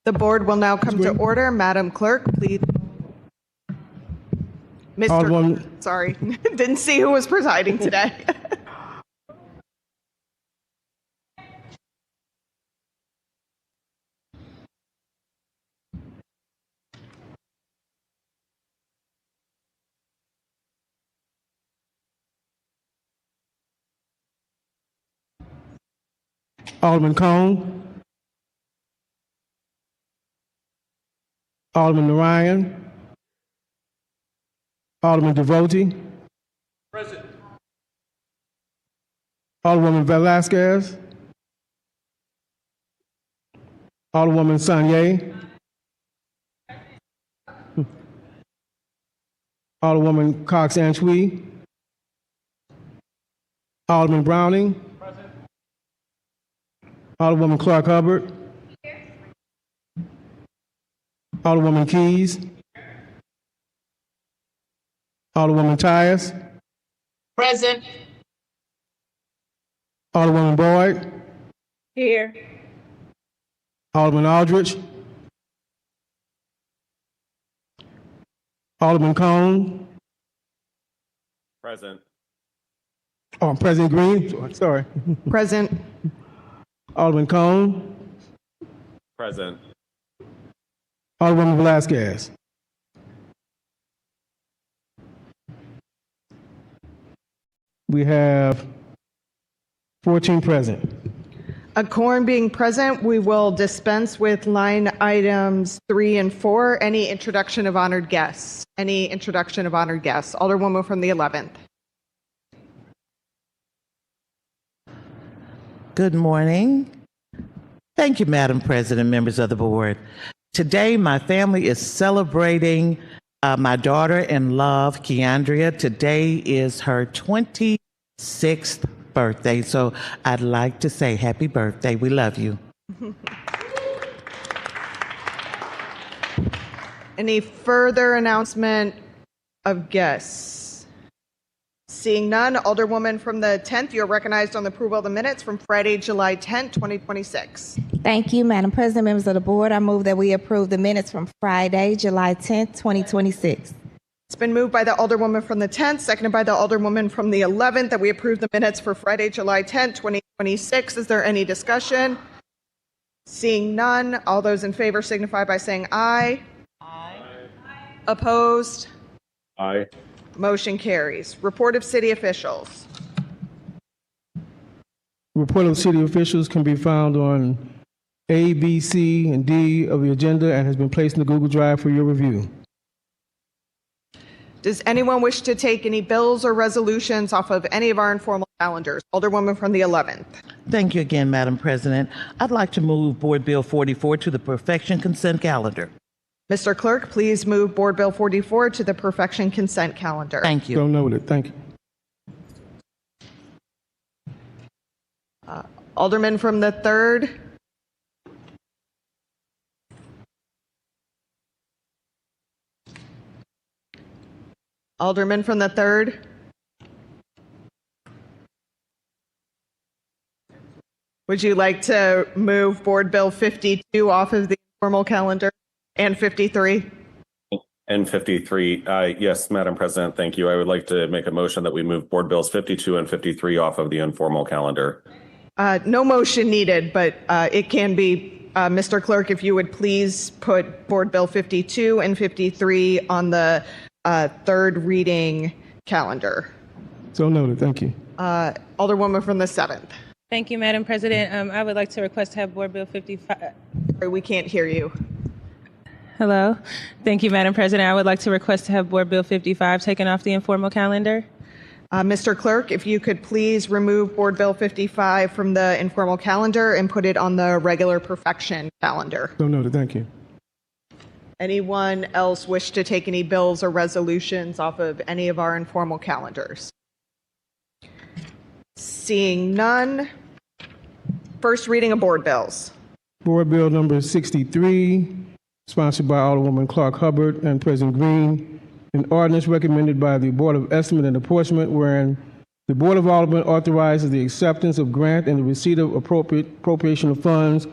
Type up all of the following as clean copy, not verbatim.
The board will now come to order. Madam Clerk, please. Alderwoman. Sorry, didn't see who was presiding today. Alderman Cone. Alderman Narayan. Alderman Devotee. Present. Alderwoman Velasquez. Alderwoman Sanye. Alderwoman Cox Antwi. Alderman Browning. Present. Alderwoman Clark Hubbard. Alderwoman Keys. Alderwoman Tyus. Present. Alderwoman Boyd. Here. Alderman Aldrich. Alderman Cone. Present. Oh, President Green. Sorry. Present. Alderman Cone. Present. Alderwoman Velasquez. We have 14 present. A quorum being present, we will dispense with line items 3 and 4. Any introduction of honored guests? Any introduction of honored guests? Alderwoman from the 11th. Good morning. Thank you, Madam President, members of the board. Today, my family is celebrating my daughter-in-law, Keandria. Today is her 26th birthday, so I'd like to say happy birthday. We love you. Any further announcement of guests? Seeing none, Alderwoman from the 10th, you're recognized on the approval of the minutes from Friday, July 10th, 2026. Thank you, Madam President, members of the board. I move that we approve the minutes from Friday, July 10th, 2026. It's been moved by the Alderwoman from the 10th, seconded by the Alderwoman from the 11th, that we approve the minutes for Friday, July 10th, 2026. Is there any discussion? Seeing none, all those in favor signify by saying aye. Aye. Opposed? Aye. Motion carries. Report of city officials. Report of city officials can be found on A, B, C, and D of the agenda and has been placed in the Google Drive for your review. Does anyone wish to take any bills or resolutions off of any of our informal calendars? Alderwoman from the 11th. Thank you again, Madam President. I'd like to move Board Bill 44 to the perfection consent calendar. Mr. Clerk, please move Board Bill 44 to the perfection consent calendar. Thank you. So noted. Thank you. Alderman from the 3rd. Alderman from the 3rd. Would you like to move Board Bill 52 off of the informal calendar and 53? And 53. Yes, Madam President, thank you. I would like to make a motion that we move Board Bills 52 and 53 off of the informal calendar. No motion needed, but it can be. Mr. Clerk, if you would please put Board Bill 52 and 53 on the third reading calendar. So noted. Thank you. Alderwoman from the 7th. Thank you, Madam President. I would like to request to have Board Bill 55. Sorry, we can't hear you. Hello. Thank you, Madam President. I would like to request to have Board Bill 55 taken off the informal calendar. Mr. Clerk, if you could please remove Board Bill 55 from the informal calendar and put it on the regular perfection calendar. So noted. Thank you. Anyone else wish to take any bills or resolutions off of any of our informal calendars? Seeing none. First reading of board bills. Board Bill number 63, sponsored by Alderwoman Clark Hubbard and President Green. An ordinance recommended by the Board of Estimate and Apportionment, wherein the Board of Aldermen authorizes the acceptance of grant and the receipt of appropriation of funds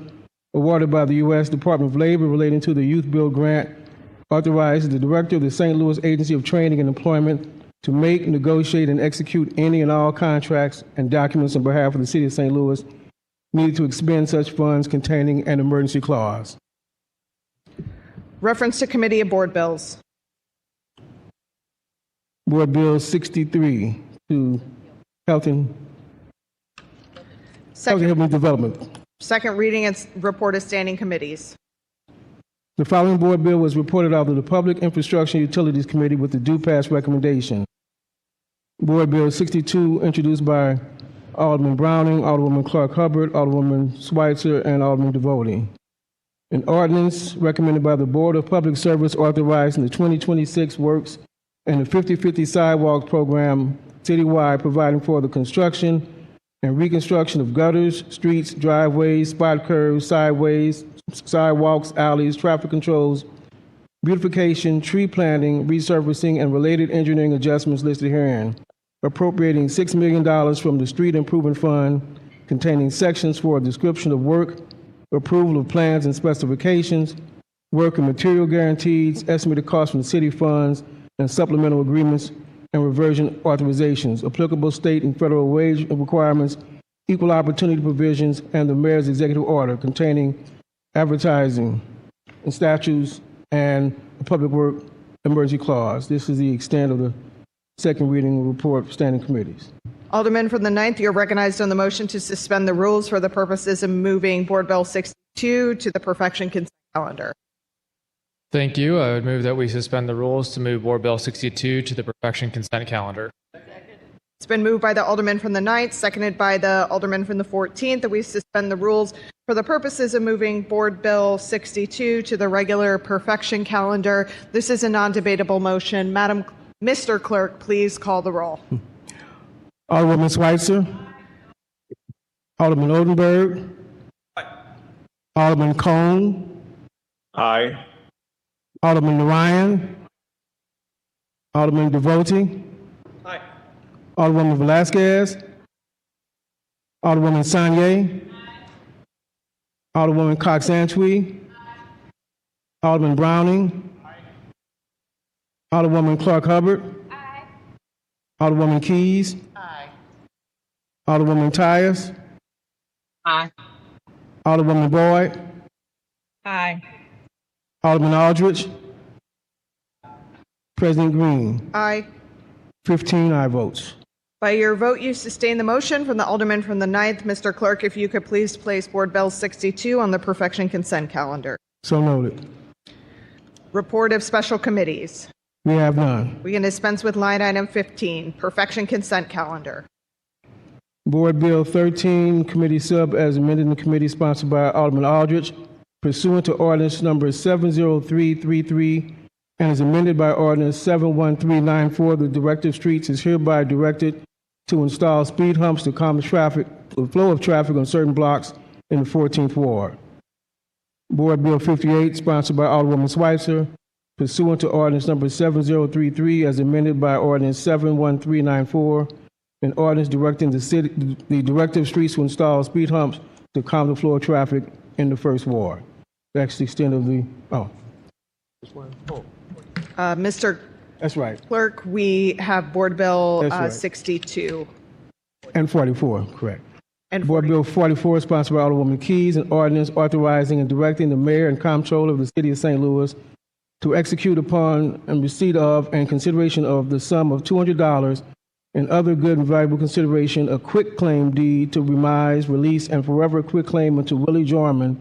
awarded by the U.S. Department of Labor relating to the Youth Build Grant, authorizes the Director of the St. Louis Agency of Training and Employment to make, negotiate, and execute any and all contracts and documents on behalf of the City of St. Louis needed to expend such funds containing an emergency clause. Reference to Committee of Board Bills. Board Bill 63 to Health and Human Development. Second reading and report of standing committees. The following board bill was reported out of the Public Infrastructure and Utilities Committee with the due pass recommendation. Board Bill 62, introduced by Alderman Browning, Alderwoman Clark Hubbard, Alderwoman Schweitzer, and Alderman Devoti. An ordinance recommended by the Board of Public Service authorizing the 2026 works and the 50/50 sidewalk program citywide, providing for the construction and reconstruction of gutters, streets, driveways, spot curves, sideways, sidewalks, alleys, traffic controls, beautification, tree planting, resurfacing, and related engineering adjustments listed herein, appropriating $6 million from the Street Improvement Fund, containing sections for a description of work, approval of plans and specifications, work and material guarantees, estimated costs from the city funds, and supplemental agreements and reversion authorizations, applicable state and federal wage requirements, equal opportunity provisions, and the mayor's executive order containing advertising and statutes and a public work emergency clause. This is the extent of the second reading report for standing committees. Alderman from the 9th, you're recognized on the motion to suspend the rules for the purposes of moving Board Bill 62 to the perfection consent calendar. Thank you. I would move that we suspend the rules to move Board Bill 62 to the perfection consent calendar. It's been moved by the Alderman from the 9th, seconded by the Alderman from the 14th, that we suspend the rules for the purposes of moving Board Bill 62 to the regular perfection calendar. This is a non-debatable motion. Mr. Clerk, please call the roll. Alderwoman Schweitzer. Alderman Odenberg. Alderman Cone. Aye. Alderman Narayan. Alderman Devoti. Aye. Alderwoman Velasquez. Alderwoman Sanye. Alderwoman Cox-Antwi. Alderman Browning. Alderwoman Clark Hubbard. Alderwoman Keys. Alderwoman Tyus. Alderwoman Boyd. Alderman Aldridge. President Green. Aye. 15 aye votes. By your vote, you sustain the motion from the Alderman from the 9th. Mr. Clerk, if you could please place Board Bill 62 on the perfection consent calendar. So noted. Report of special committees. We have none. We can dispense with line item 15, perfection consent calendar. Board Bill 13, committee sub as amended in the committee sponsored by Alderman Aldridge, pursuant to ordinance number 70333 and is amended by ordinance 71394. The Director of Streets is hereby directed to install speed humps to calm the flow of traffic on certain blocks in the 14th Ward. Board Bill 58, sponsored by Alderwoman Schweitzer, pursuant to ordinance number 7033 as amended by ordinance 71394, an ordinance directing the Director of Streets to install speed humps to calm the flow of traffic in the first ward. That's the extent of the, Mr. That's right. Clerk, we have Board Bill That's right. 62. And 44, correct. And Board Bill 44, sponsored by Alderwoman Keys, an ordinance authorizing and directing the mayor and comptroller of the city of St. Louis to execute upon and receipt of and consideration of the sum of $200 and other good and valuable consideration a quitclaim deed to remise, release, and forever quitclaim unto Willie Jorman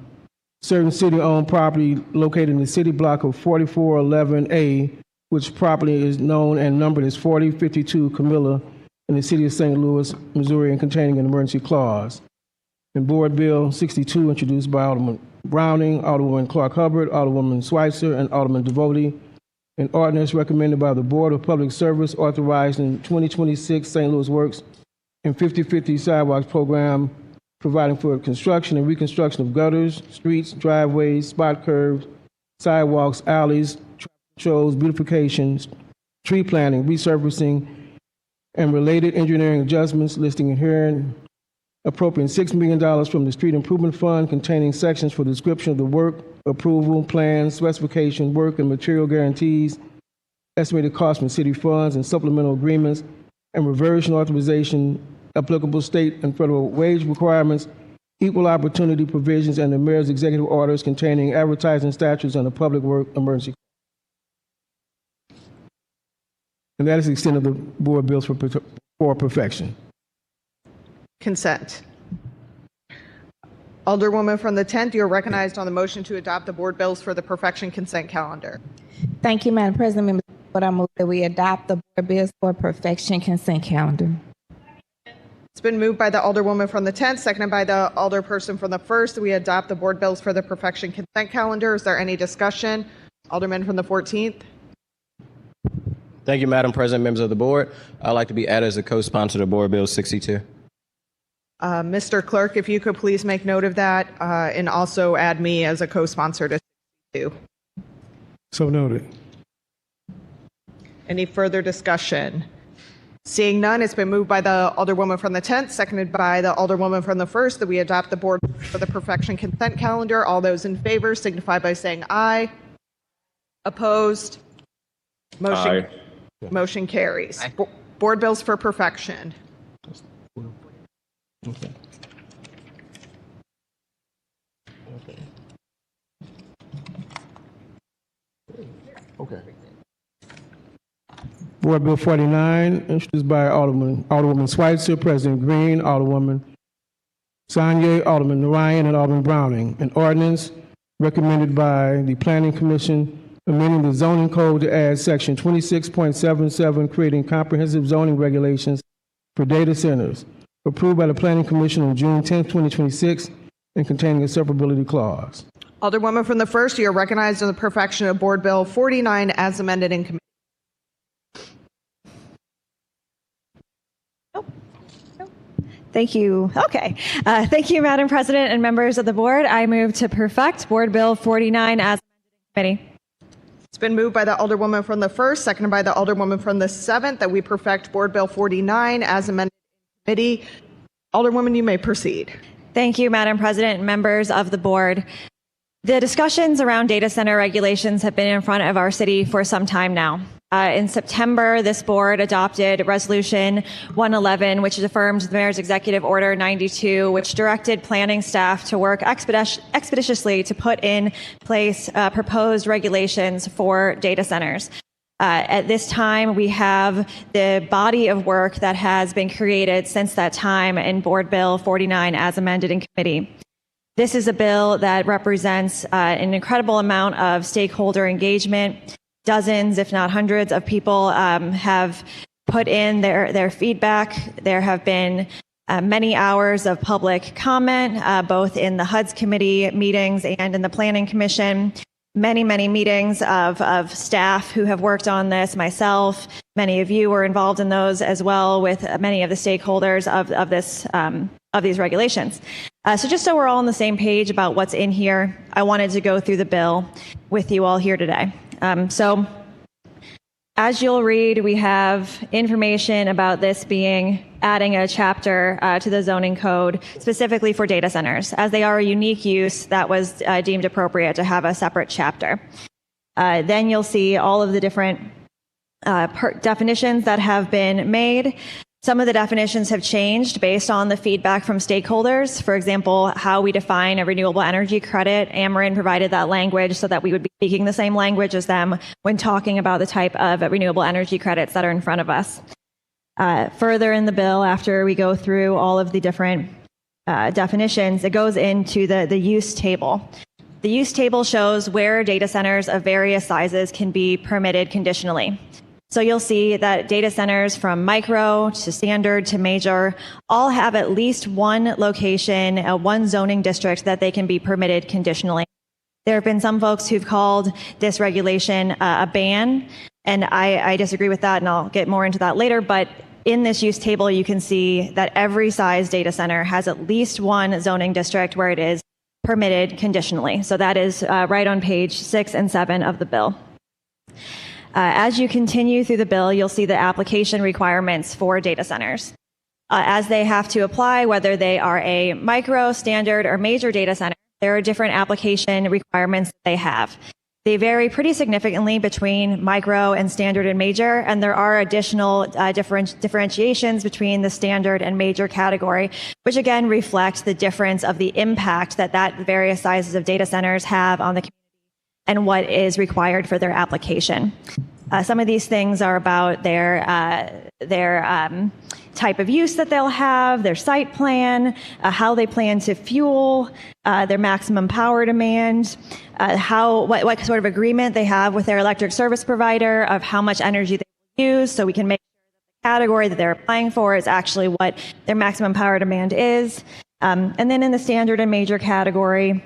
certain city-owned property located in the city block of 4411A, which property is known and numbered as 4052 Camilla in the city of St. Louis, Missouri, and containing an emergency clause. And Board Bill 62, introduced by Alderman Browning, Alderwoman Clark Hubbard, Alderwoman Schweitzer, and Alderman Devoti, an ordinance recommended by the Board of Public Service authorizing 2026 St. Louis Works and 50/50 Sidewalks Program, providing for construction and reconstruction of gutters, streets, driveways, spot curves, sidewalks, alleys, traffic controls, beautifications, tree planting, resurfacing, and related engineering adjustments listing herein, appropriating $6 million from the Street Improvement Fund containing sections for description of the work, approval, plans, specification, work, and material guarantees, estimated costs from city funds and supplemental agreements, and reversion authorization, applicable state and federal wage requirements, equal opportunity provisions, and the mayor's executive orders containing advertising statutes and the public work emergency. And that is the extent of the board bills for perfection. Consent. Alderwoman from the 10th, you are recognized on the motion to adopt the board bills for the perfection consent calendar. Thank you, Madam President. Members of the board, I move that we adopt the board bills for perfection consent calendar. It's been moved by the Alderwoman from the 10th, seconded by the Alderperson from the 1st, that we adopt the board bills for the perfection consent calendar. Is there any discussion? Alderman from the 14th. Thank you, Madam President, members of the board. I'd like to be added as a co-sponsor to Board Bill 62. Mr. Clerk, if you could please make note of that and also add me as a co-sponsor to 62. So noted. Any further discussion? Seeing none, it's been moved by the Alderwoman from the 10th, seconded by the Alderwoman from the 1st, that we adopt the board for the perfection consent calendar. All those in favor signify by saying aye. Opposed? Aye. Motion carries. Board bills for perfection. Okay. Okay. Board Bill 49, introduced by Alderwoman Schweitzer, President Green, Alderwoman Sanye, Alderman Ryan, and Alderman Browning. An ordinance recommended by the Planning Commission amending the zoning code to add section 26.77, creating comprehensive zoning regulations for data centers, approved by the Planning Commission on June 10, 2026, and containing a separability clause. Alderwoman from the 1st, you are recognized on the perfection of Board Bill 49 as amended in committee. Thank you. Okay. Thank you, Madam President and members of the board. I move to perfect Board Bill 49 as amended in committee. It's been moved by the Alderwoman from the 1st, seconded by the Alderwoman from the 7th, that we perfect Board Bill 49 as amended in committee. Alderwoman, you may proceed. Thank you, Madam President and members of the board. The discussions around data center regulations have been in front of our city for some time now. In September, this board adopted Resolution 111, which affirmed the Mayor's Executive Order 92, which directed planning staff to work expeditiously to put in place proposed regulations for data centers. At this time, we have the body of work that has been created since that time in Board Bill 49 as amended in committee. This is a bill that represents an incredible amount of stakeholder engagement. Dozens, if not hundreds, of people have put in their feedback. There have been many hours of public comment, both in the HUD's committee meetings and in the Planning Commission. Many meetings of staff who have worked on this, myself. Many of you were involved in those as well with many of the stakeholders of these regulations. So just so we're all on the same page about what's in here, I wanted to go through the bill with you all here today. So as you'll read, we have information about this adding a chapter to the zoning code specifically for data centers, as they are a unique use that was deemed appropriate to have a separate chapter. Then you'll see all of the different definitions that have been made. Some of the definitions have changed based on the feedback from stakeholders. For example, how we define a renewable energy credit. Ameren provided that language so that we would be speaking the same language as them when talking about the type of renewable energy credits that are in front of us. Further in the bill, after we go through all of the different definitions, it goes into the use table. The use table shows where data centers of various sizes can be permitted conditionally. So you'll see that data centers from micro to standard to major all have at least one location, one zoning district that they can be permitted conditionally. There have been some folks who've called this regulation a ban, and I disagree with that, and I'll get more into that later. But in this use table, you can see that every size data center has at least one zoning district where it is permitted conditionally. So that is right on page 6 and 7 of the bill. As you continue through the bill, you'll see the application requirements for data centers. as they have to apply, whether they are a micro, standard, or major data center, there are different application requirements that they have. They vary pretty significantly between micro and standard and major, and there are additional differentiations between the standard and major category, which again reflect the difference of the impact that various sizes of data centers have on the community and what is required for their application. Some of these things are about their type of use that they'll have, their site plan, how they plan to fuel, their maximum power demand, what sort of agreement they have with their electric service provider of how much energy they use, so we can make sure that the category that they're applying for is actually what their maximum power demand is. And then in the standard and major category,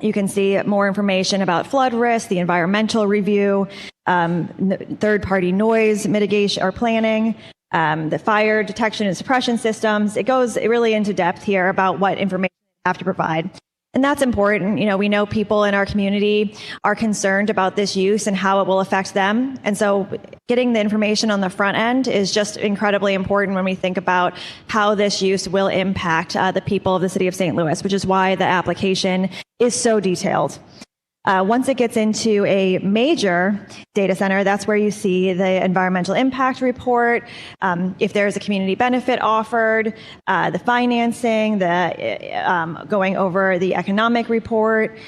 you can see more information about flood risk, the environmental review, third-party noise mitigation or planning, the fire detection and suppression systems. It goes really into depth here about what information they have to provide. And that's important. You know, we know people in our community are concerned about this use and how it will affect them. And so getting the information on the front end is just incredibly important when we think about how this use will impact the people of the city of St. Louis, which is why the application is so detailed. Once it gets into a major data center, that's where you see the environmental impact report, if there's a community benefit offered, the financing, going over the economic report,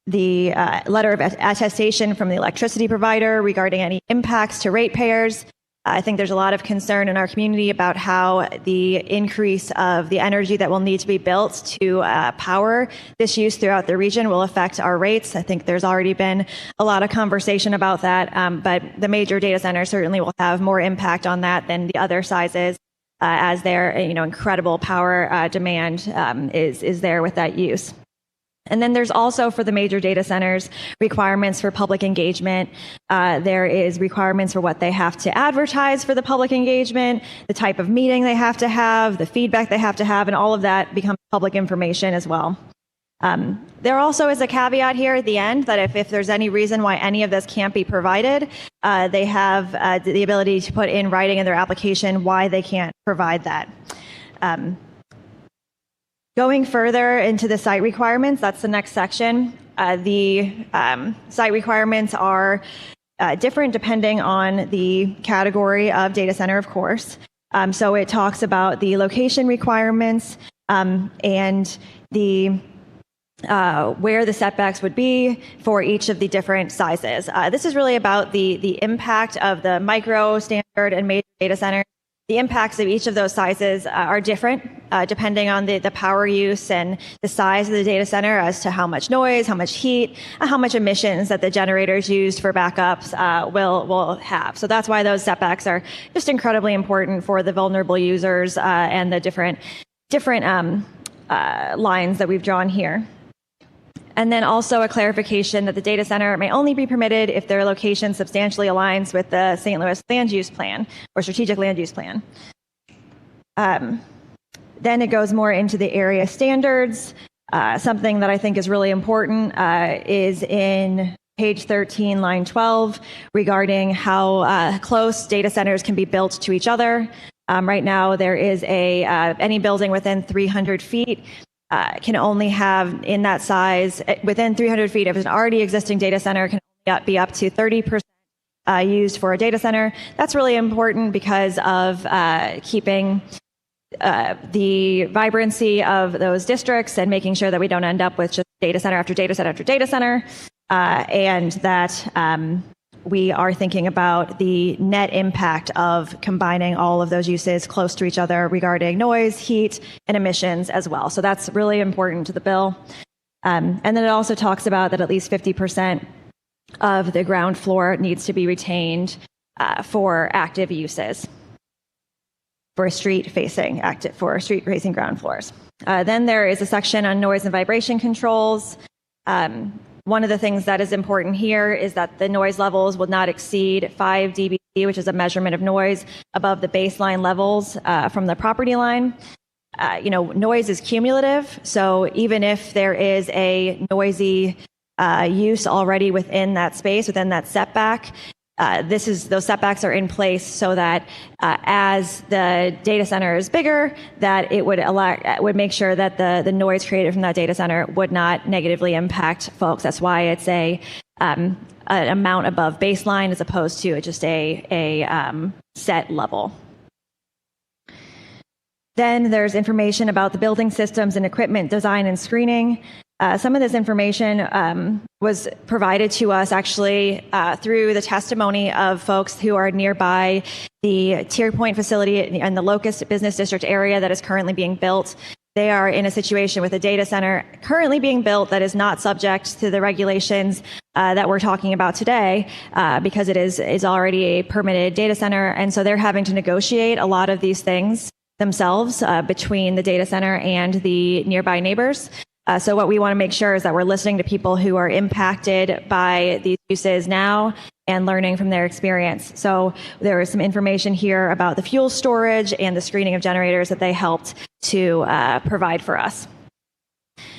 the letter of attestation from the electricity provider regarding any impacts to ratepayers. I think there's a lot of concern in our community about how the increase of the energy that will need to be built to power this use throughout the region will affect our rates. I think there's already been a lot of conversation about that, but the major data centers certainly will have more impact on that than the other sizes, as their incredible power demand is there with that use. And then there's also, for the major data centers, requirements for public engagement. There is requirements for what they have to advertise for the public engagement, the type of meeting they have to have, the feedback they have to have, and all of that becomes public information as well. There also is a caveat here at the end that if there's any reason why any of this can't be provided, they have the ability to put in writing in their application why they can't provide that. Going further into the site requirements, that's the next section. The site requirements are different depending on the category of data center, of course. So it talks about the location requirements and the where the setbacks would be for each of the different sizes. This is really about the impact of the micro, standard, and major data centers. The impacts of each of those sizes are different depending on the power use and the size of the data center as to how much noise, how much heat, and how much emissions that the generators used for backups will have. So that's why those setbacks are just incredibly important for the vulnerable users and the different lines that we've drawn here. And then also a clarification that the data center may only be permitted if their location substantially aligns with the St. Louis land use plan or strategic land use plan. Then it goes more into the area standards. Something that I think is really important is in page 13, line 12, regarding how close data centers can be built to each other. Right now, there is any building within 300 feet can only have in that size, within 300 feet of an already existing data center, can only be up to 30% used for a data center. That's really important because of keeping the vibrancy of those districts and making sure that we don't end up with just data center after data center after data center, and that we are thinking about the net impact of combining all of those uses close to each other regarding noise, heat, and emissions as well. So that's really important to the bill. And then it also talks about that at least 50% of the ground floor needs to be retained for active uses, for street-facing ground floors. Then there is a section on noise and vibration controls. One of the things that is important here is that the noise levels will not exceed 5 dB, which is a measurement of noise above the baseline levels from the property line. Noise is cumulative, so even if there is a noisy use already within that space, within that setback, those setbacks are in place so that as the data center is bigger, that it would make sure that the noise created from that data center would not negatively impact folks. That's why it's an amount above baseline as opposed to just a set level. Then there's information about the building systems and equipment design and screening. Some of this information was provided to us actually through the testimony of folks who are nearby the Tier Point facility and the Locust Business District area that is currently being built. They are in a situation with a data center currently being built that is not subject to the regulations that we're talking about today because it is already a permitted data center. And so they're having to negotiate a lot of these things themselves between the data center and the nearby neighbors. So what we want to make sure is that we're listening to people who are impacted by these uses now and learning from their experience. So there is some information here about the fuel storage and the screening of generators that they helped to provide for us.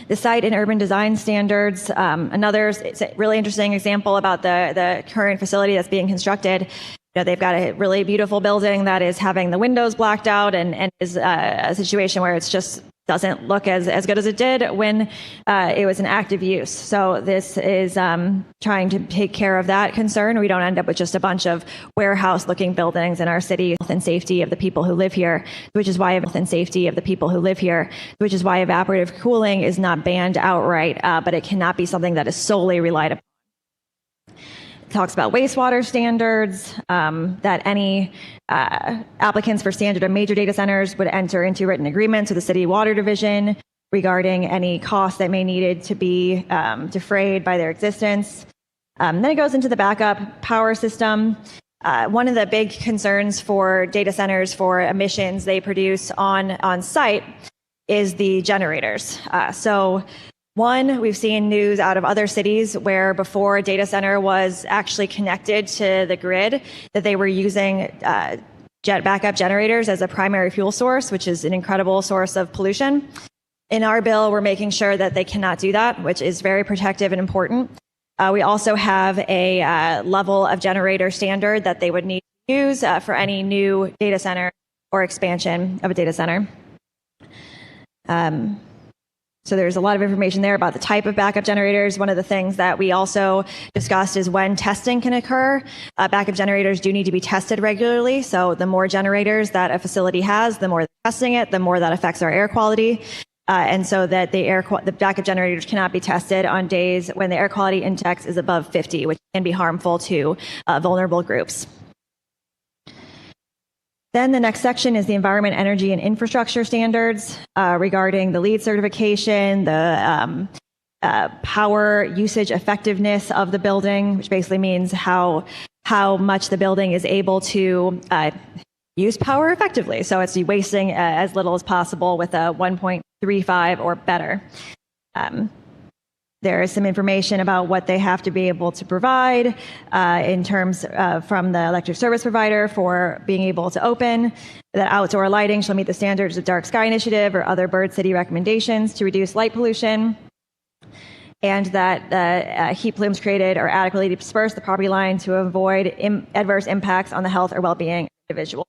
The site and urban design standards, it's a really interesting example about the current facility that's being constructed. They've got a really beautiful building that is having the windows blacked out and is a situation where it's just doesn't look as good as it did when it was in active use. So this is trying to take care of that concern. We don't end up with just a bunch of warehouse-looking buildings in our city. Health and safety of the people who live here, which is why evaporative cooling is not banned outright, but it cannot be something that is solely relied upon. It talks about wastewater standards, that any applicants for standard or major data centers would enter into written agreements with the City Water Division regarding any costs that may needed to be defrayed by their existence. Then it goes into the backup power system. One of the big concerns for data centers for emissions they produce on site is the generators. One, we've seen news out of other cities where before a data center was actually connected to the grid, that they were using backup generators as a primary fuel source, which is an incredible source of pollution. In our bill, we're making sure that they cannot do that, which is very protective and important. We also have a level of generator standard that they would need to use for any new data center or expansion of a data center. So there's a lot of information there about the type of backup generators. One of the things that we also discussed is when testing can occur. Backup generators do need to be tested regularly. So the more generators that a facility has, the more they're testing it, the more that affects our air quality. And so that the backup generators cannot be tested on days when the air quality index is above 50, which can be harmful to vulnerable groups. Then the next section is the environment, energy, and infrastructure standards regarding the LEED certification, the power usage effectiveness of the building, which basically means how much the building is able to use power effectively. So it's wasting as little as possible with a 1.35 or better. There is some information about what they have to be able to provide in terms from the electric service provider for being able to open. That outdoor lighting shall meet the standards of Dark Sky Initiative or other Bird City recommendations to reduce light pollution. And that the heat plumes created are adequately dispersed the property line to avoid adverse impacts on the health or well-being of the individual.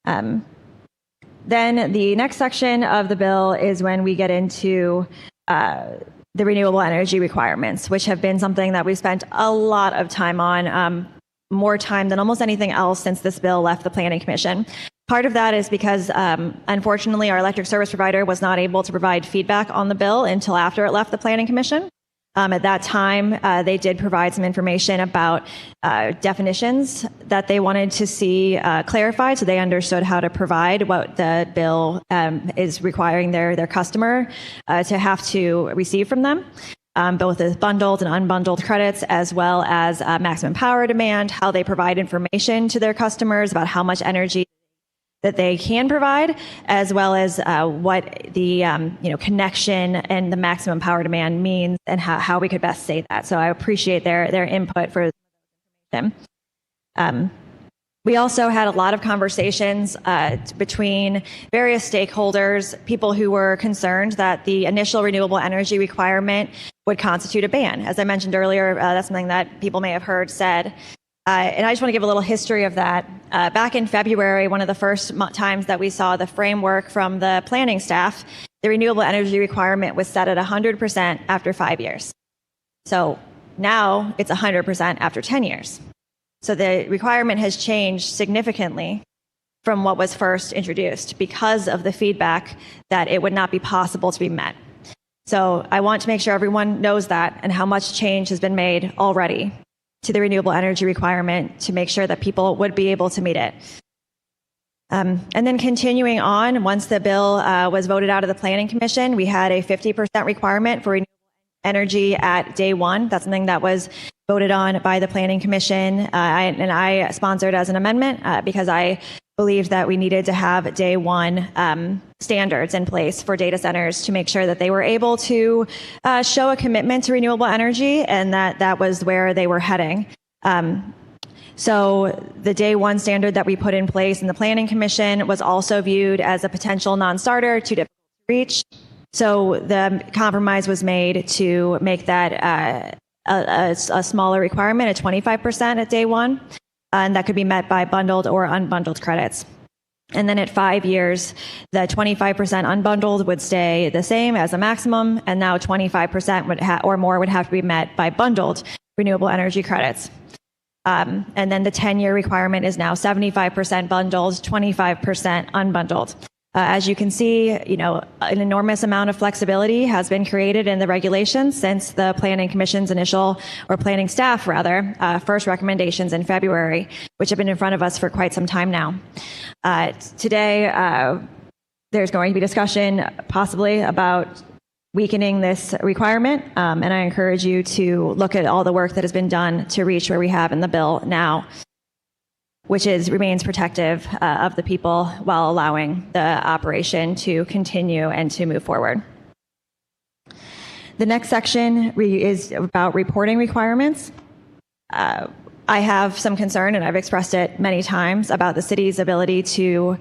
Then the next section of the bill is when we get into the renewable energy requirements, which have been something that we've spent a lot of time on, more time than almost anything else since this bill left the Planning Commission. Part of that is because, unfortunately, our electric service provider was not able to provide feedback on the bill until after it left the Planning Commission. At that time, they did provide some information about definitions that they wanted to see clarified, so they understood how to provide what the bill is requiring their customer to have to receive from them, both as bundled and unbundled credits, as well as maximum power demand, how they provide information to their customers about how much energy that they can provide, as well as what the connection and the maximum power demand means, and how we could best say that. So I appreciate their input for them. We also had a lot of conversations between various stakeholders, people who were concerned that the initial renewable energy requirement would constitute a ban. As I mentioned earlier, that's something that people may have heard said. And I just want to give a little history of that. Back in February, one of the first times that we saw the framework from the planning staff, the renewable energy requirement was set at 100% after 5 years. So now it's 100% after 10 years. So the requirement has changed significantly from what was first introduced because of the feedback that it would not be possible to be met. So I want to make sure everyone knows that and how much change has been made already to the renewable energy requirement to make sure that people would be able to meet it. And then continuing on, once the bill was voted out of the Planning Commission, we had a 50% requirement for renewable energy at day one. That's something that was voted on by the Planning Commission, and I sponsored as an amendment because I believed that we needed to have day one standards in place for data centers to make sure that they were able to show a commitment to renewable energy and that was where they were heading. So the day one standard that we put in place in the Planning Commission was also viewed as a potential non-starter, too difficult to reach. So the compromise was made to make that a smaller requirement, at 25% at day one, and that could be met by bundled or unbundled credits. And then at 5 years, the 25% unbundled would stay the same as a maximum, and now 25% or more would have to be met by bundled renewable energy credits. And then the 10-year requirement is now 75% bundled, 25% unbundled. As you can see, an enormous amount of flexibility has been created in the regulations since the Planning Commission's planning staff first recommendations in February, which have been in front of us for quite some time now. Today, there's going to be discussion possibly about weakening this requirement, and I encourage you to look at all the work that has been done to reach where we have in the bill now, which remains protective of the people while allowing the operation to continue and to move forward. The next section is about reporting requirements. I have some concern, and I've expressed it many times, about the city's ability to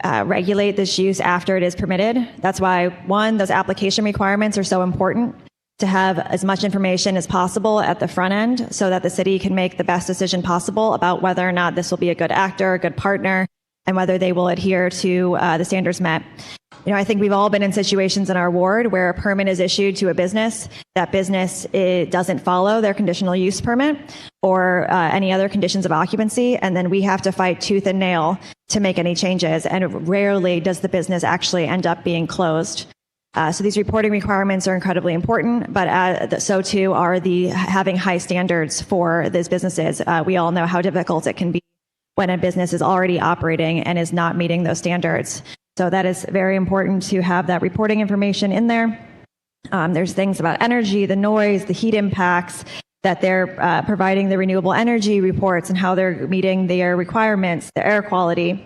regulate this use after it is permitted. That's why, one, those application requirements are so important, to have as much information as possible at the front end so that the city can make the best decision possible about whether or not this will be a good actor, a good partner, and whether they will adhere to the standards met. I think we've all been in situations in our ward where a permit is issued to a business. That business doesn't follow their conditional use permit or any other conditions of occupancy, and then we have to fight tooth and nail to make any changes, and rarely does the business actually end up being closed. So these reporting requirements are incredibly important, but so too are having high standards for these businesses. We all know how difficult it can be when a business is already operating and is not meeting those standards. So that is very important to have that reporting information in there. There's things about energy, the noise, the heat impacts, that they're providing the renewable energy reports and how they're meeting their requirements, the air quality.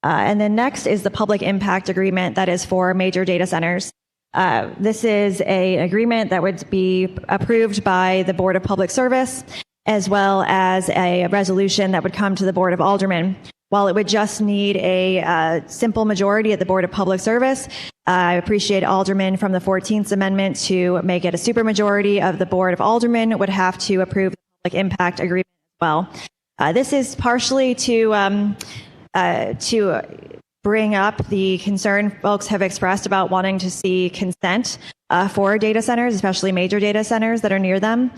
And then next is the public impact agreement that is for major data centers. This is an agreement that would be approved by the Board of Public Service, as well as a resolution that would come to the Board of Aldermen. While it would just need a simple majority at the Board of Public Service, I appreciate Aldermen from the 14th Amendment to make it a supermajority of the Board of Aldermen would have to approve the public impact agreement as well. This is partially to bring up the concern folks have expressed about wanting to see consent for data centers, especially major data centers that are near them.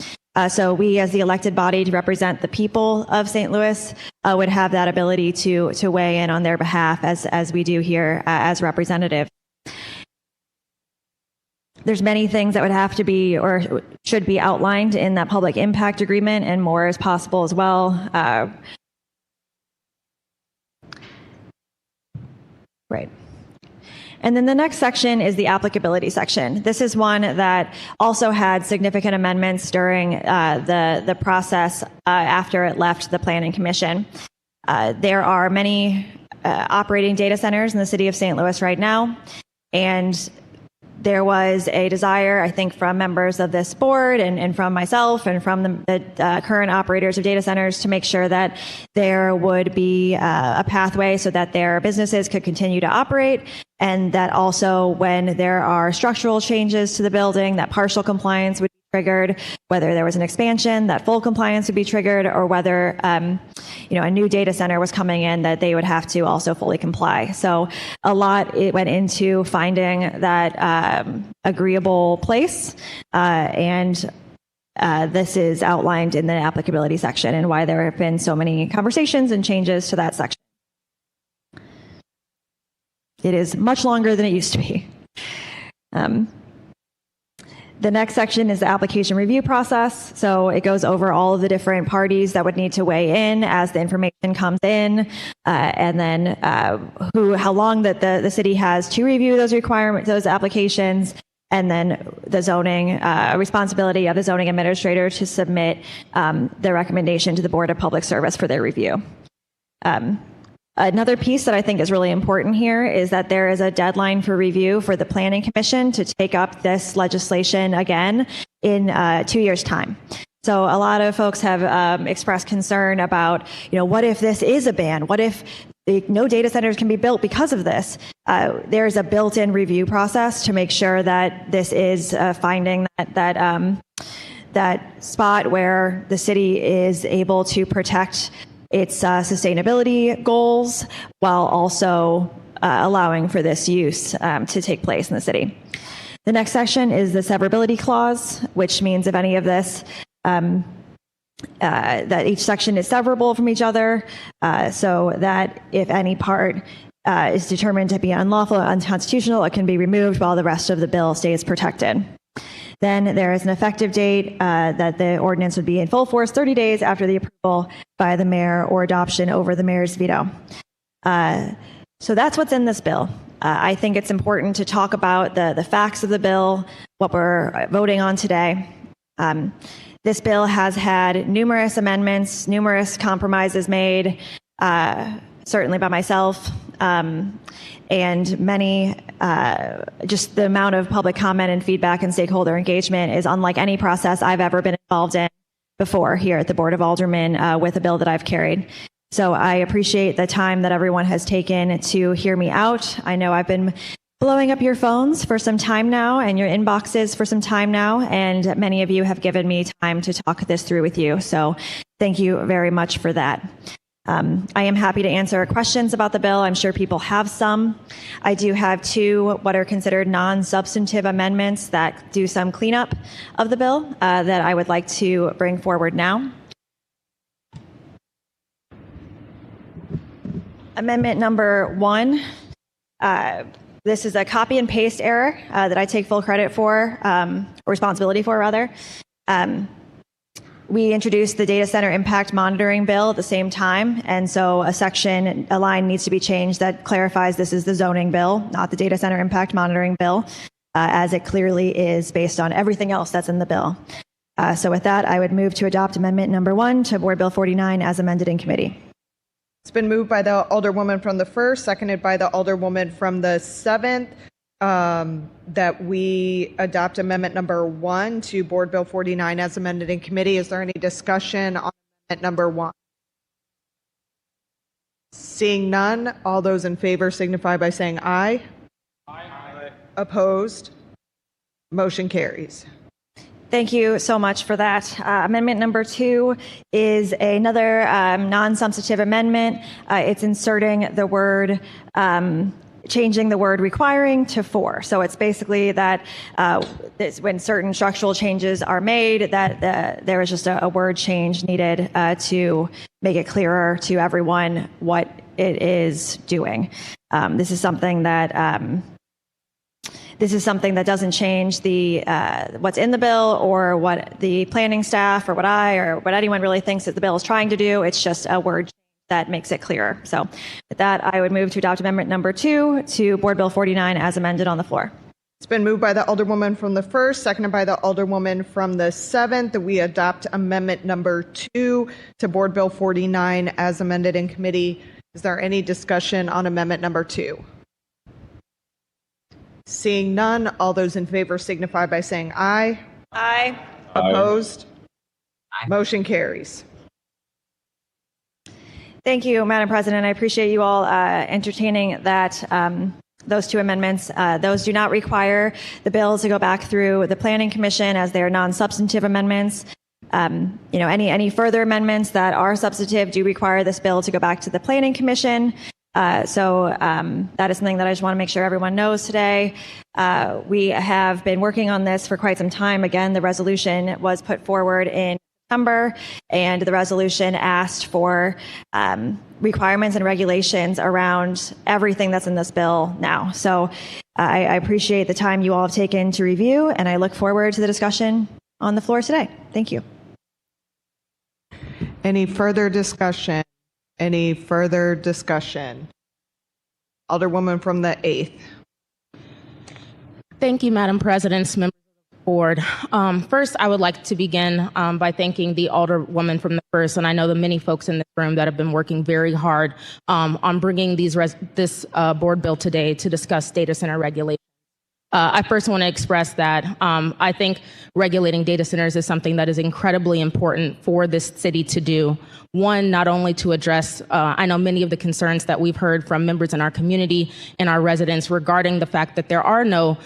So we, as the elected body to represent the people of St. Louis, would have that ability to weigh in on their behalf as we do here as representatives. There's many things that would have to be or should be outlined in that public impact agreement, and more is possible as well. Right. And then the next section is the applicability section. This is one that also had significant amendments during the process after it left the Planning Commission. There are many operating data centers in the city of St. Louis right now, and there was a desire, I think, from members of this board and from myself and from the current operators of data centers to make sure that there would be a pathway so that their businesses could continue to operate, and that also when there are structural changes to the building, that partial compliance would be triggered, whether there was an expansion, that full compliance would be triggered, or whether a new data center was coming in that they would have to also fully comply. So a lot it went into finding that agreeable place, and this is outlined in the applicability section and why there have been so many conversations and changes to that section. It is much longer than it used to be. The next section is the application review process. So it goes over all of the different parties that would need to weigh in as the information comes in, and then how long that the city has to review those requirements, those applications, and then the zoning responsibility of the zoning administrator to submit the recommendation to the Board of Public Service for their review. Another piece that I think is really important here is that there is a deadline for review for the Planning Commission to take up this legislation again in 2 years' time. So a lot of folks have expressed concern about, what if this is a ban? What if no data centers can be built because of this? There's a built-in review process to make sure that this is finding that spot where the city is able to protect its sustainability goals while also allowing for this use to take place in the city. The next section is the severability clause, which means if any of this, that each section is severable from each other, so that if any part is determined to be unlawful or unconstitutional, it can be removed while the rest of the bill stays protected. Then there is an effective date that the ordinance would be in full force 30 days after the approval by the mayor or adoption over the mayor's veto. So that's what's in this bill. I think it's important to talk about the facts of the bill, what we're voting on today. This bill has had numerous amendments, numerous compromises made, certainly by myself, and many, just the amount of public comment and feedback and stakeholder engagement is unlike any process I've ever been involved in before here at the Board of Aldermen with a bill that I've carried. So I appreciate the time that everyone has taken to hear me out. I know I've been blowing up your phones for some time now and your inboxes for some time now, and many of you have given me time to talk this through with you. So thank you very much for that. I am happy to answer questions about the bill. I'm sure people have some. I do have two what are considered non-substantive amendments that do some cleanup of the bill that I would like to bring forward now. Amendment number 1. This is a copy and paste error that I take full credit for, or responsibility for, rather. We introduced the data center impact monitoring bill at the same time, and so a line needs to be changed that clarifies this is the zoning bill, not the data center impact monitoring bill, as it clearly is based on everything else that's in the bill. So with that, I would move to adopt amendment number 1 to Board Bill 49 as amended in committee. It's been moved by the Alderwoman from the 1st, seconded by the Alderwoman from the 7th, that we adopt amendment number 1 to Board Bill 49 as amended in committee. Is there any discussion on amendment number 1? Seeing none, all those in favor signify by saying aye. Aye. Opposed? Motion carries. Thank you so much for that. Amendment number 2 is another non-substantive amendment. It's inserting the word, changing the word requiring to for. So it's basically that when certain structural changes are made, that there is just a word change needed to make it clearer to everyone what it is doing. This is something that doesn't change the what's in the bill or what the planning staff or what anyone really thinks that the bill is trying to do. It's just a word that makes it clearer. So with that, I would move to adopt amendment number 2 to Board Bill 49 as amended on the floor. It's been moved by the Alderwoman from the 1st, seconded by the Alderwoman from the 7th, that we adopt amendment number 2 to Board Bill 49 as amended in committee. Is there any discussion on amendment number 2? Seeing none, all those in favor signify by saying aye. Aye. Opposed? Aye. Motion carries. Thank you, Madam President. I appreciate you all entertaining that those two amendments. Those do not require the bill to go back through the Planning Commission, as they are non-substantive amendments. Any further amendments that are substantive do require this bill to go back to the Planning Commission. So that is something that I just want to make sure everyone knows today. We have been working on this for quite some time. Again, the resolution was put forward in September, and the resolution asked for requirements and regulations around everything that's in this bill now. So I appreciate the time you all have taken to review, and I look forward to the discussion on the floor today. Thank you. Any further discussion? Any further discussion? Alderwoman from the 8th. Thank you, Madam President, members of the board. First, I would like to begin by thanking the Alderwoman from the 1st, and I know the many folks in this room that have been working very hard on bringing this board bill today to discuss data center regulation. I first want to express that I think regulating data centers is something that is incredibly important for this city to do. One, not only to address, I know many of the concerns that we've heard from members in our community and our residents regarding the fact that there are no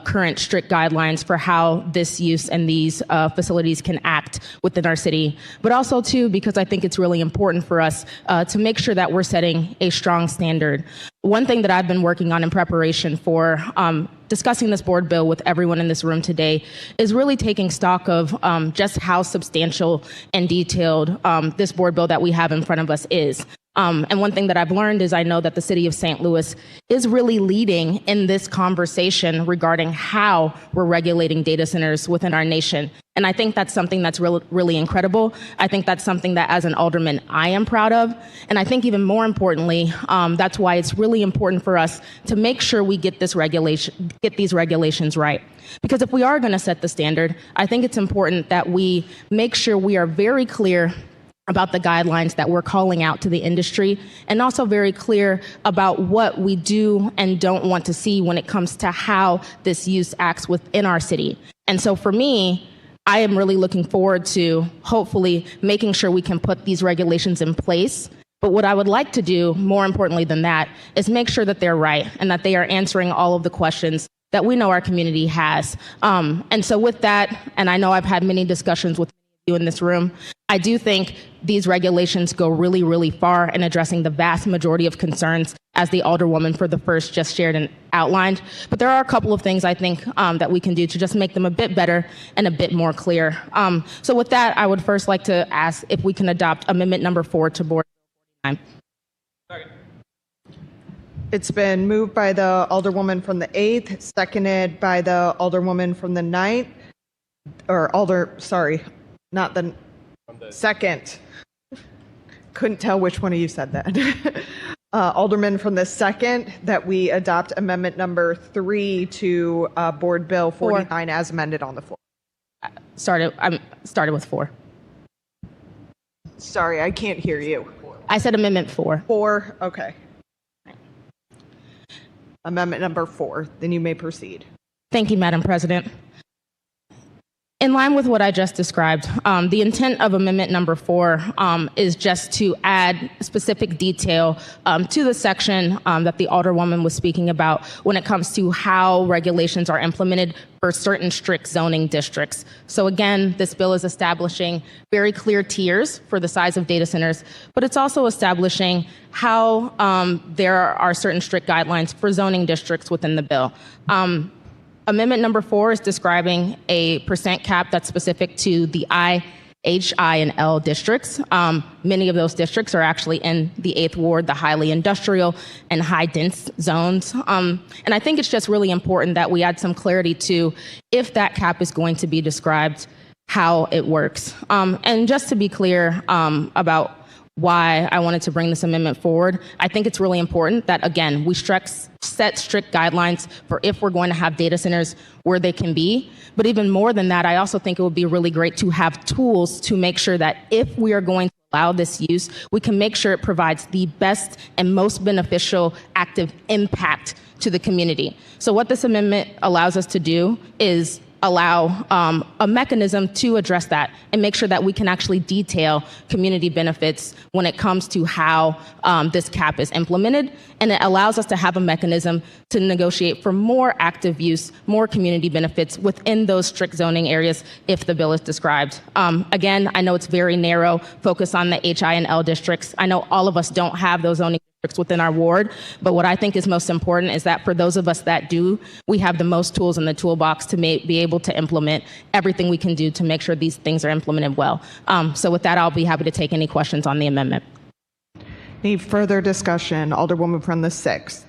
current strict guidelines for how this use and these facilities can act within our city, but also too, because I think it's really important for us to make sure that we're setting a strong standard. One thing that I've been working on in preparation for discussing this board bill with everyone in this room today is really taking stock of just how substantial and detailed this board bill that we have in front of us is. And one thing that I've learned is I know that the city of St. Louis is really leading in this conversation regarding how we're regulating data centers within our nation. And I think that's something that's really incredible. I think that's something that as an alderman, I am proud of. And I think even more importantly, that's why it's really important for us to make sure we get these regulations right. Because if we are going to set the standard, I think it's important that we make sure we are very clear about the guidelines that we're calling out to the industry, and also very clear about what we do and don't want to see when it comes to how this use acts within our city. And so for me, I am really looking forward to hopefully making sure we can put these regulations in place. But what I would like to do, more importantly than that, is make sure that they're right and that they are answering all of the questions that we know our community has. And so with that, and I know I've had many discussions with you in this room, I do think these regulations go really, really far in addressing the vast majority of concerns as the Alderwoman for the 1st just shared and outlined. But there are a couple of things I think that we can do to just make them a bit better and a bit more clear. So with that, I would first like to ask if we can adopt amendment number 4 to board 49. It's been moved by the Alderwoman from the 8th, seconded by the Alderwoman from the 9th, not the second. Couldn't tell which one of you said that. Alderman from the 2nd, that we adopt amendment number 3 to Board Bill 49 as amended on the floor. Started with 4. Sorry, I can't hear you. I said amendment 4. 4, okay. Amendment number 4, then you may proceed. Thank you, Madam President. In line with what I just described, the intent of amendment number 4 is just to add specific detail to the section that the Alderwoman was speaking about when it comes to how regulations are implemented for certain strict zoning districts. So again, this bill is establishing very clear tiers for the size of data centers, but it's also establishing how there are certain strict guidelines for zoning districts within the bill. Amendment number 4 is describing a percent cap that's specific to the I, H, I, and L districts. Many of those districts are actually in the 8th Ward, the highly industrial and high dense zones. And I think it's just really important that we add some clarity to if that cap is going to be described, how it works. And just to be clear about why I wanted to bring this amendment forward, I think it's really important that, again, we set strict guidelines for if we're going to have data centers where they can be. But even more than that, I also think it would be really great to have tools to make sure that if we are going to allow this use, we can make sure it provides the best and most beneficial active impact to the community. So what this amendment allows us to do is allow a mechanism to address that and make sure that we can actually detail community benefits when it comes to how this cap is implemented. And it allows us to have a mechanism to negotiate for more active use, more community benefits within those strict zoning areas if the bill is described. Again, I know it's very narrow, focus on the HI and L districts. I know all of us don't have those zoning districts within our ward, but what I think is most important is that for those of us that do, we have the most tools in the toolbox to be able to implement everything we can do to make sure these things are implemented well. So with that, I'll be happy to take any questions on the amendment. Any further discussion? Alderwoman from the 6th.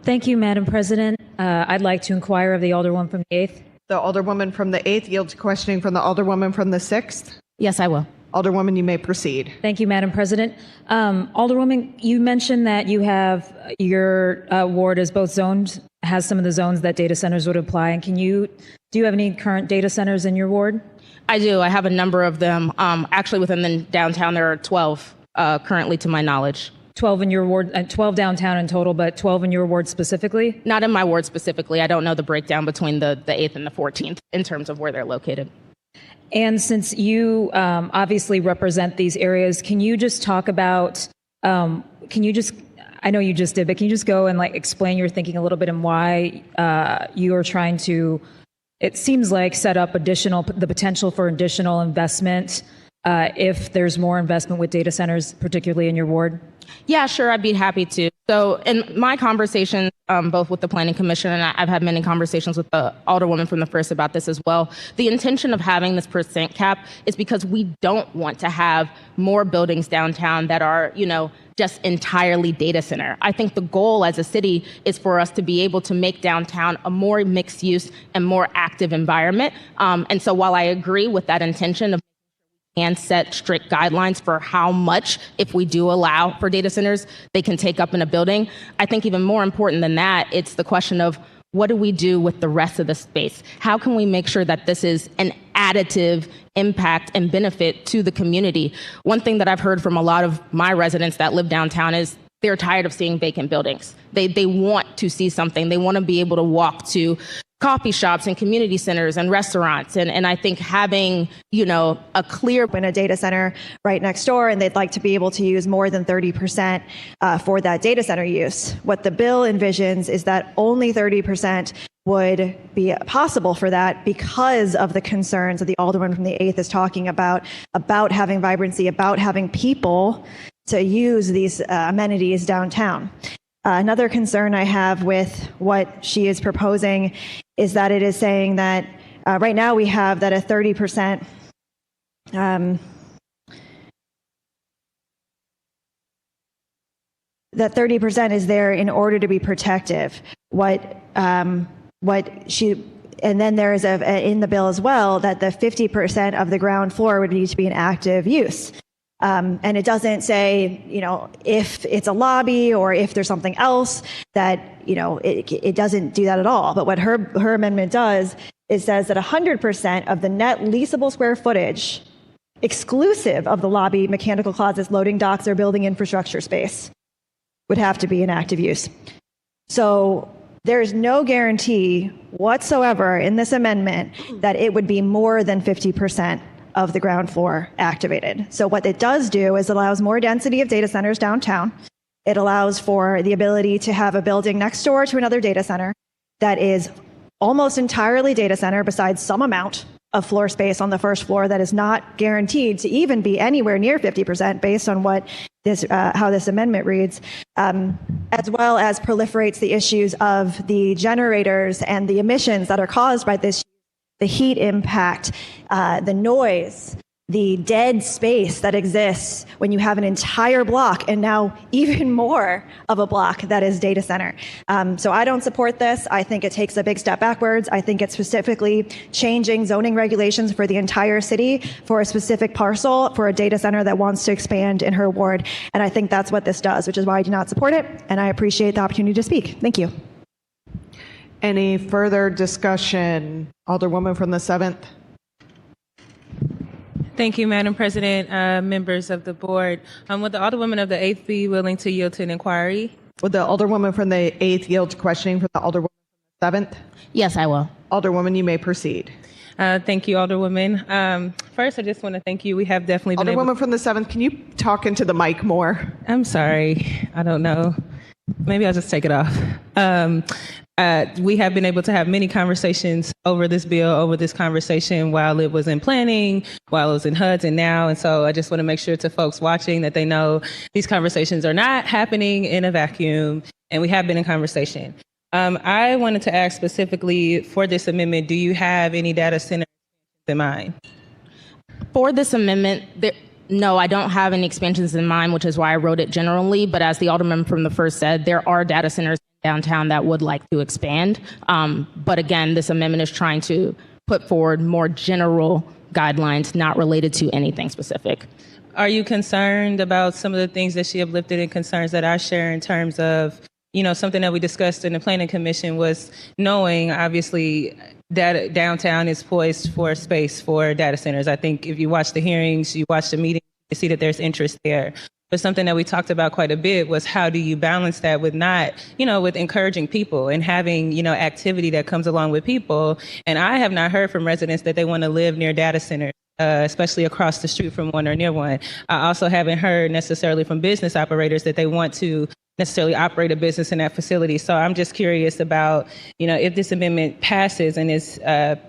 Thank you, Madam President. I'd like to inquire of the Alderwoman from the 8th. The Alderwoman from the 8th yields to questioning from the Alderwoman from the 6th. Yes, I will. Alderwoman, you may proceed. Thank you, Madam President. Alderwoman, you mentioned that you have your ward is both zoned, has some of the zones that data centers would apply. And do you have any current data centers in your ward? I do. I have a number of them. Actually, within the downtown, there are 12 currently to my knowledge. 12 in your ward, 12 downtown in total, but 12 in your ward specifically? Not in my ward specifically. I don't know the breakdown between the 8th and the 14th in terms of where they're located. And since you obviously represent these areas, can you just talk about, I know you just did, but can you just go and explain your thinking a little bit and why you are trying to, it seems like, set up the potential for additional investment if there's more investment with data centers, particularly in your ward? Yeah, sure. I'd be happy to. So in my conversations, both with the Planning Commission, and I've had many conversations with the Alderwoman from the 1st about this as well, the intention of having this % cap is because we don't want to have more buildings downtown that are, just entirely data center. I think the goal as a city is for us to be able to make downtown a more mixed use and more active environment. And so while I agree with that intention of and set strict guidelines for how much, if we do allow for data centers, they can take up in a building. I think even more important than that, it's the question of what do we do with the rest of the space? How can we make sure that this is an additive impact and benefit to the community? One thing that I've heard from a lot of my residents that live downtown is they're tired of seeing vacant buildings. They want to see something. They want to be able to walk to coffee shops and community centers and restaurants. And I think having, a clear in a data center right next door, and they'd like to be able to use more than 30% for that data center use. What the bill envisions is that only 30% would be possible for that because of the concerns that the Alderman from the 8th is talking about having vibrancy, about having people to use these amenities downtown. Another concern I have with what she is proposing is that it is saying that right now we have that a 30%, that 30% is there in order to be protective. And then there is in the bill as well that the 50% of the ground floor would need to be an active use. And it doesn't say, if it's a lobby or if there's something else that, it doesn't do that at all. But what her amendment does is says that 100% of the net leasable square footage, exclusive of the lobby, mechanical closets, loading docks, or building infrastructure space, would have to be in active use. So there's no guarantee whatsoever in this amendment that it would be more than 50% of the ground floor activated. So what it does do is it allows more density of data centers downtown. It allows for the ability to have a building next door to another data center that is almost entirely data center, besides some amount of floor space on the first floor that is not guaranteed to even be anywhere near 50% based on what this, how this amendment reads, as well as proliferates the issues of the generators and the emissions that are caused by this, the heat impact, the noise, the dead space that exists when you have an entire block and now even more of a block that is data center. So I don't support this. I think it takes a big step backwards. I think it's specifically changing zoning regulations for the entire city for a specific parcel for a data center that wants to expand in her ward. And I think that's what this does, which is why I do not support it. And I appreciate the opportunity to speak. Thank you. Any further discussion? Alderwoman from the 7th. Thank you, Madam President, members of the board. Would the Alderwoman of the 8th be willing to yield to an inquiry? Would the Alderwoman from the 8th yield to questioning from the Alderwoman from 7th? Yes, I will. Alderwoman, you may proceed. Thank you, Alderwoman. First, I just want to thank you. We have definitely been Alderwoman from the 7th, can you talk into the mic more? I'm sorry. I don't know. Maybe I'll just take it off. We have been able to have many conversations over this bill, over this conversation while it was in planning, while it was in HUDs, and now. And so I just want to make sure to folks watching that they know these conversations are not happening in a vacuum, and we have been in conversation. I wanted to ask specifically for this amendment, do you have any data center in mind? For this amendment, no, I don't have any expansions in mind, which is why I wrote it generally. But as the Alderman from the 1st said, there are data centers downtown that would like to expand. But again, this amendment is trying to put forward more general guidelines, not related to anything specific. Are you concerned about some of the things that she uplifted and concerns that I share in terms of, something that we discussed in the Planning Commission was knowing, obviously, that downtown is poised for space for data centers. I think if you watch the hearings, you watch the meetings, you see that there's interest there. But something that we talked about quite a bit was how do you balance that with not, with encouraging people and having, activity that comes along with people. And I have not heard from residents that they want to live near data centers. Especially across the street from one or near one. I also haven't heard necessarily from business operators that they want to necessarily operate a business in that facility. So I'm just curious about, if this amendment passes and is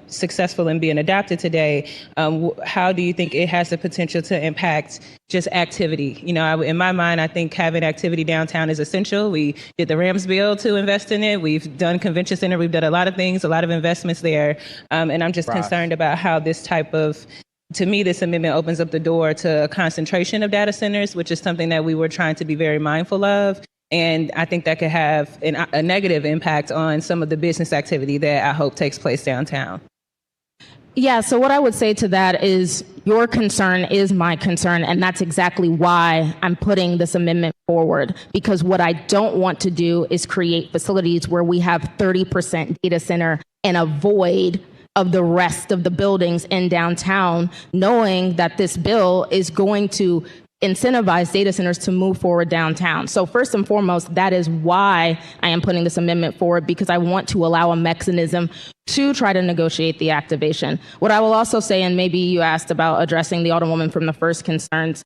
successful in being adopted today, how do you think it has the potential to impact just activity? In my mind, I think having activity downtown is essential. We did the Rams bill to invest in it. We've done convention center. We've done a lot of things, a lot of investments there. And I'm just concerned about how this type of, to me, this amendment opens up the door to a concentration of data centers, which is something that we were trying to be very mindful of. And I think that could have a negative impact on some of the business activity that I hope takes place downtown. Yeah, so what I would say to that is your concern is my concern, and that's exactly why I'm putting this amendment forward, because what I don't want to do is create facilities where we have 30% data center and a void of the rest of the buildings in downtown, knowing that this bill is going to incentivize data centers to move forward downtown. So first and foremost, that is why I am putting this amendment forward, because I want to allow a mechanism to try to negotiate the activation. What I will also say, and maybe you asked about addressing the Alderwoman from the 1st concerns,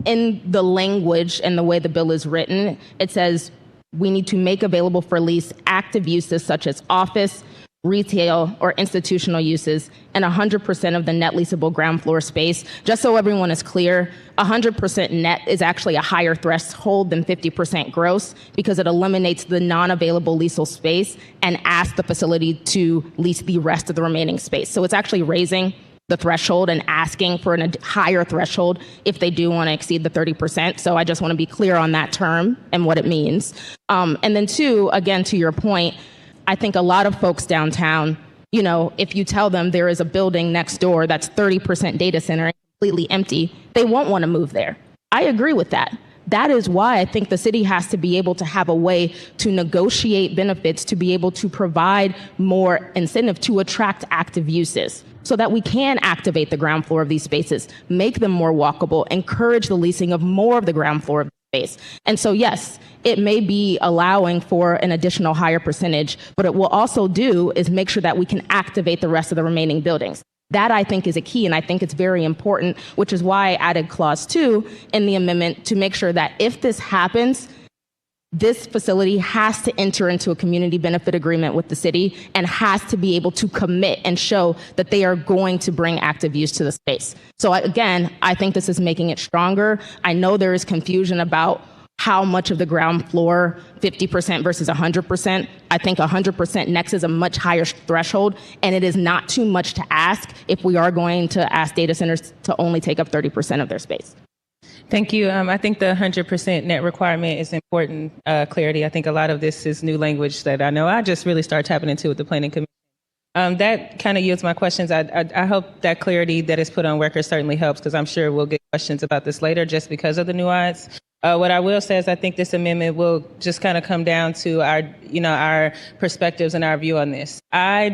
in the language and the way the bill is written, it says we need to make available for lease active uses such as office, retail, or institutional uses, and 100% of the net leasable ground floor space. Just so everyone is clear, 100% net is actually a higher threshold than 50% gross because it eliminates the non-available leasable space and asks the facility to lease the rest of the remaining space. So it's actually raising the threshold and asking for a higher threshold if they do want to exceed the 30%. So I just want to be clear on that term and what it means. And then 2, again, to your point, I think a lot of folks downtown, if you tell them there is a building next door that's 30% data center and completely empty, they won't want to move there. I agree with that. That is why I think the city has to be able to have a way to negotiate benefits, to be able to provide more incentive to attract active uses so that we can activate the ground floor of these spaces, make them more walkable, encourage the leasing of more of the ground floor of the space. And so, yes, it may be allowing for an additional higher percentage, but it will also do is make sure that we can activate the rest of the remaining buildings. That, I think, is a key, and I think it's very important, which is why I added clause 2 in the amendment to make sure that if this happens, this facility has to enter into a community benefit agreement with the city and has to be able to commit and show that they are going to bring active use to the space. So again, I think this is making it stronger. I know there is confusion about how much of the ground floor, 50% versus 100%. I think 100% next is a much higher threshold, and it is not too much to ask if we are going to ask data centers to only take up 30% of their space. Thank you. I think the 100% net requirement is important clarity. I think a lot of this is new language that I know I just really started tapping into with the Planning Commission. That kind of yields my questions. I hope that clarity that is put on record certainly helps, because I'm sure we'll get questions about this later just because of the nuance. What I will say is I think this amendment will just kind of come down to our perspectives and our view on this. I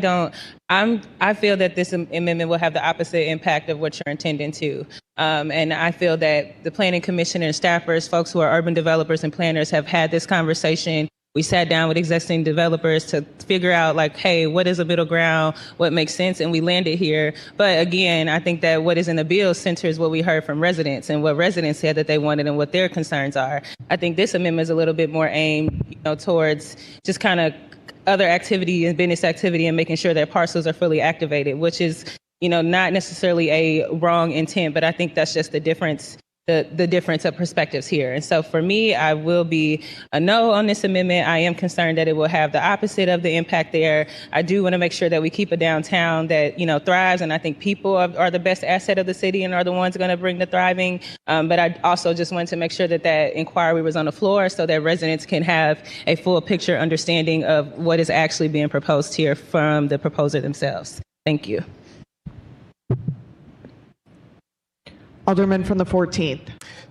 feel that this amendment will have the opposite impact of what you're intending to. And I feel that the Planning Commission and staffers, folks who are urban developers and planners, have had this conversation. We sat down with existing developers to figure out like, hey, what is a middle ground? What makes sense? And we landed here. But again, I think that what is in the bill centers what we heard from residents and what residents said that they wanted and what their concerns are. I think this amendment is a little bit more aimed, towards just kind of other activity and business activity and making sure that parcels are fully activated, which is, not necessarily a wrong intent, but I think that's just the difference. The difference of perspectives here. And so for me, I will be a no on this amendment. I am concerned that it will have the opposite of the impact there. I do want to make sure that we keep a downtown that, thrives. And I think people are the best asset of the city and are the ones going to bring the thriving. But I also just wanted to make sure that that inquiry was on the floor so that residents can have a full picture understanding of what is actually being proposed here from the proposer themselves. Thank you. Alderman from the 14th.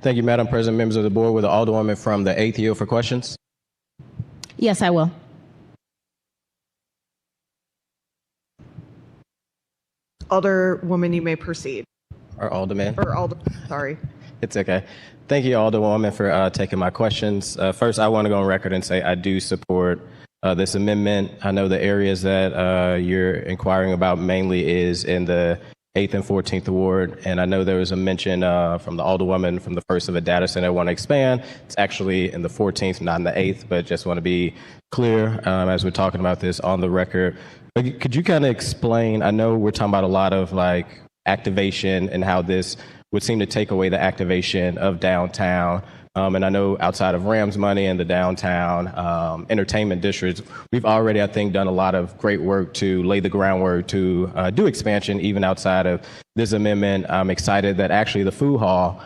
Thank you, Madam President, members of the board. Will the Alderwoman from the 8th yield for questions? Yes, I will. Alderwoman, you may proceed. Or Alderman? Sorry. It's okay. Thank you, Alderwoman, for taking my questions. First, I want to go on record and say I do support this amendment. I know the areas that you're inquiring about mainly is in the 8th and 14th Ward, and I know there was a mention from the Alderwoman from the first of a data center I want to expand. It's actually in the 14th, not in the 8th, but just want to be clear as we're talking about this on the record. Could you kind of explain, I know we're talking about a lot of like activation and how this would seem to take away the activation of downtown. And I know outside of Rams money and the downtown entertainment districts, we've already, I think, done a lot of great work to lay the groundwork to do expansion, even outside of this amendment. I'm excited that actually the food hall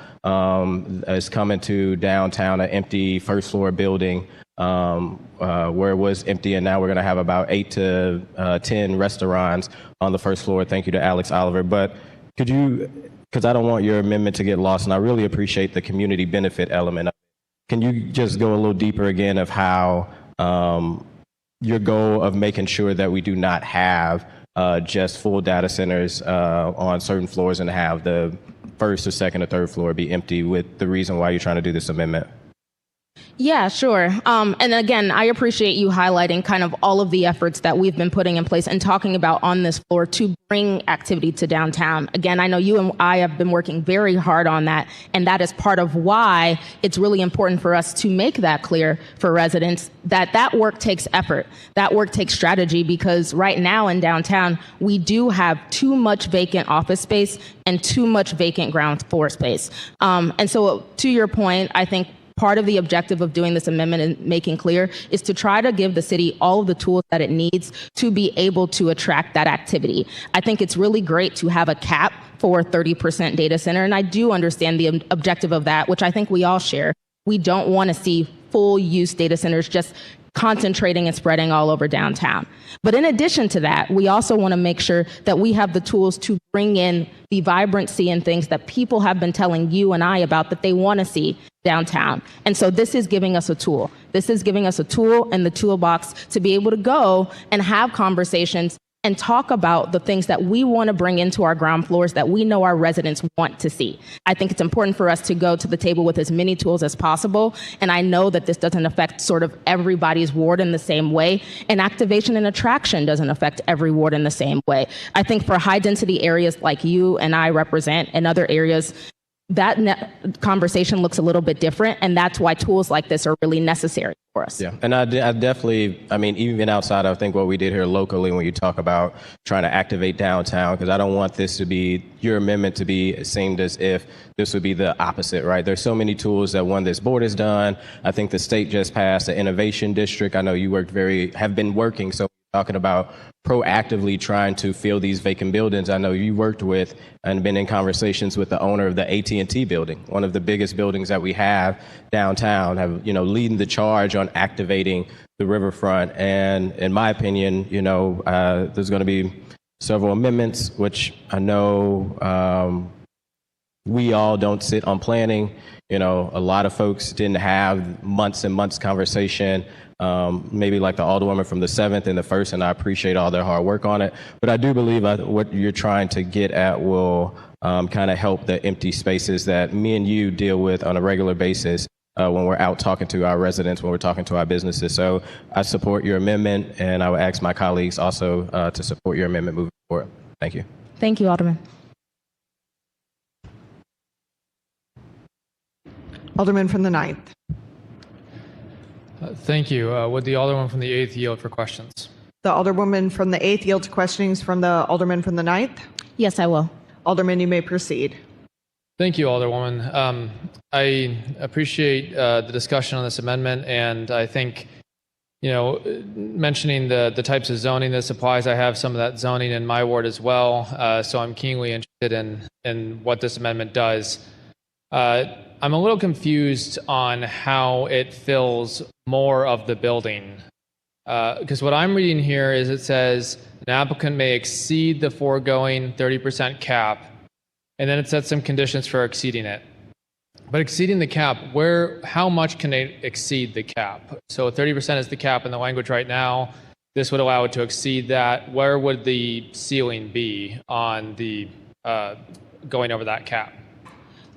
is coming to downtown, an empty first floor building where it was empty, and now we're going to have about 8 to 10 restaurants on the first floor. Thank you to Alex Oliver. But could you, because I don't want your amendment to get lost, and I really appreciate the community benefit element of it. Can you just go a little deeper again of how your goal of making sure that we do not have just full data centers on certain floors and have the first or second or third floor be empty, with the reason why you're trying to do this amendment? Yeah, sure. And again, I appreciate you highlighting kind of all of the efforts that we've been putting in place and talking about on this floor to bring activity to downtown. Again, I know you and I have been working very hard on that, and that is part of why it's really important for us to make that clear for residents that that work takes effort, that work takes strategy, because right now in downtown, we do have too much vacant office space and too much vacant ground floor space. And so to your point, I think part of the objective of doing this amendment and making clear is to try to give the city all of the tools that it needs to be able to attract that activity. I think it's really great to have a cap for 30% data center, and I do understand the objective of that, which I think we all share. We don't want to see full use data centers just concentrating and spreading all over downtown. But in addition to that, we also want to make sure that we have the tools to bring in the vibrancy and things that people have been telling you and I about that they want to see downtown. And so this is giving us a tool. This is giving us a tool in the toolbox to be able to go and have conversations and talk about the things that we want to bring into our ground floors that we know our residents want to see. I think it's important for us to go to the table with as many tools as possible. And I know that this doesn't affect sort of everybody's ward in the same way. And activation and attraction doesn't affect every ward in the same way. I think for high density areas like you and I represent and other areas, that conversation looks a little bit different, and that's why tools like this are really necessary for us. Yeah, and I definitely, I mean, even outside, I think what we did here locally when you talk about trying to activate downtown, because I don't want this to be, your amendment to be seemed as if this would be the opposite, right? There's so many tools that this board has done. I think the state just passed the innovation district. I know you have been working, so talking about proactively trying to fill these vacant buildings. I know you worked with and been in conversations with the owner of the AT&T building, one of the biggest buildings that we have downtown, leading the charge on activating the riverfront. And in my opinion, there's going to be several amendments, which I know we all don't sit on planning. A lot of folks didn't have months and months conversation, maybe like the Alderwoman from the 7th and the 1st, and I appreciate all their hard work on it. But I do believe what you're trying to get at will kind of help the empty spaces that me and you deal with on a regular basis when we're out talking to our residents, when we're talking to our businesses. So I support your amendment, and I would ask my colleagues also to support your amendment moving forward. Thank you. Thank you, Alderman. Alderman from the 9th. Thank you. Would the Alderman from the 8th yield for questions? The Alderwoman from the 8th yields questionings from the Alderman from the 9th. Yes, I will. Alderman, you may proceed. Thank you, Alderwoman. I appreciate the discussion on this amendment, and I think, mentioning the types of zoning this applies, I have some of that zoning in my ward as well, so I'm keenly interested in what this amendment does. I'm a little confused on how it fills more of the building, because what I'm reading here is it says an applicant may exceed the foregoing 30% cap, and then it sets some conditions for exceeding it. But exceeding the cap, how much can they exceed the cap? So 30% is the cap in the language right now. This would allow it to exceed that. Where would the ceiling be on the going over that cap?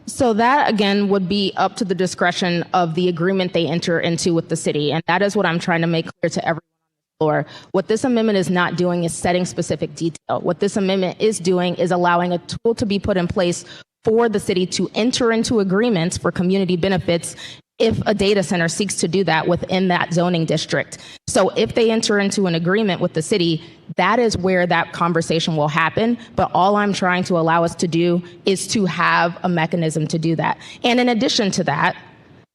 So that, again, would be up to the discretion of the agreement they enter into with the city. And that is what I'm trying to make clear to everyone on the floor. What this amendment is not doing is setting specific detail. What this amendment is doing is allowing a tool to be put in place for the city to enter into agreements for community benefits if a data center seeks to do that within that zoning district. So if they enter into an agreement with the city, that is where that conversation will happen. But all I'm trying to allow us to do is to have a mechanism to do that. And in addition to that,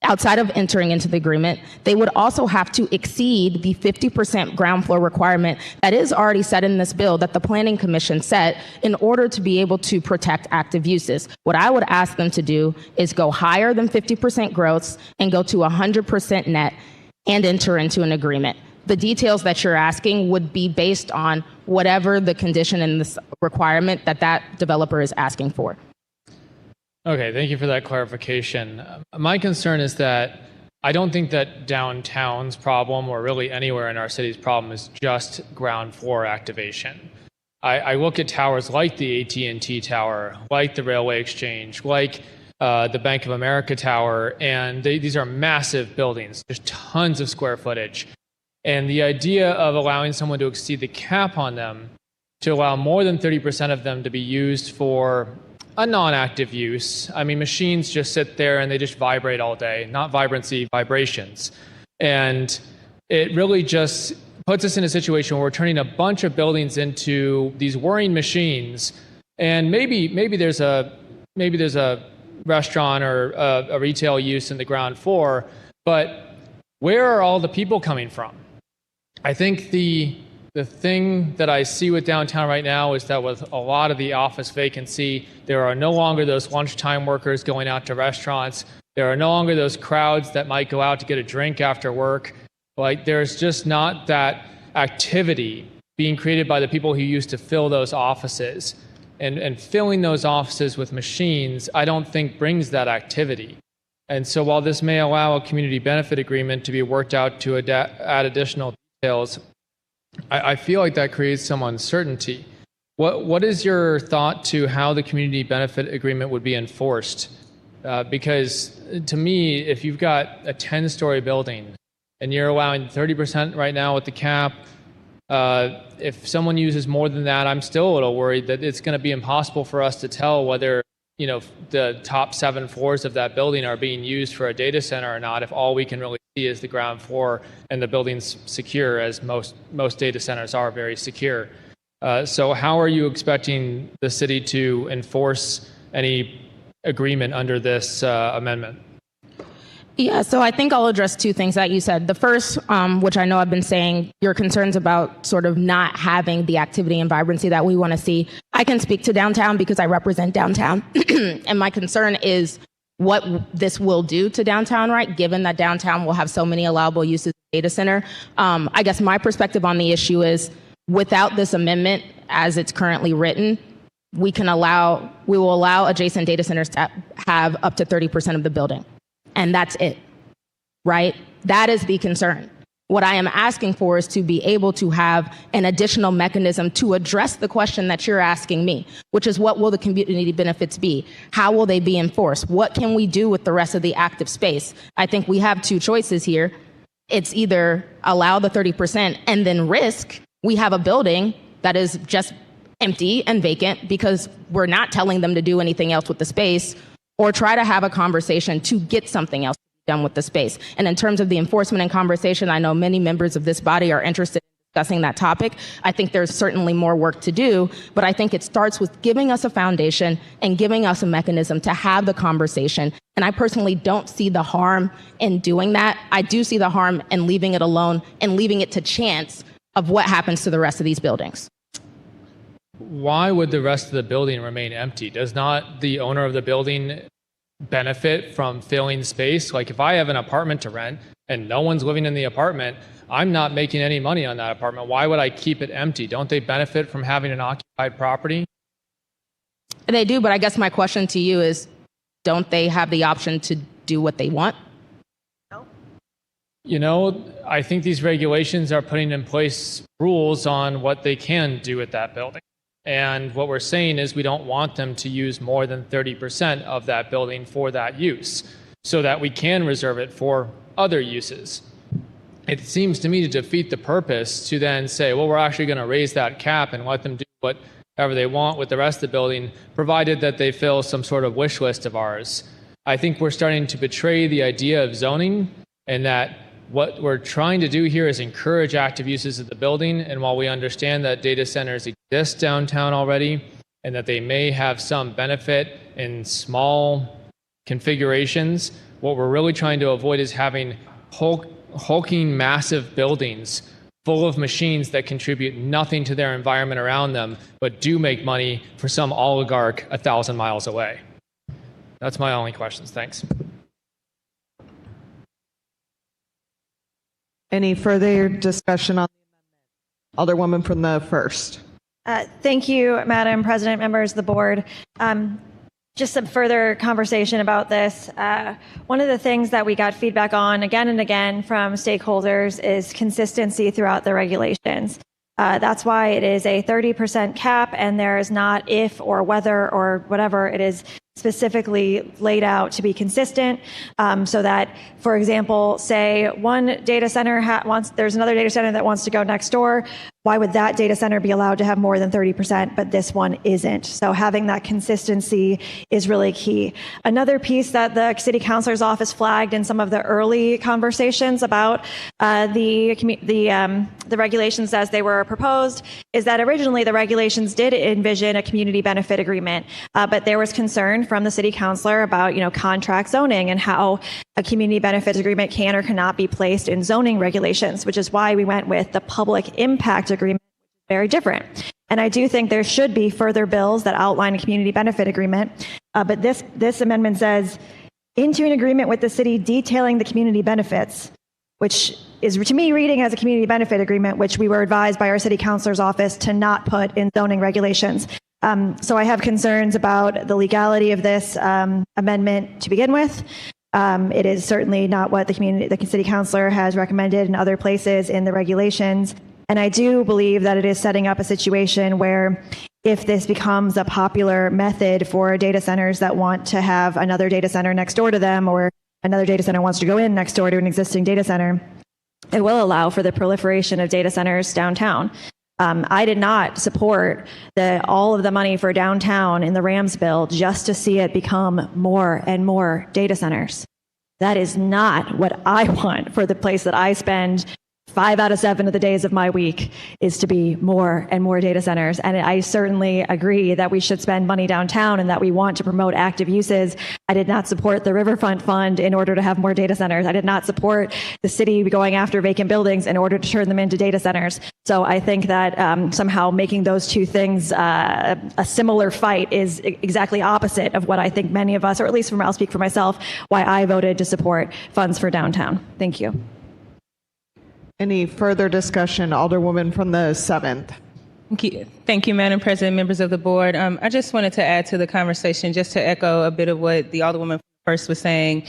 outside of entering into the agreement, they would also have to exceed the 50% ground floor requirement that is already set in this bill that the Planning Commission set in order to be able to protect active uses. What I would ask them to do is go higher than 50% gross and go to 100% net and enter into an agreement. The details that you're asking would be based on whatever the condition in this requirement that developer is asking for. Okay, thank you for that clarification. My concern is that I don't think that downtown's problem, or really anywhere in our city's problem, is just ground floor activation. I look at towers like the AT&T tower, like the Railway Exchange, like the Bank of America tower, and these are massive buildings. There's tons of square footage. And the idea of allowing someone to exceed the cap on them, to allow more than 30% of them to be used for a non-active use. I mean, machines just sit there and they just vibrate all day, not vibrancy, vibrations. And it really just puts us in a situation where we're turning a bunch of buildings into these whirring machines. And maybe there's a restaurant or a retail use in the ground floor, but where are all the people coming from? I think the thing that I see with downtown right now is that with a lot of the office vacancy, there are no longer those lunchtime workers going out to restaurants. There are no longer those crowds that might go out to get a drink after work. Like, there's just not that activity being created by the people who used to fill those offices. And filling those offices with machines, I don't think brings that activity. And so while this may allow a community benefit agreement to be worked out to add additional details, I feel like that creates some uncertainty. What is your thought to how the community benefit agreement would be enforced? Because to me, if you've got a 10-story building and you're allowing 30% right now with the cap, if someone uses more than that, I'm still a little worried that it's going to be impossible for us to tell whether the top 7 floors of that building are being used for a data center or not, if all we can really see is the ground floor and the building's secure, as most data centers are very secure. So how are you expecting the city to enforce any agreement under this amendment? Yeah, so I think I'll address 2 things that you said. The first, which I know I've been saying, your concerns about sort of not having the activity and vibrancy that we want to see. I can speak to downtown because I represent downtown. And my concern is what this will do to downtown, right? Given that downtown will have so many allowable uses of data center. I guess my perspective on the issue is without this amendment as it's currently written, we will allow adjacent data centers to have up to 30% of the building. And that's it, right? That is the concern. What I am asking for is to be able to have an additional mechanism to address the question that you're asking me, which is what will the community benefits be? How will they be enforced? What can we do with the rest of the active space? I think we have two choices here. It's either allow the 30% and then risk we have a building that is just empty and vacant because we're not telling them to do anything else with the space, or try to have a conversation to get something else done with the space. And in terms of the enforcement and conversation, I know many members of this body are interested in discussing that topic. I think there's certainly more work to do, but I think it starts with giving us a foundation and giving us a mechanism to have the conversation. And I personally don't see the harm in doing that. I do see the harm in leaving it alone and leaving it to chance of what happens to the rest of these buildings. Why would the rest of the building remain empty? Does not the owner of the building benefit from filling space? Like if I have an apartment to rent and no one's living in the apartment, I'm not making any money on that apartment. Why would I keep it empty? Don't they benefit from having an occupied property? They do, but I guess my question to you is, don't they have the option to do what they want? You know, I think these regulations are putting in place rules on what they can do with that building. And what we're saying is we don't want them to use more than 30% of that building for that use, so that we can reserve it for other uses. It seems to me to defeat the purpose to then say, well, we're actually going to raise that cap and let them do whatever they want with the rest of the building, provided that they fill some sort of wish list of ours. I think we're starting to betray the idea of zoning, and that what we're trying to do here is encourage active uses of the building. And while we understand that data centers exist downtown already and that they may have some benefit in small configurations, what we're really trying to avoid is having hulking massive buildings full of machines that contribute nothing to their environment around them, but do make money for some oligarch 1,000 miles away. That's my only questions. Thanks. Any further discussion on the amendment? Alderwoman from the 1st. Thank you, Madam President, members of the board. Just some further conversation about this. One of the things that we got feedback on again and again from stakeholders is consistency throughout the regulations. That's why it is a 30% cap, and there is not if or whether or whatever. It is specifically laid out to be consistent, so that, for example, say one data center there's another data center that wants to go next door. Why would that data center be allowed to have more than 30%, but this one isn't? So having that consistency is really key. Another piece that the city councilor's office flagged in some of the early conversations about the regulations as they were proposed is that originally the regulations did envision a community benefit agreement, but there was concern from the city councilor about, contract zoning and how a community benefits agreement can or cannot be placed in zoning regulations, which is why we went with the public impact agreement, very different. And I do think there should be further bills that outline a community benefit agreement. But this amendment says, into an agreement with the city detailing the community benefits, which is to me reading as a community benefit agreement, which we were advised by our city councilor's office to not put in zoning regulations. So I have concerns about the legality of this amendment to begin with. It is certainly not what the city councilor has recommended in other places in the regulations. And I do believe that it is setting up a situation where if this becomes a popular method for data centers that want to have another data center next door to them, or another data center wants to go in next door to an existing data center, it will allow for the proliferation of data centers downtown. I did not support all of the money for downtown in the Rams bill just to see it become more and more data centers. That is not what I want for the place that I spend 5 out of 7 of the days of my week, is to be more and more data centers. And I certainly agree that we should spend money downtown and that we want to promote active uses. I did not support the Riverfront Fund in order to have more data centers. I did not support the city going after vacant buildings in order to turn them into data centers. So I think that somehow making those two things a similar fight is exactly opposite of what I think many of us, or at least I'll speak for myself, why I voted to support funds for downtown. Thank you. Any further discussion? Alderwoman from the 7th. Thank you, Madam President, members of the board. I just wanted to add to the conversation, just to echo a bit of what the Alderwoman from the first was saying,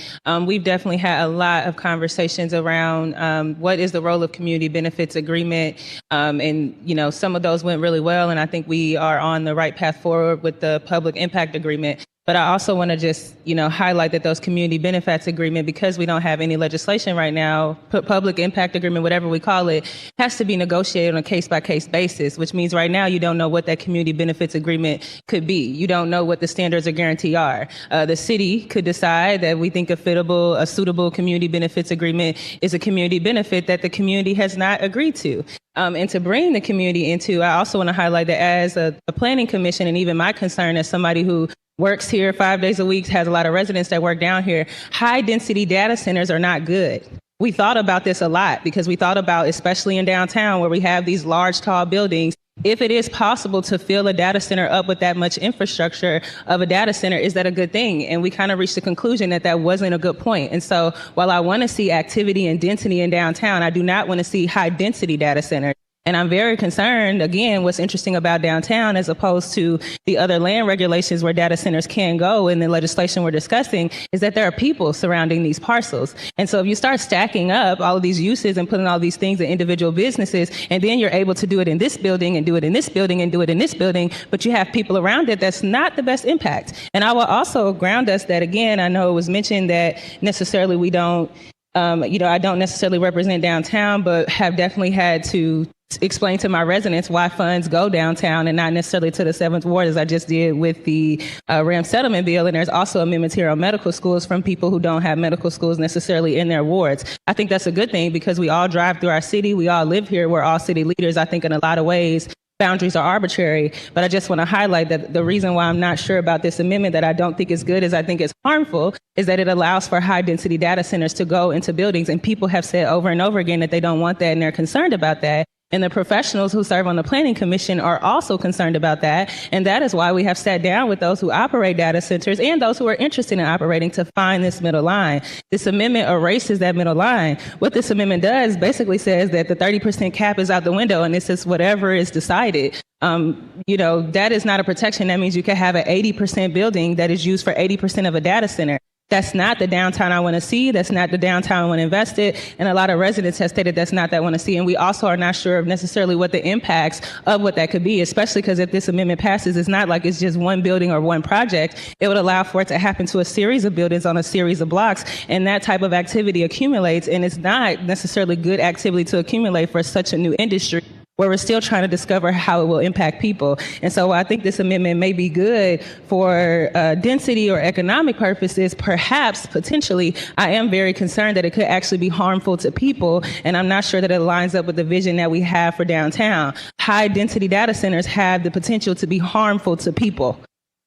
we've definitely had a lot of conversations around what is the role of community benefits agreement. And, some of those went really well. And I think we are on the right path forward with the public impact agreement. But I also want to just, highlight that those community benefits agreement, because we don't have any legislation right now, public impact agreement, whatever we call it, has to be negotiated on a case-by-case basis, which means right now you don't know what that community benefits agreement could be. You don't know what the standards of guarantee are. The city could decide that we think a suitable community benefits agreement is a community benefit that the community has not agreed to. And to bring the community into, I also want to highlight that as a planning commission, and even my concern as somebody who works here 5 days a week, has a lot of residents that work down here, high density data centers are not good. We thought about this a lot because we thought about, especially in downtown where we have these large, tall buildings, if it is possible to fill a data center up with that much infrastructure of a data center, is that a good thing? And we kind of reached the conclusion that that wasn't a good point. And so while I want to see activity and density in downtown, I do not want to see high density data centers. And I'm very concerned, again, what's interesting about downtown as opposed to the other land regulations where data centers can go in the legislation we're discussing, is that there are people surrounding these parcels. And so if you start stacking up all of these uses and putting all these things in individual businesses, and then you're able to do it in this building and do it in this building and do it in this building, but you have people around it, that's not the best impact. And I will also ground us that, again, I know it was mentioned that necessarily we don't, I don't necessarily represent downtown, but have definitely had to explain to my residents why funds go downtown and not necessarily to the 7th Ward, as I just did with the RAM settlement bill. And there's also amendments here on medical schools from people who don't have medical schools necessarily in their wards. I think that's a good thing because we all drive through our city. We all live here. We're all city leaders. I think in a lot of ways, boundaries are arbitrary, but I just want to highlight that the reason why I'm not sure about this amendment, that I don't think is good, is I think it's harmful, is that it allows for high density data centers to go into buildings. And people have said over and over again that they don't want that and they're concerned about that. And the professionals who serve on the Planning Commission are also concerned about that. And that is why we have sat down with those who operate data centers and those who are interested in operating to find this middle line. This amendment erases that middle line. What this amendment does basically says that the 30% cap is out the window and this is whatever is decided. That is not a protection. That means you can have an 80% building that is used for 80% of a data center. That's not the downtown I want to see. That's not the downtown I want to invest in. And a lot of residents have stated that's not that I want to see. And we also are not sure of necessarily what the impacts of what that could be, especially because if this amendment passes, it's not like it's just one building or one project. It would allow for it to happen to a series of buildings on a series of blocks. And that type of activity accumulates. And it's not necessarily good activity to accumulate for such a new industry, where we're still trying to discover how it will impact people. And so I think this amendment may be good for density or economic purposes, perhaps, potentially. I am very concerned that it could actually be harmful to people, and I'm not sure that it lines up with the vision that we have for downtown. High density data centers have the potential to be harmful to people.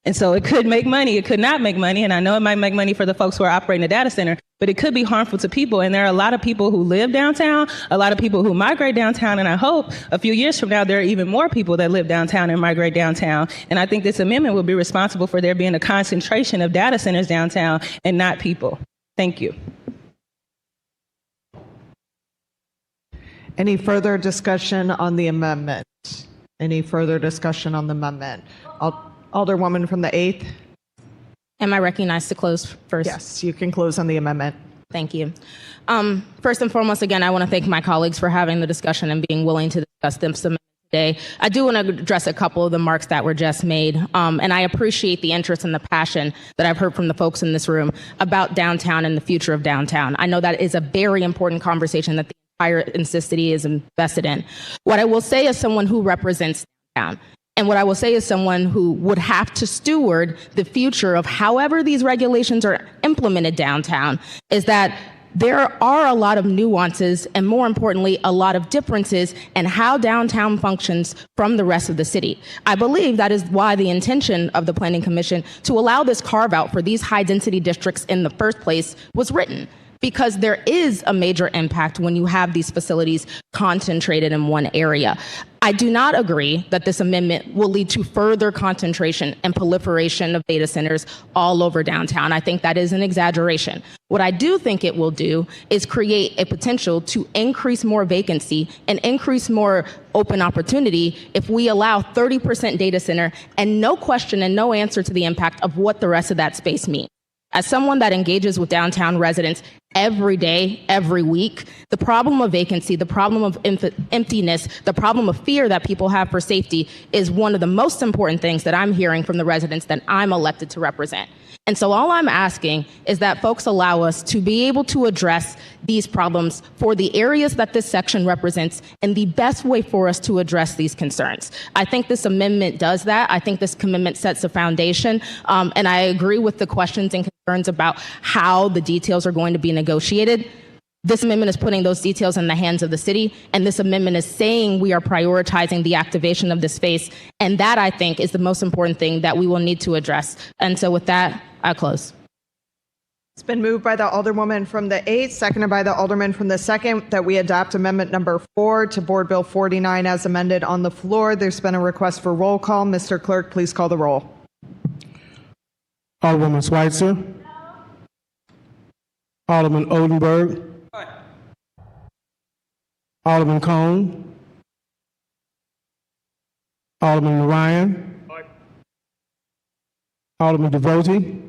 And so it could make money, it could not make money, and I know it might make money for the folks who are operating the data center, but it could be harmful to people. And there are a lot of people who live downtown, a lot of people who migrate downtown, and I hope a few years from now there are even more people that live downtown and migrate downtown. And I think this amendment will be responsible for there being a concentration of data centers downtown and not people. Thank you. Any further discussion on the amendment? Any further discussion on the amendment? Alderwoman from the 8th. Am I recognized to close first? Yes, you can close on the amendment. Thank you. First and foremost, again, I want to thank my colleagues for having the discussion and being willing to discuss this amendment today. I do want to address a couple of the remarks that were just made, and I appreciate the interest and the passion that I've heard from the folks in this room about downtown and the future of downtown. I know that is a very important conversation that the entire city is invested in. What I will say as someone who represents downtown, and what I will say is someone who would have to steward the future of however these regulations are implemented downtown, is that there are a lot of nuances and, more importantly, a lot of differences in how downtown functions from the rest of the city. I believe that is why the intention of the Planning Commission to allow this carve out for these high density districts in the first place was written, because there is a major impact when you have these facilities concentrated in one area. I do not agree that this amendment will lead to further concentration and proliferation of data centers all over downtown. I think that is an exaggeration. What I do think it will do is create a potential to increase more vacancy and increase more open opportunity if we allow 30% data center and no question and no answer to the impact of what the rest of that space means. As someone that engages with downtown residents every day, every week, the problem of vacancy, the problem of emptiness, the problem of fear that people have for safety is one of the most important things that I'm hearing from the residents that I'm elected to represent. And so all I'm asking is that folks allow us to be able to address these problems for the areas that this section represents in the best way for us to address these concerns. I think this amendment does that. I think this amendment sets a foundation. And I agree with the questions and concerns about how the details are going to be negotiated. This amendment is putting those details in the hands of the city, and this amendment is saying we are prioritizing the activation of this space, and that, I think, is the most important thing that we will need to address. And so with that, I close. It's been moved by the Alderwoman from the 8th, seconded by the Alderman from the 2nd, that we adopt Amendment number 4 to Board Bill 49 as amended on the floor. There's been a request for roll call. Mr. Clerk, please call the roll. Alderwoman Schweitzer. Alderman Oldenburg. Alderman Cone. Alderman Ryan. Alderman DeVote.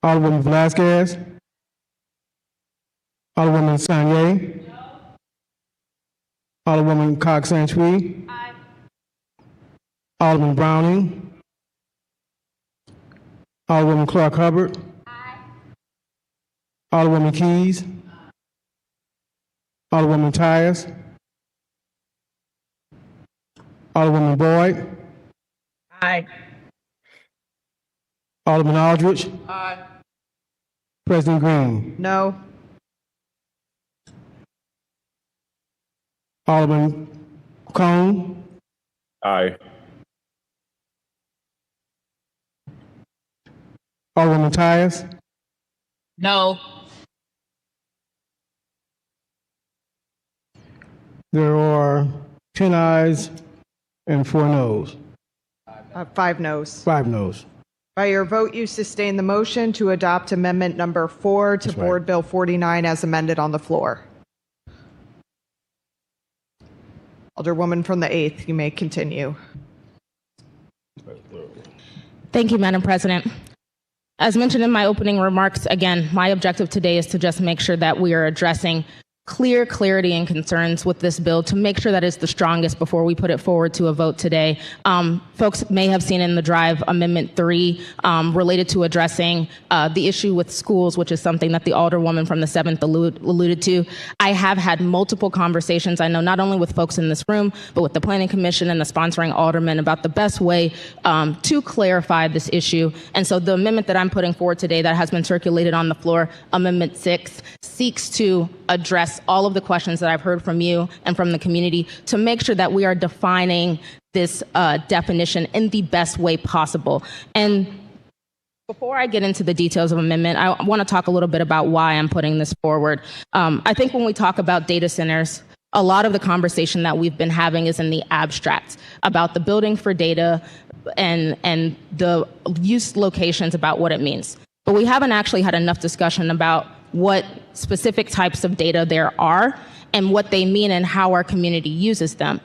Alderwoman Velazquez. Alderwoman Sanye. Alderwoman Cox-Santry. Alderman Browning. Alderwoman Clark Hubbard. Alderwoman Keys. Alderwoman Tyus. Alderwoman Boyd. Aye. Alderman Aldridge. Aye. President Green. No. Alderman Cone. Aye. Alderwoman Tyus. No. There are 10 ayes and 4 noes. 5 noes. 5 noes. By your vote, you sustain the motion to adopt Amendment number 4 to That's right. Board Bill 49 as amended on the floor. Alderwoman from the 8th, you may continue. Thank you, Madam President. As mentioned in my opening remarks, again, my objective today is to just make sure that we are addressing clarity and concerns with this bill to make sure that it's the strongest before we put it forward to a vote today. Folks may have seen in the drive Amendment 3 related to addressing the issue with schools, which is something that the Alderwoman from the 7th alluded to. I have had multiple conversations, I know not only with folks in this room, but with the Planning Commission and the sponsoring aldermen about the best way to clarify this issue. And so the amendment that I'm putting forward today that has been circulated on the floor, Amendment 6, seeks to address all of the questions that I've heard from you and from the community to make sure that we are defining this definition in the best way possible. And before I get into the details of amendment, I want to talk a little bit about why I'm putting this forward. I think when we talk about data centers, a lot of the conversation that we've been having is in the abstract about the building for data and the use locations about what it means. But we haven't actually had enough discussion about what specific types of data there are and what they mean and how our community uses them.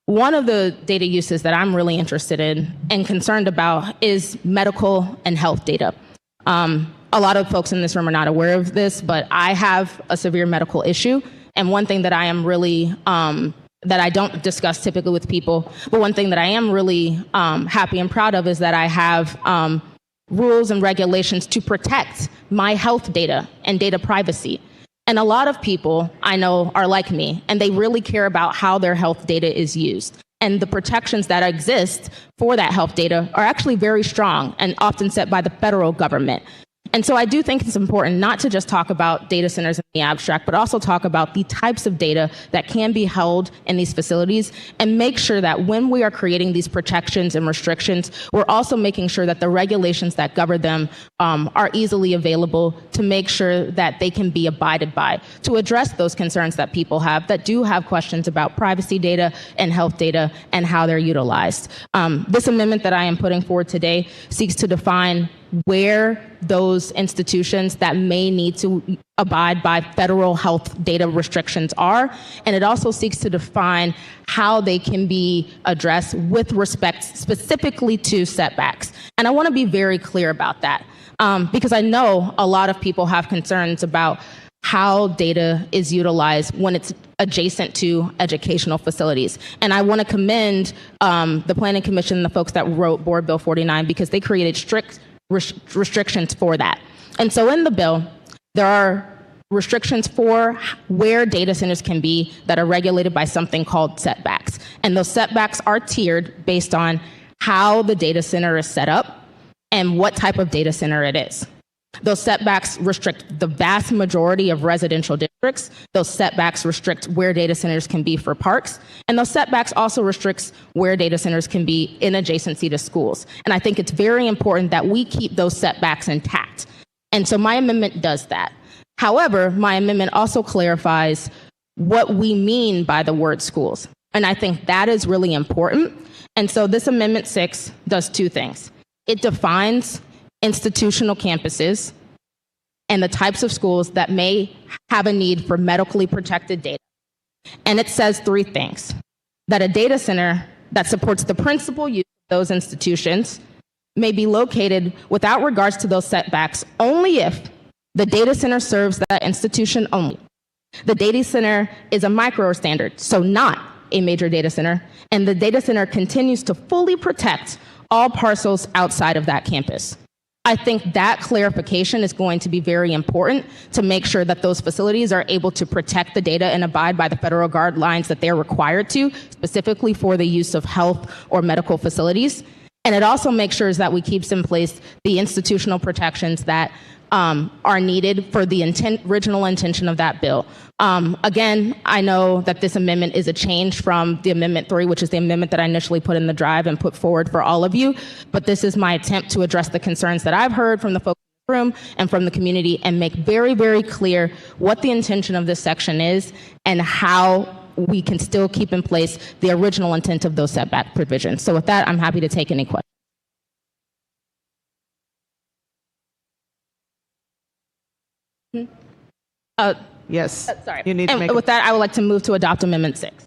One of the data uses that I'm really interested in and concerned about is medical and health data. A lot of folks in this room are not aware of this, but I have a severe medical issue. And one thing that I am really, that I don't discuss typically with people, but one thing that I am really happy and proud of is that I have rules and regulations to protect my health data and data privacy. And a lot of people I know are like me, and they really care about how their health data is used. And the protections that exist for that health data are actually very strong and often set by the federal government. And so I do think it's important not to just talk about data centers in the abstract, but also talk about the types of data that can be held in these facilities and make sure that when we are creating these protections and restrictions, we're also making sure that the regulations that govern them are easily available to make sure that they can be abided by, to address those concerns that people have that do have questions about privacy data and health data and how they're utilized. This amendment that I am putting forward today seeks to define where those institutions that may need to abide by federal health data restrictions are. And it also seeks to define how they can be addressed with respect specifically to setbacks. And I want to be very clear about that. because I know a lot of people have concerns about how data is utilized when it's adjacent to educational facilities. And I want to commend the Planning Commission, the folks that wrote Board Bill 49, because they created strict restrictions for that. And so in the bill, there are restrictions for where data centers can be that are regulated by something called setbacks. And those setbacks are tiered based on how the data center is set up and what type of data center it is. Those setbacks restrict the vast majority of residential districts. Those setbacks restrict where data centers can be for parks. And those setbacks also restricts where data centers can be in adjacency to schools. And I think it's very important that we keep those setbacks intact. And so my amendment does that. However, my amendment also clarifies what we mean by the word schools. And I think that is really important. And so this Amendment 6 does two things. It defines institutional campuses and the types of schools that may have a need for medically protected data. And it says three things: that a data center that supports the principal use of those institutions may be located without regards to those setbacks only if the data center serves that institution only. The data center is a micro standard, so not a major data center, and the data center continues to fully protect all parcels outside of that campus. I think that clarification is going to be very important to make sure that those facilities are able to protect the data and abide by the federal guidelines that they're required to, specifically for the use of health or medical facilities. And it also makes sure that we keep in place the institutional protections that are needed for the original intention of that bill. Again, I know that this amendment is a change from the Amendment 3, which is the amendment that I initially put in the drive and put forward for all of you, but this is my attempt to address the concerns that I've heard from the folks in the room and from the community and make very, very clear what the intention of this section is and how we can still keep in place the original intent of those setback provisions. So with that, I'm happy to take any questions. Yes. Sorry. You need to and make with that, I would like to move to adopt Amendment 6.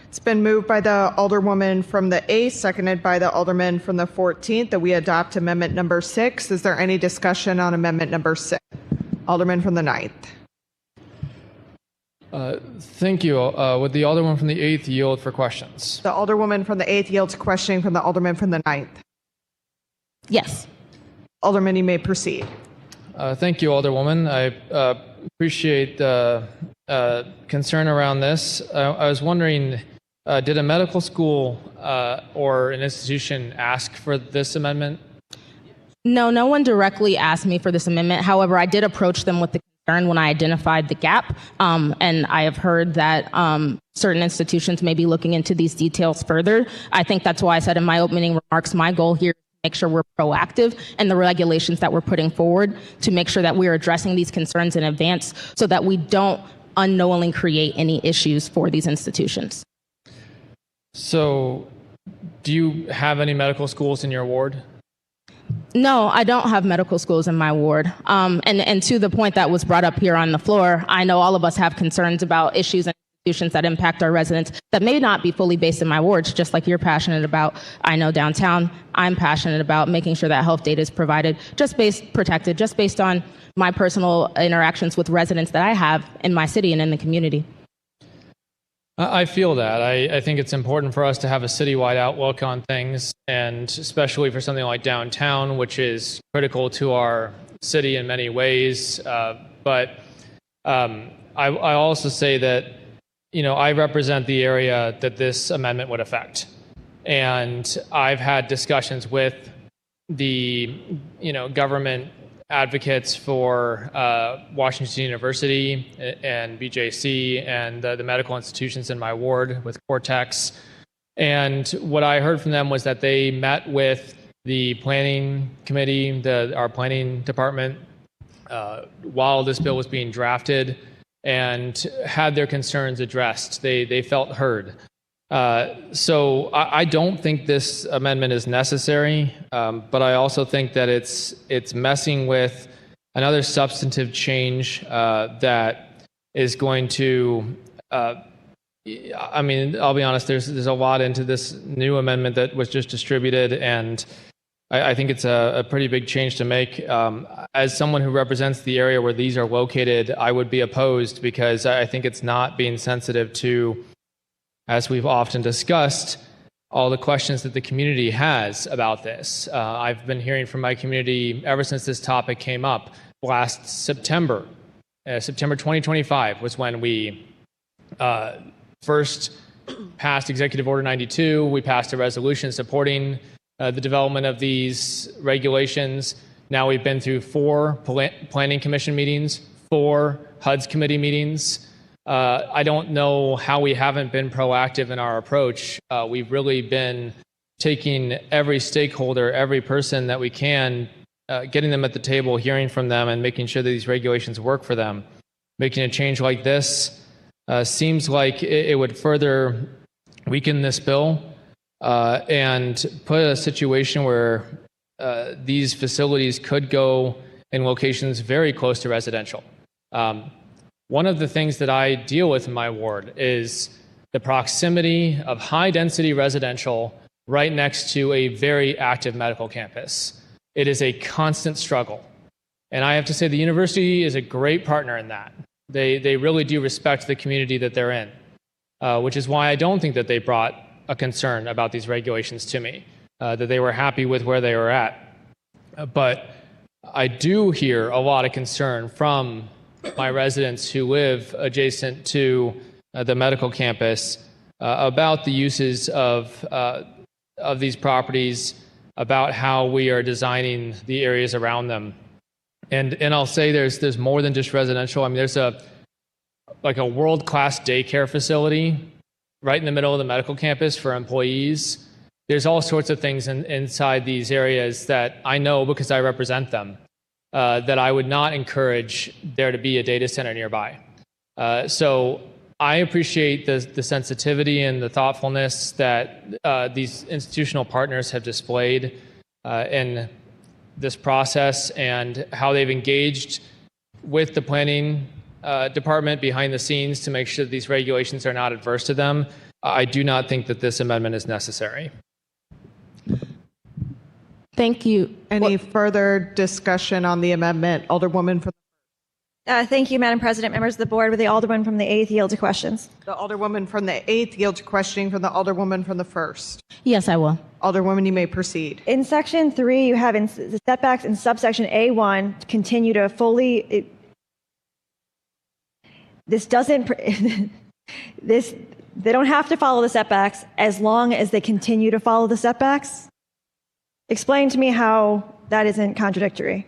It's been moved by the Alderwoman from the 8th, seconded by the Alderman from the 14th, that we adopt Amendment number 6. Is there any discussion on Amendment number 6? Alderman from the 9th. Thank you. Would the Alderman from the 8th yield for questions? The Alderwoman from the 8th yields questioning from the Alderman from the 9th. Yes. Alderman, you may proceed. Thank you, Alderwoman. I appreciate the concern around this. I was wondering, did a medical school or an institution ask for this amendment? No, no one directly asked me for this amendment. However, I did approach them with the concern when I identified the gap. And I have heard that certain institutions may be looking into these details further. I think that's why I said in my opening remarks, my goal here make sure we're proactive in the regulations that we're putting forward to make sure that we're addressing these concerns in advance so that we don't unknowingly create any issues for these institutions. So, do you have any medical schools in your ward? No, I don't have medical schools in my ward. And to the point that was brought up here on the floor, I know all of us have concerns about issues and institutions that impact our residents that may not be fully based in my wards, just like you're passionate about. I know downtown, I'm passionate about making sure that health data is provided, protected, just based on my personal interactions with residents that I have in my city and in the community. I feel that. I think it's important for us to have a citywide outlook on things, and especially for something like downtown, which is critical to our city in many ways. But I also say that, I represent the area that this amendment would affect. And I've had discussions with the, government advocates for Washington University and BJC and the medical institutions in my ward with Cortex. And what I heard from them was that they met with the planning committee, our planning department, while this bill was being drafted, and had their concerns addressed. They felt heard. So I don't think this amendment is necessary, but I also think that it's messing with another substantive change that is going to. I'll be honest. There's a lot into this new amendment that was just distributed, and I think it's a pretty big change to make. As someone who represents the area where these are located, I would be opposed because I think it's not being sensitive to, as we've often discussed, all the questions that the community has about this. I've been hearing from my community ever since this topic came up last September. September 2025 was when we first passed Executive Order 92. We passed a resolution supporting the development of these regulations. Now we've been through 4 Planning Commission meetings, 4 HUD's committee meetings. I don't know how we haven't been proactive in our approach. We've really been taking every stakeholder, every person that we can, getting them at the table, hearing from them, and making sure that these regulations work for them. Making a change like this seems like it would further weaken this bill and put a situation where these facilities could go in locations very close to residential. One of the things that I deal with in my ward is the proximity of high-density residential right next to a very active medical campus. It is a constant struggle. And I have to say the university is a great partner in that. They really do respect the community that they're in, which is why I don't think that they brought a concern about these regulations to me, that they were happy with where they were at. But I do hear a lot of concern from my residents who live adjacent to the medical campus about the uses of these properties, about how we are designing the areas around them. And I'll say there's more than just residential. I mean, there's a world-class daycare facility right in the middle of the medical campus for employees. There's all sorts of things inside these areas that I know because I represent them, that I would not encourage there to be a data center nearby. So I appreciate the sensitivity and the thoughtfulness that these institutional partners have displayed in this process and how they've engaged with the planning department behind the scenes to make sure that these regulations are not adverse to them. I do not think that this amendment is necessary. Thank you. Any further discussion on the amendment? Alderwoman from Thank you, Madam President. Members of the board, with the Alderman from the 8th yield to questions. the Alderwoman from the 8th yield to questioning from the Alderwoman from the 1st. Yes, I will. Alderwoman, you may proceed. In Section 3, you have the setbacks in subsection A1 continue to fully. This doesn't. They don't have to follow the setbacks as long as they continue to follow the setbacks. Explain to me how that isn't contradictory.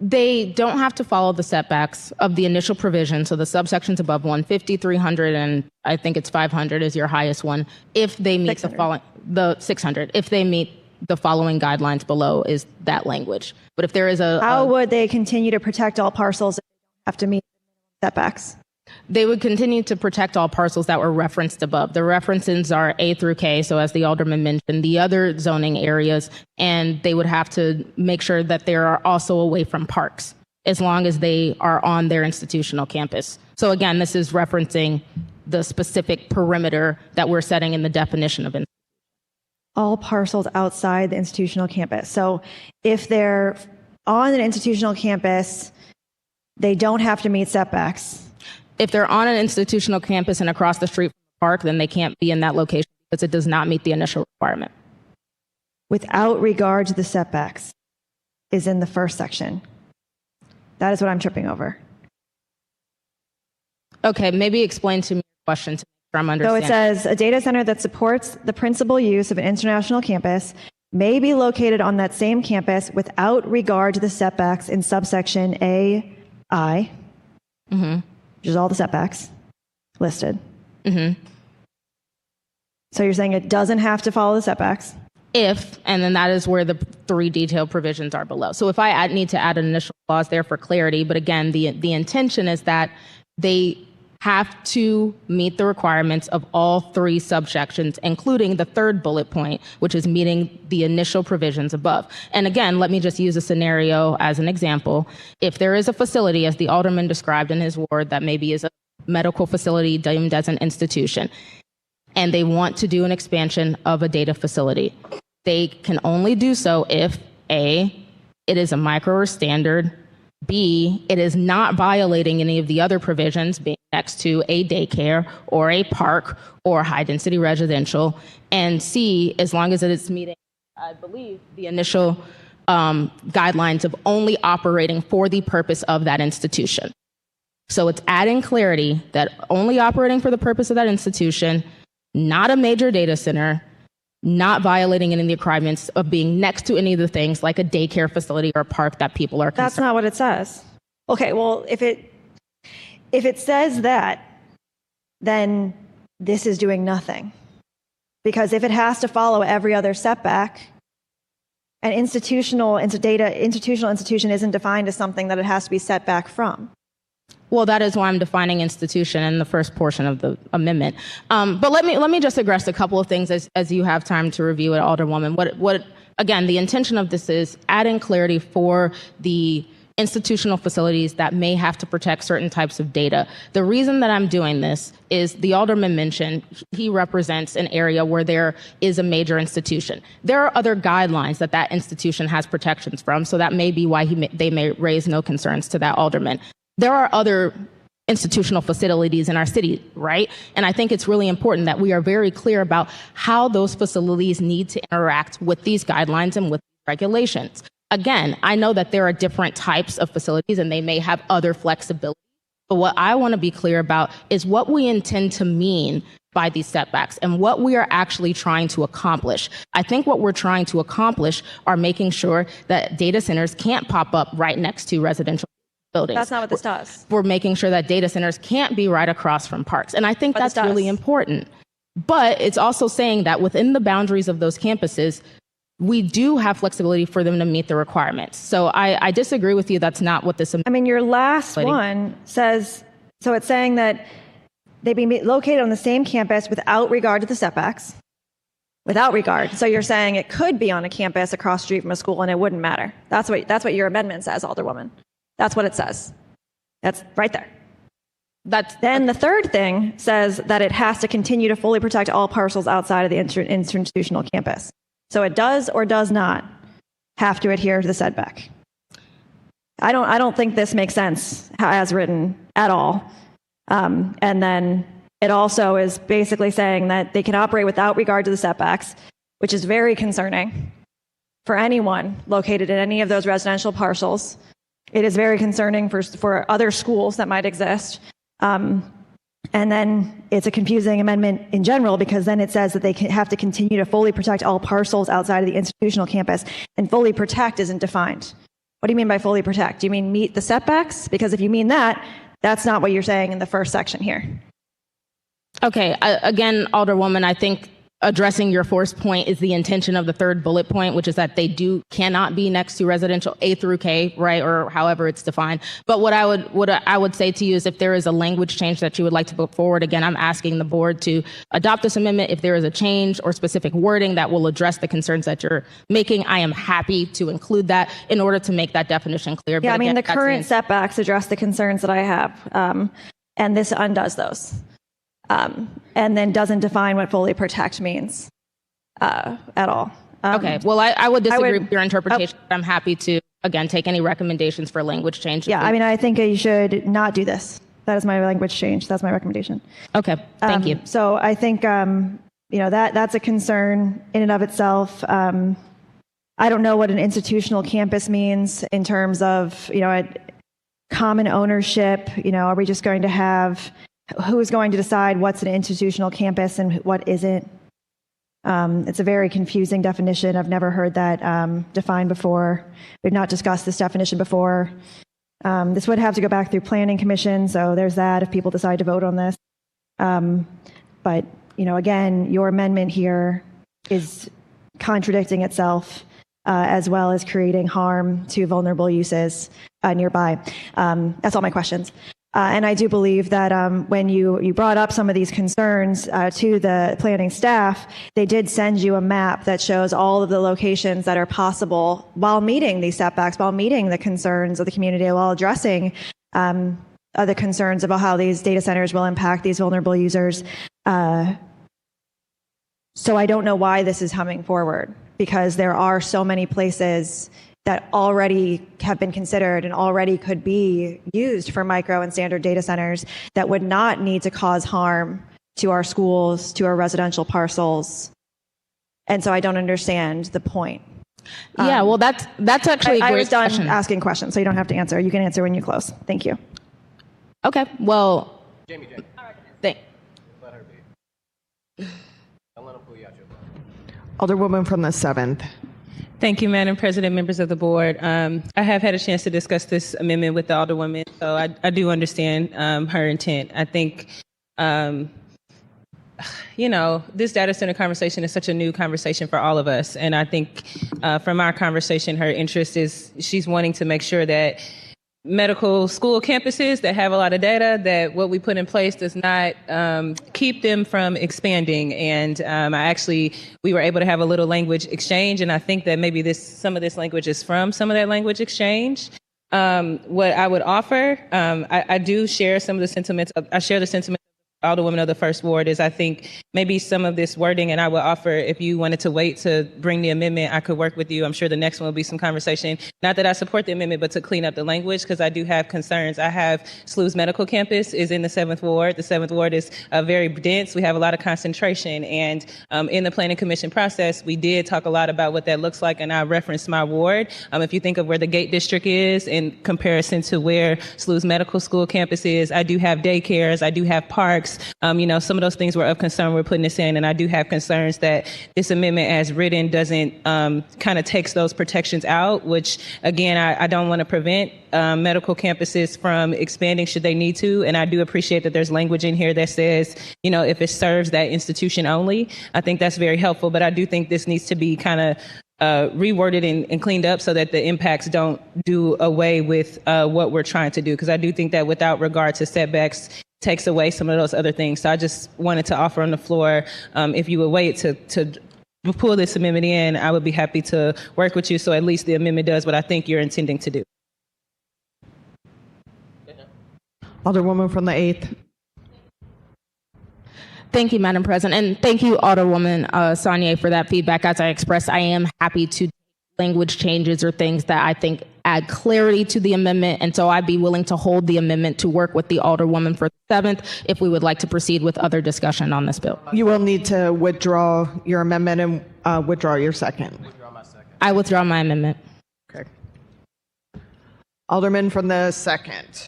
They don't have to follow the setbacks of the initial provision, so the subsections above 150, 300, and I think it's 500 is your highest one, if they meet 600. the 600, if they meet the following guidelines below is that language. But if there is How would they continue to protect all parcels if they have to meet setbacks? They would continue to protect all parcels that were referenced above. The references are A through K, so as the Alderman mentioned, the other zoning areas, and they would have to make sure that they are also away from parks, as long as they are on their institutional campus. So again, this is referencing the specific perimeter that we're setting in the definition of All parcels outside the institutional campus. So if they're on an institutional campus, they don't have to meet setbacks. If they're on an institutional campus and across the street from the park, then they can't be in that location because it does not meet the initial requirement. Without regard to the setbacks is in the first section. That is what I'm tripping over. Okay, maybe explain to me your question to make sure I'm So understanding. it says a data center that supports the principal use of an international campus may be located on that same campus without regard to the setbacks in subsection AI, which is all the setbacks listed. So you're saying it doesn't have to follow the setbacks? If, and then that is where the 3 detailed provisions are below. So if I need to add an initial clause there for clarity, but again, the intention is that they have to meet the requirements of all 3 subsections, including the 3rd bullet point, which is meeting the initial provisions above. And again, let me just use a scenario as an example. If there is a facility, as the Alderman described in his ward, that maybe is a medical facility deemed as an institution, and they want to do an expansion of a data facility, they can only do so if A, it is a micro or standard, B, it is not violating any of the other provisions, being next to a daycare or a park or high density residential, and C, as long as it is meeting, I believe, the initial guidelines of only operating for the purpose of that institution. So it's adding clarity that only operating for the purpose of that institution, not a major data center, not violating any of the requirements of being next to any of the things like a daycare facility or a park that people are concerned. That's not what it says. Okay, well, if it says that, then this is doing nothing. Because if it has to follow every other setback, an institutional institution isn't defined as something that it has to be set back from. Well, that is why I'm defining institution in the first portion of the amendment. But let me just address a couple of things as you have time to review it, Alderwoman. What again, the intention of this is adding clarity for the institutional facilities that may have to protect certain types of data. The reason that I'm doing this is the Alderman mentioned he represents an area where there is a major institution. There are other guidelines that institution has protections from, so that may be why they may raise no concerns to that Alderman. There are other institutional facilities in our city, right? And I think it's really important that we are very clear about how those facilities need to interact with these guidelines and with regulations. Again, I know that there are different types of facilities and they may have other flexibility, but what I want to be clear about is what we intend to mean by these setbacks and what we are actually trying to accomplish. I think what we're trying to accomplish are making sure that data centers can't pop up right next to residential buildings. That's not what this does. We're making sure that data centers can't be right across from parks. And I think that's really important. But it's also saying that within the boundaries of those campuses, we do have flexibility for them to meet the requirements. So I disagree with you. That's not what this. I mean, your last one says, so it's saying that they be located on the same campus without regard to the setbacks. Without regard. So you're saying it could be on a campus across the street from a school and it wouldn't matter. That's what your amendment says, Alderwoman. That's what it says. That's right there. Then the third thing says that it has to continue to fully protect all parcels outside of the institutional campus. So it does or does not have to adhere to the setback. I don't think this makes sense as written at all. And then it also is basically saying that they can operate without regard to the setbacks, which is very concerning for anyone located in any of those residential parcels. It is very concerning for other schools that might exist. And then it's a confusing amendment in general because then it says that they have to continue to fully protect all parcels outside of the institutional campus, and fully protect isn't defined. What do you mean by fully protect? Do you mean meet the setbacks? Because if you mean that, that's not what you're saying in the first section here. Okay, again, Alderwoman, I think addressing your first point is the intention of the third bullet point, which is that they cannot be next to residential A through K, right, or however it's defined. But what I would say to you is if there is a language change that you would like to put forward, again, I'm asking the board to adopt this amendment. If there is a change or specific wording that will address the concerns that you're making, I am happy to include that in order to make that definition clear. Yeah, but again, the current setbacks address the concerns that I have, and this undoes those. And then doesn't define what fully protect means at all. Okay, well, I would disagree with your interpretation. I'm happy to, again, take any recommendations for language change. Yeah, I think you should not do this. That is my language change. That's my recommendation. Okay, thank you. So I think, that's a concern in and of itself. I don't know what an institutional campus means in terms of, common ownership. Are we just going to have... Who's going to decide what's an institutional campus and what isn't? It's a very confusing definition. I've never heard that defined before. We've not discussed this definition before. This would have to go back through Planning Commission, so there's that if people decide to vote on this. But, again, your amendment here is contradicting itself as well as creating harm to vulnerable uses nearby. That's all my questions. And I do believe that when you brought up some of these concerns to the planning staff, they did send you a map that shows all of the locations that are possible while meeting these setbacks, while meeting the concerns of the community, while addressing other concerns about how these data centers will impact these vulnerable users. So I don't know why this is coming forward, because there are so many places that already have been considered and already could be used for micro and standard data centers that would not need to cause harm to our schools, to our residential parcels. And so I don't understand the point. Yeah, well, that's actually a I great was done question. asking questions, so you don't have to answer. You can answer when you close. Thank you. Okay, well, thank. Alderwoman from the 7th. Thank you, Madam President, members of the board. I have had a chance to discuss this amendment with the Alderwoman, so I do understand her intent. I think, this data center conversation is such a new conversation for all of us. And I think from our conversation, her interest is she's wanting to make sure that medical school campuses that have a lot of data, that what we put in place does not keep them from expanding. And we were able to have a little language exchange, and I think that maybe some of this language is from some of that language exchange. What I would offer, I do share some of the sentiments. I share the sentiments of Alderwoman of the First Ward. Is I think maybe some of this wording, and I would offer, if you wanted to wait to bring the amendment, I could work with you. I'm sure the next one will be some conversation. Not that I support the amendment, but to clean up the language, because I do have concerns. I have SLU's Medical Campus is in the 7th Ward. The 7th Ward is very dense. We have a lot of concentration. And in the Planning Commission process, we did talk a lot about what that looks like, and I referenced my ward. If you think of where the Gate District is in comparison to where SLU's Medical School Campus is, I do have daycares, I do have parks. Some of those things were of concern. We're putting this in, and I do have concerns that this amendment as written doesn't kind of takes those protections out, which again, I don't want to prevent medical campuses from expanding should they need to. And I do appreciate that there's language in here that says, if it serves that institution only. I think that's very helpful, but I do think this needs to be kind of reworded and cleaned up so that the impacts don't do away with what we're trying to do. Because I do think that without regard to setbacks, takes away some of those other things. So I just wanted to offer on the floor, if you would wait to pull this amendment in, I would be happy to work with you so at least the amendment does what I think you're intending to do. Alderwoman from the 8th. Thank you, Madam President. And thank you, Alderwoman Saunier, for that feedback. As I expressed, I am happy to language changes or things that I think add clarity to the amendment. And so I'd be willing to hold the amendment to work with the Alderwoman for the 7th if we would like to proceed with other discussion on this bill. You will need to withdraw your amendment and withdraw your second. I withdraw my amendment. Okay. Alderman from the 2nd.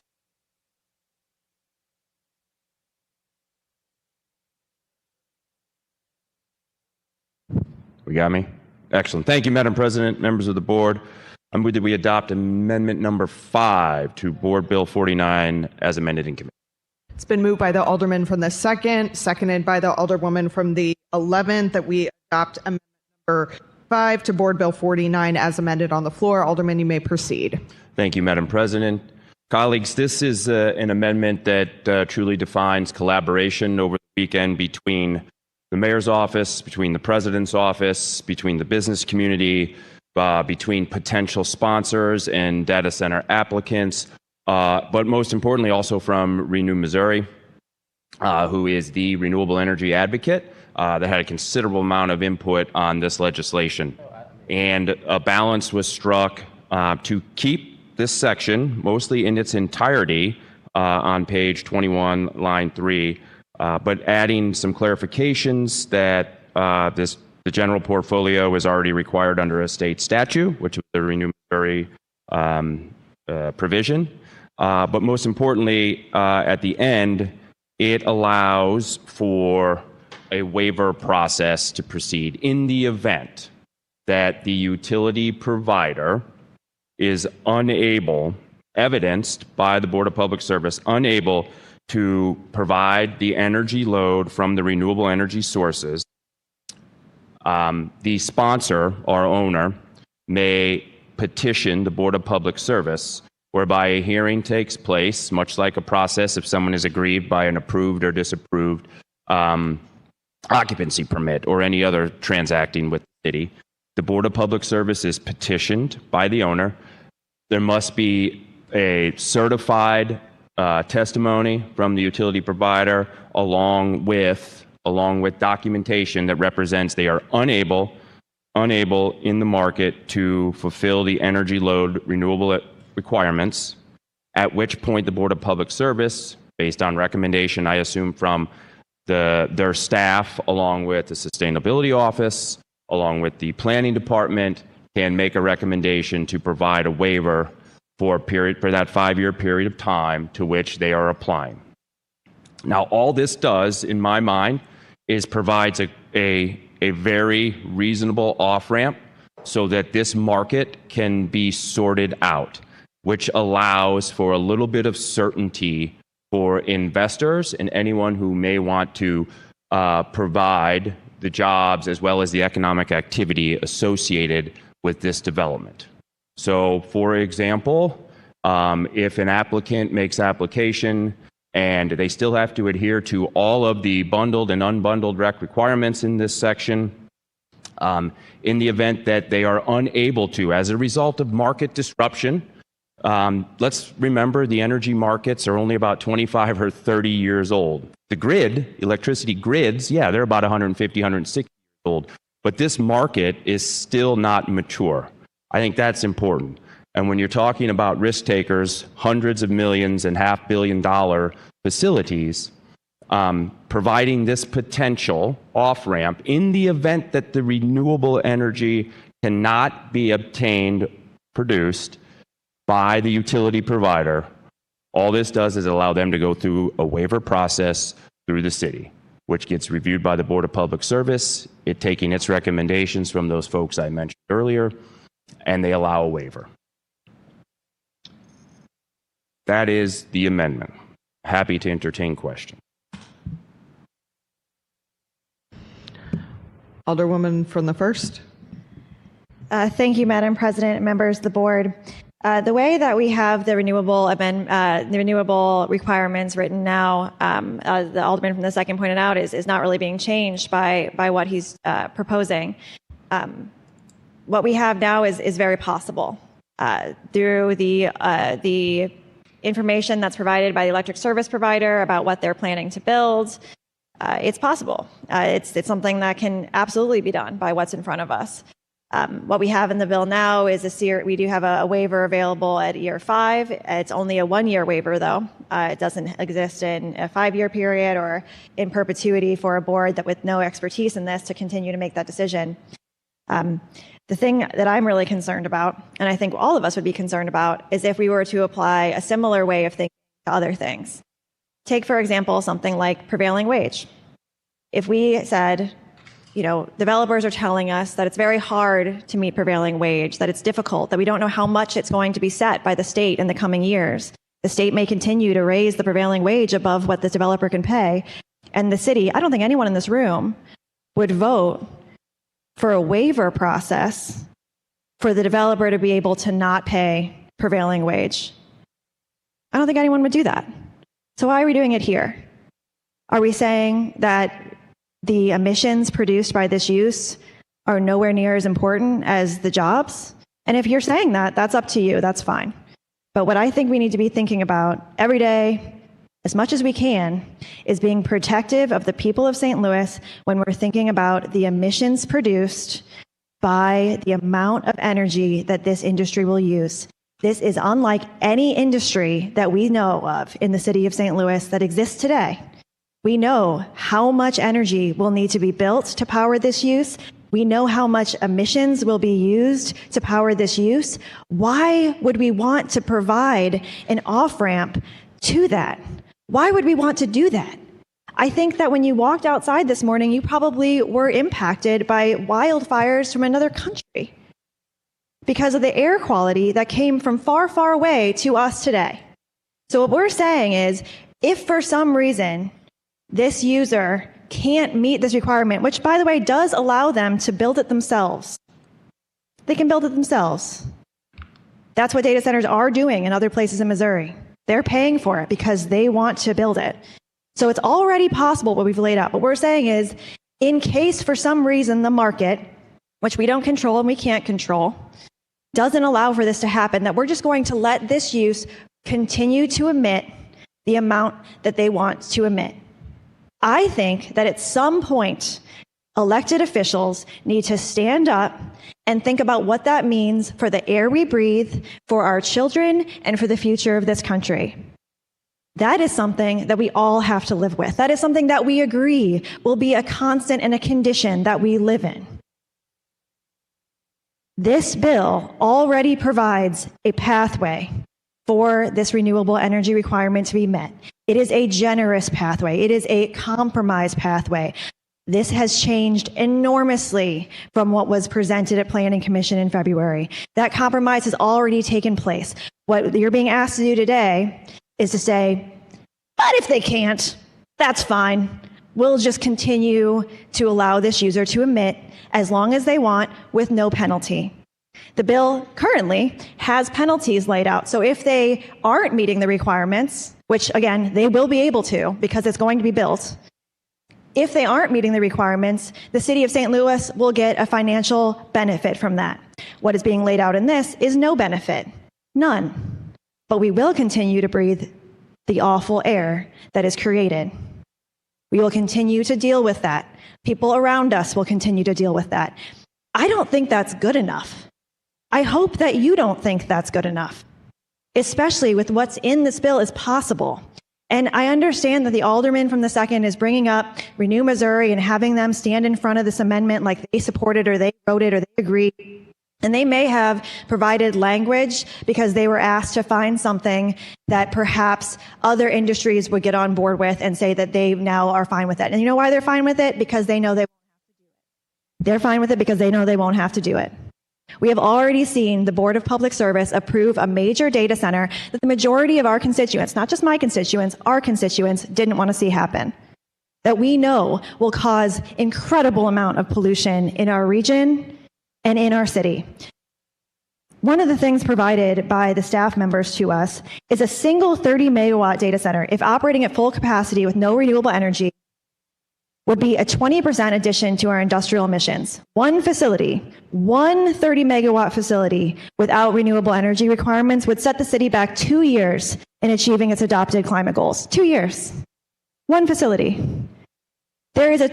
We got me? Excellent. Thank you, Madam President, members of the board. I move that we adopt amendment number 5 to Board Bill 49 as amended in committee. It's been moved by the Alderman from the 2nd, seconded by the Alderwoman from the 11th, that we adopt amendment number 5 to Board Bill 49 as amended on the floor. Alderman, you may proceed. Thank you, Madam President. Colleagues, this is an amendment that truly defines collaboration over the weekend between the mayor's office, between the president's office, between the business community, between potential sponsors and data center applicants, but most importantly also from Renew Missouri, who is the renewable energy advocate that had a considerable amount of input on this legislation. And a balance was struck to keep this section mostly in its entirety on page 21, line 3, but adding some clarifications that the general portfolio is already required under a state statute, which was the Renew Missouri provision. But most importantly, at the end, it allows for a waiver process to proceed in the event that the utility provider is unable, evidenced by the Board of Public Service, unable to provide the energy load from the renewable energy sources. The sponsor or owner may petition the Board of Public Service, whereby a hearing takes place, much like a process if someone is aggrieved by an approved or disapproved occupancy permit or any other transacting with the city. The Board of Public Service is petitioned by the owner. There must be a certified testimony from the utility provider along with along with documentation that represents they are unable in the market to fulfill the energy load renewable requirements, at which point the Board of Public Service, based on recommendation, I assume, from their staff, along with the Sustainability Office, along with the Planning Department, can make a recommendation to provide a waiver for that 5-year period of time to which they are applying. Now, all this does, in my mind, is provides a very reasonable off-ramp so that this market can be sorted out, which allows for a little bit of certainty for investors and anyone who may want to provide the jobs as well as the economic activity associated with this development. So, for example, if an applicant makes application and they still have to adhere to all of the bundled and unbundled rec requirements in this section, in the event that they are unable to, as a result of market disruption, let's remember the energy markets are only about 25 or 30 years old. The grid, electricity grids, yeah, they're about 150, 160 years old. But this market is still not mature. I think that's important. And when you're talking about risk takers, hundreds of millions and $500 million facilities, providing this potential off-ramp in the event that the renewable energy cannot be obtained, produced by the utility provider, all this does is allow them to go through a waiver process through the city, which gets reviewed by the Board of Public Service, it taking its recommendations from those folks I mentioned earlier, and they allow a waiver. That is the amendment. Happy to entertain questions. Alderwoman from the 1st. Thank you, Madam President, members of the board. The way that we have the renewable requirements written now, the Alderman from the 2nd pointed out, is not really being changed by what he's proposing. What we have now is very possible through the information that's provided by the electric service provider about what they're planning to build. It's possible. It's something that can absolutely be done by what's in front of us. What we have in the bill now is we do have a waiver available at year 5. It's only a 1-year waiver, though. It doesn't exist in a 5-year period or in perpetuity for a board that with no expertise in this to continue to make that decision. The thing that I'm really concerned about, and I think all of us would be concerned about, is if we were to apply a similar way of thinking to other things. Take, for example, something like prevailing wage. If we said, developers are telling us that it's very hard to meet prevailing wage, that it's difficult, that we don't know how much it's going to be set by the state in the coming years. The state may continue to raise the prevailing wage above what the developer can pay. And the city, I don't think anyone in this room would vote for a waiver process for the developer to be able to not pay prevailing wage. I don't think anyone would do that. So why are we doing it here? Are we saying that the emissions produced by this use are nowhere near as important as the jobs? And if you're saying that, that's up to you. That's fine. But what I think we need to be thinking about every day, as much as we can, is being protective of the people of St. Louis when we're thinking about the emissions produced by the amount of energy that this industry will use. This is unlike any industry that we know of in the city of St. Louis that exists today. We know how much energy will need to be built to power this use. We know how much emissions will be used to power this use. Why would we want to provide an off-ramp to that? Why would we want to do that? I think that when you walked outside this morning, you probably were impacted by wildfires from another country because of the air quality that came from far, far away to us today. So what we're saying is, if for some reason this user can't meet this requirement, which, by the way, does allow them to build it themselves, they can build it themselves. That's what data centers are doing in other places in Missouri. They're paying for it because they want to build it. So it's already possible what we've laid out. What we're saying is, in case for some reason the market, which we don't control and we can't control, doesn't allow for this to happen, that we're just going to let this use continue to emit the amount that they want to emit. I think that at some point, elected officials need to stand up and think about what that means for the air we breathe, for our children, and for the future of this country. That is something that we all have to live with. That is something that we agree will be a constant and a condition that we live in. This bill already provides a pathway for this renewable energy requirement to be met. It is a generous pathway. It is a compromise pathway. This has changed enormously from what was presented at Planning Commission in February. That compromise has already taken place. What you're being asked to do today is to say, but if they can't, that's fine. We'll just continue to allow this user to emit as long as they want with no penalty. The bill currently has penalties laid out. So if they aren't meeting the requirements, which again, they will be able to because it's going to be built, if they aren't meeting the requirements, the city of St. Louis will get a financial benefit from that. What is being laid out in this is no benefit, none. But we will continue to breathe the awful air that is created. We will continue to deal with that. People around us will continue to deal with that. I don't think that's good enough. I hope that you don't think that's good enough, especially with what's in this bill is possible. And I understand that the alderman from the 2nd is bringing up Renew Missouri and having them stand in front of this amendment like they support it or they wrote it or they agree. And they may have provided language because they were asked to find something that perhaps other industries would get on board with and say that they now are fine with it. And you know why they're fine with it? Because they know they won't have to do it. They're fine with it because they know they won't have to do it. We have already seen the Board of Public Service approve a major data center that the majority of our constituents, not just my constituents, our constituents didn't want to see happen. That we know will cause incredible amount of pollution in our region and in our city. One of the things provided by the staff members to us is a single 30 megawatt data center, if operating at full capacity with no renewable energy, would be a 20% addition to our industrial emissions. One facility, one 30 megawatt facility without renewable energy requirements would set the city back 2 years in achieving its adopted climate goals. 2 years. One facility. There is up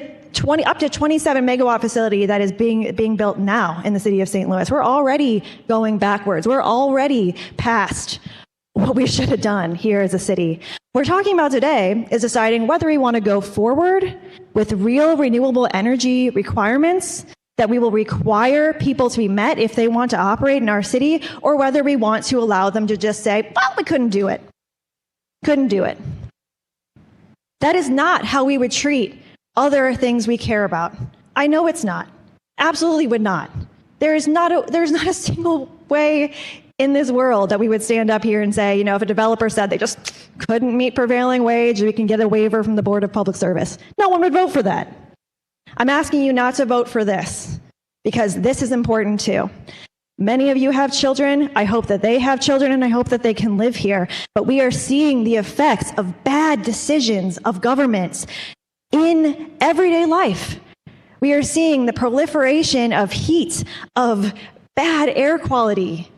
to 27 megawatt facility that is being built now in the city of St. Louis. We're already going backwards. We're already past what we should have done here as a city. What we're talking about today is deciding whether we want to go forward with real renewable energy requirements that we will require people to be met if they want to operate in our city, or whether we want to allow them to just say, well, we couldn't do it. Couldn't do it. That is not how we would treat other things we care about. I know it's not. Absolutely would not. There's not a single way in this world that we would stand up here and say, if a developer said they just couldn't meet prevailing wage, we can get a waiver from the Board of Public Service. No one would vote for that. I'm asking you not to vote for this because this is important too. Many of you have children. I hope that they have children and I hope that they can live here. But we are seeing the effects of bad decisions of governments in everyday life. We are seeing the proliferation of heat, of bad air quality,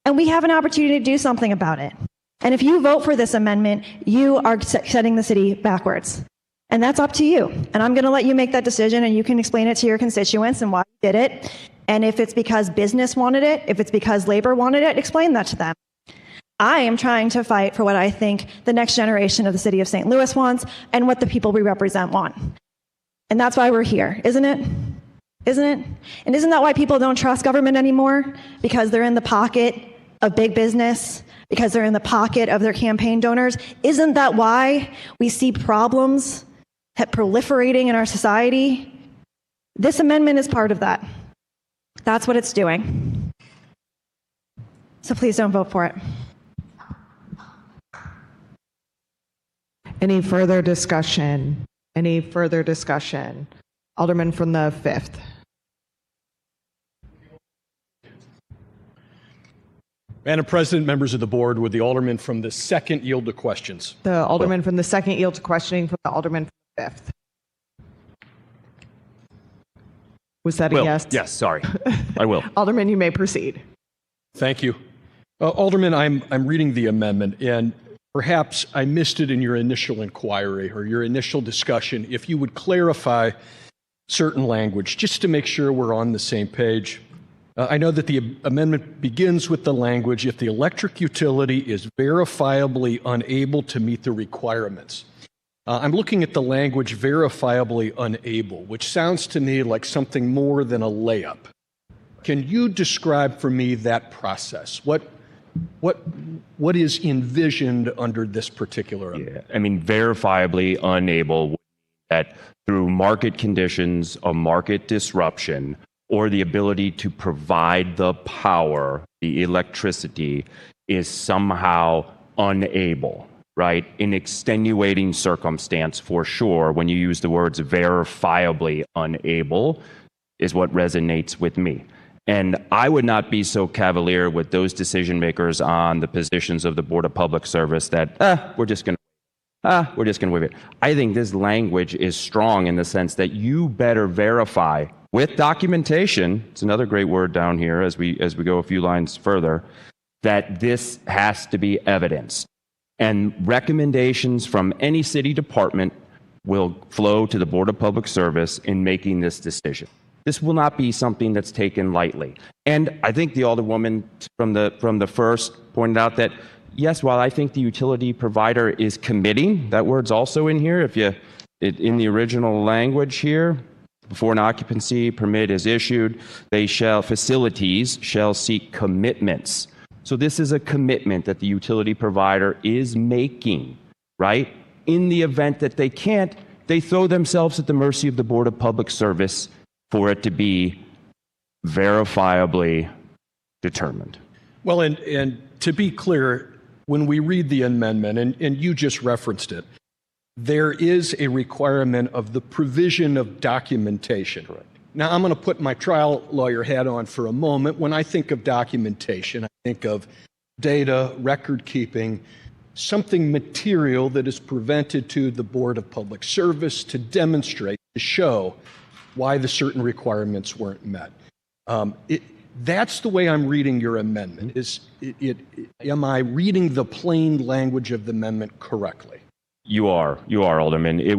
and we have an opportunity to do something about it. And if you vote for this amendment, you are setting the city backwards. And that's up to you. And I'm going to let you make that decision, and you can explain it to your constituents and why you did it. And if it's because business wanted it, if it's because labor wanted it, explain that to them. I am trying to fight for what I think the next generation of the city of St. Louis wants and what the people we represent want. And that's why we're here, isn't it? Isn't it? And isn't that why people don't trust government anymore? Because they're in the pocket of big business, because they're in the pocket of their campaign donors. Isn't that why we see problems proliferating in our society? This amendment is part of that. That's what it's doing. So please don't vote for it. Any further discussion? Any further discussion? Alderman from the 5th. Madam President, members of the board, would the alderman from the 2nd yield to questions? The alderman from the 2nd yield to questioning from the alderman from the 5th. Was that a yes? Yes, sorry. I will. Alderman, you may proceed. Thank you. Alderman, I'm reading the amendment, and perhaps I missed it in your initial inquiry or your initial discussion. If you would clarify certain language, just to make sure we're on the same page. I know that the amendment begins with the language, if the electric utility is verifiably unable to meet the requirements. I'm looking at the language verifiably unable, which sounds to me like something more than a layup. Can you describe for me that process? What is envisioned under this particular amendment? I mean, verifiably unable, that through market conditions, a market disruption, or the ability to provide the power, the electricity, is somehow unable, right? In extenuating circumstance, for sure, when you use the words verifiably unable, is what resonates with me. And I would not be so cavalier with those decision makers on the positions of the Board of Public Service that, we're just going to waive it. I think this language is strong in the sense that you better verify with documentation, it's another great word down here as we go a few lines further, that this has to be evidenced. And recommendations from any city department will flow to the Board of Public Service in making this decision. This will not be something that's taken lightly. And I think the Alderwoman from the first pointed out that, yes, while I think the utility provider is committing, that word's also in here, in the original language here, before an occupancy permit is issued, facilities shall seek commitments. So this is a commitment that the utility provider is making, right? In the event that they can't, they throw themselves at the mercy of the Board of Public Service for it to be verifiably determined. Well, and to be clear, when we read the amendment, and you just referenced it, there is a requirement of the provision of documentation. Correct. Now, I'm going to put my trial lawyer hat on for a moment. When I think of documentation, I think of data, record keeping, something material that is presented to the Board of Public Service to demonstrate, to show why the certain requirements weren't met. That's the way I'm reading your amendment. Am I reading the plain language of the amendment correctly? You are, Alderman. The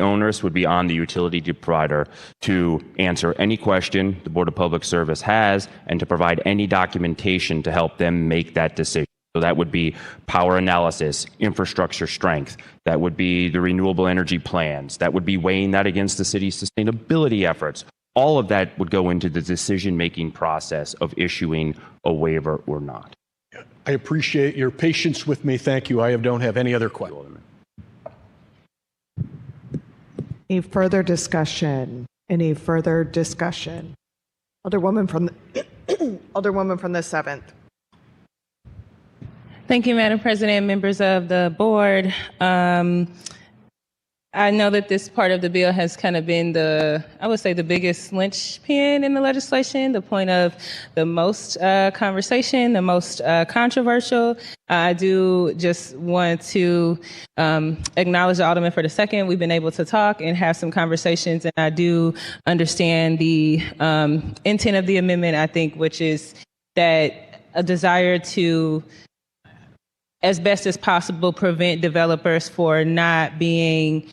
onus would be on the utility provider to answer any question the Board of Public Service has and to provide any documentation to help them make that decision. So that would be power analysis, infrastructure strength. That would be the renewable energy plans. That would be weighing that against the city's sustainability efforts. All of that would go into the decision-making process of issuing a waiver or not. I appreciate your patience with me. Thank you. I don't have any other questions. Any further discussion? Any further discussion? Alderwoman from the Alderwoman from the 7th. Thank you, Madam President, members of the board. I know that this part of the bill has kind of been the biggest linchpin in the legislation, the point of the most conversation, the most controversial. I do just want to acknowledge the Alderman for the second. We've been able to talk and have some conversations, and I do understand the intent of the amendment, I think, which is that a desire to, as best as possible, prevent developers for not being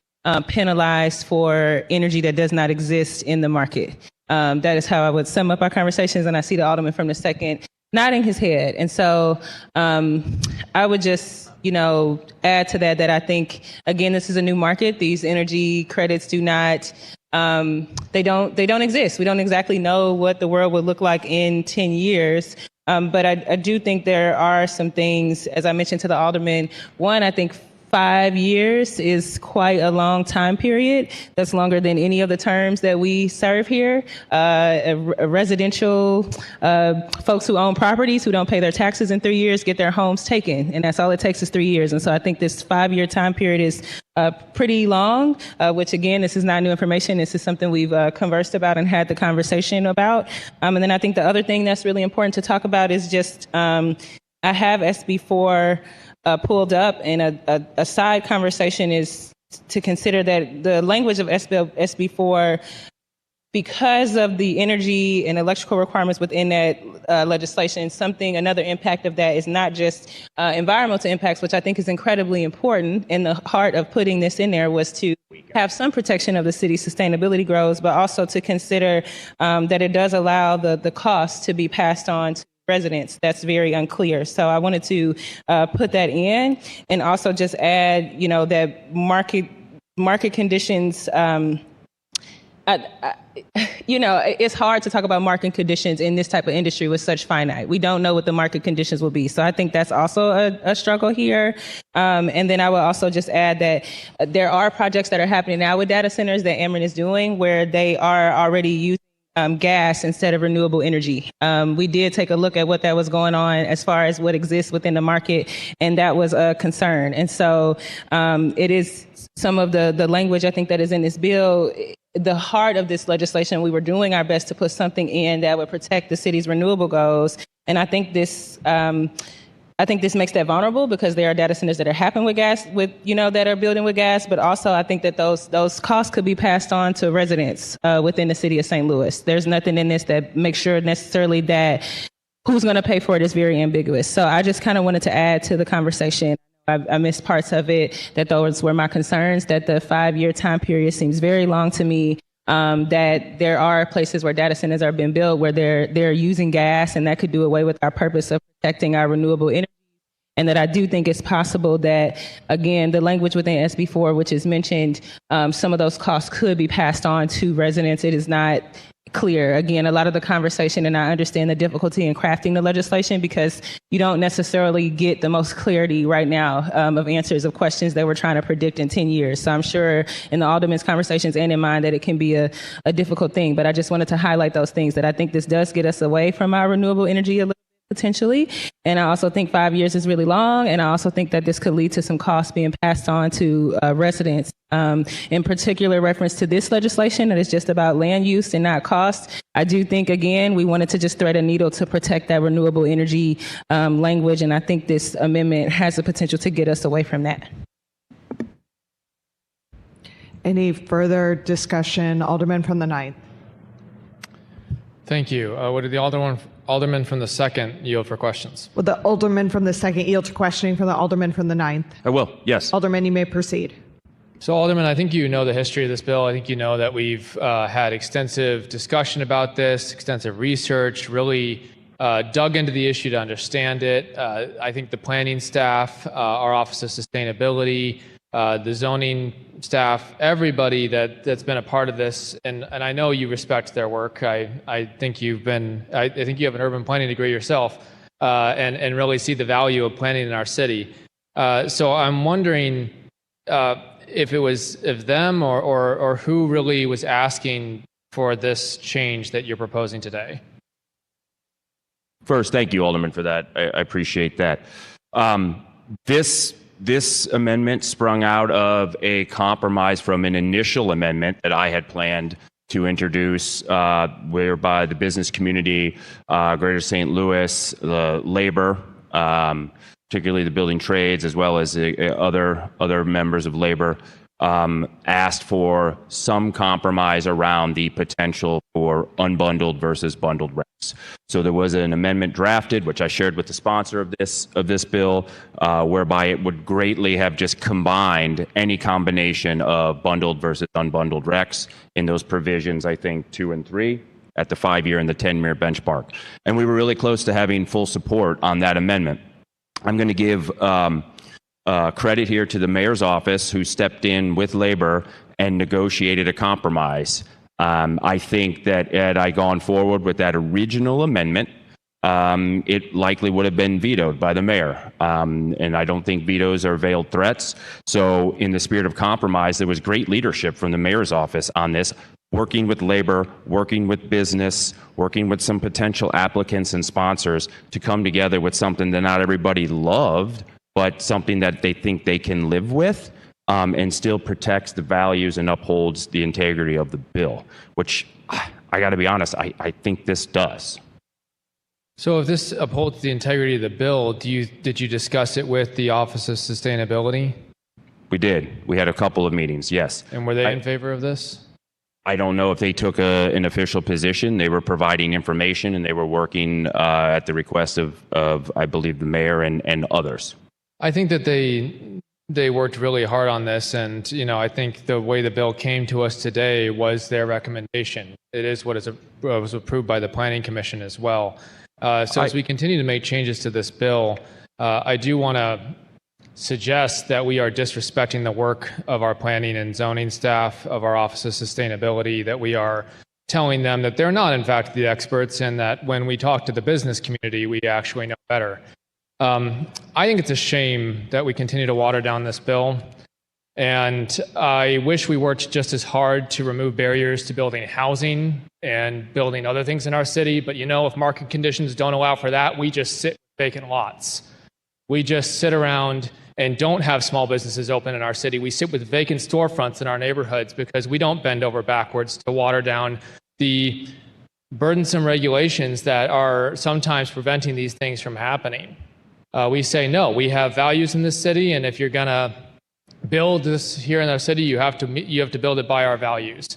penalized for energy that does not exist in the market. That is how I would sum up our conversations, and I see the Alderman from the second nodding his head. And so I would just, add to that I think, again, this is a new market. These energy credits do not, they don't exist. We don't exactly know what the world would look like in 10 years. But I do think there are some things, as I mentioned to the Alderman. One, I think 5 years is quite a long time period. That's longer than any of the terms that we serve here. Residential folks who own properties who don't pay their taxes in 3 years get their homes taken, and that's all it takes is 3 years. And so I think this 5-year time period is pretty long, which again, this is not new information. This is something we've conversed about and had the conversation about. And then I think the other thing that's really important to talk about is just, I have SB4 pulled up, and a side conversation is to consider that the language of SB4 because of the energy and electrical requirements within that legislation, another impact of that is not just environmental impacts, which I think is incredibly important. And the heart of putting this in there was to have some protection of the city's sustainability goals, but also to consider that it does allow the cost to be passed on to residents. That's very unclear. So I wanted to put that in, and also just add, that market conditions. It's hard to talk about market conditions in this type of industry with such finite. We don't know what the market conditions will be. So I think that's also a struggle here. And then I will also just add that there are projects that are happening now with data centers that Ameren is doing where they are already using gas instead of renewable energy. We did take a look at what that was going on as far as what exists within the market, and that was a concern. And so it is some of the language I think that is in this bill. The heart of this legislation, we were doing our best to put something in that would protect the city's renewable goals. And I think this makes that vulnerable because there are data centers that are happening with gas, that are building with gas. But also, I think that those costs could be passed on to residents within the city of St. Louis. There's nothing in this that makes sure necessarily that who's going to pay for it is very ambiguous. So I just kind of wanted to add to the conversation. I missed parts of it, that those were my concerns, that the 5-year time period seems very long to me, that there are places where data centers are being built where they're using gas, and that could do away with our purpose of protecting our renewable energy. And that I do think it's possible that, again, the language within SB 4, which is mentioned, some of those costs could be passed on to residents. It is not clear. Again, a lot of the conversation, and I understand the difficulty in crafting the legislation because you don't necessarily get the most clarity right now of answers of questions that we're trying to predict in 10 years. So I'm sure in the Aldermen's conversations and in mine that it can be a difficult thing, but I just wanted to highlight those things that I think this does get us away from our renewable energy a little bit potentially. And I also think 5 years is really long. And I also think that this could lead to some costs being passed on to residents. In particular reference to this legislation that is just about land use and not cost. I do think, again, we wanted to just thread a needle to protect that renewable energy language. And I think this amendment has the potential to get us away from that. Any further discussion? Alderman from the 9th. Thank you. What did the Alderman from the 2nd yield for questions? Will the Alderman from the 2nd yield to questioning from the Alderman from the 9th? I will, yes. Alderman, you may proceed. So, Alderman, I think you know the history of this bill. I think you know that we've had extensive discussion about this, extensive research, really dug into the issue to understand it. I think the planning staff, our Office of Sustainability, the zoning staff, everybody that's been a part of this, and I know you respect their work. I think you have an urban planning degree yourself, and really see the value of planning in our city. So I'm wondering if them or who really was asking for this change that you're proposing today. First, thank you, Alderman, for that. I appreciate that. This amendment sprung out of a compromise from an initial amendment that I had planned to introduce, whereby the business community, Greater St. Louis, the labor, particularly the building trades, as well as other members of labor, asked for some compromise around the potential for unbundled versus bundled recs. So there was an amendment drafted, which I shared with the sponsor of this bill, whereby it would greatly have just combined any combination of bundled versus unbundled recs in those provisions, I think 2 and 3, at the 5-year and the 10-year benchmark. And we were really close to having full support on that amendment. I'm going to give credit here to the mayor's office, who stepped in with labor and negotiated a compromise. I think that had I gone forward with that original amendment, it likely would have been vetoed by the mayor. And I don't think vetoes are veiled threats. So in the spirit of compromise, there was great leadership from the mayor's office on this, working with labor, working with business, working with some potential applicants and sponsors to come together with something that not everybody loved, but something that they think they can live with, and still protects the values and upholds the integrity of the bill, which I got to be honest, I think this does. So if this upholds the integrity of the bill, did you discuss it with the Office of Sustainability? We did. We had a couple of meetings, yes. And were they in favor of this? I don't know if they took an official position. They were providing information, and they were working at the request of I believe, the mayor and others. I think that they worked really hard on this, and I think the way the bill came to us today was their recommendation. It is what was approved by the Planning Commission as well. As we continue to make changes to this bill, I do want to suggest that we are disrespecting the work of our planning and zoning staff, of our Office of Sustainability, that we are telling them that they're not, in fact, the experts, and that when we talk to the business community, we actually know better. I think it's a shame that we continue to water down this bill, and I wish we worked just as hard to remove barriers to building housing and building other things in our city. But if market conditions don't allow for that, we just sit with vacant lots. We just sit around and don't have small businesses open in our city. We sit with vacant storefronts in our neighborhoods because we don't bend over backwards to water down the burdensome regulations that are sometimes preventing these things from happening. We say, no, we have values in this city, and if you're going to build this here in our city, you have to build it by our values.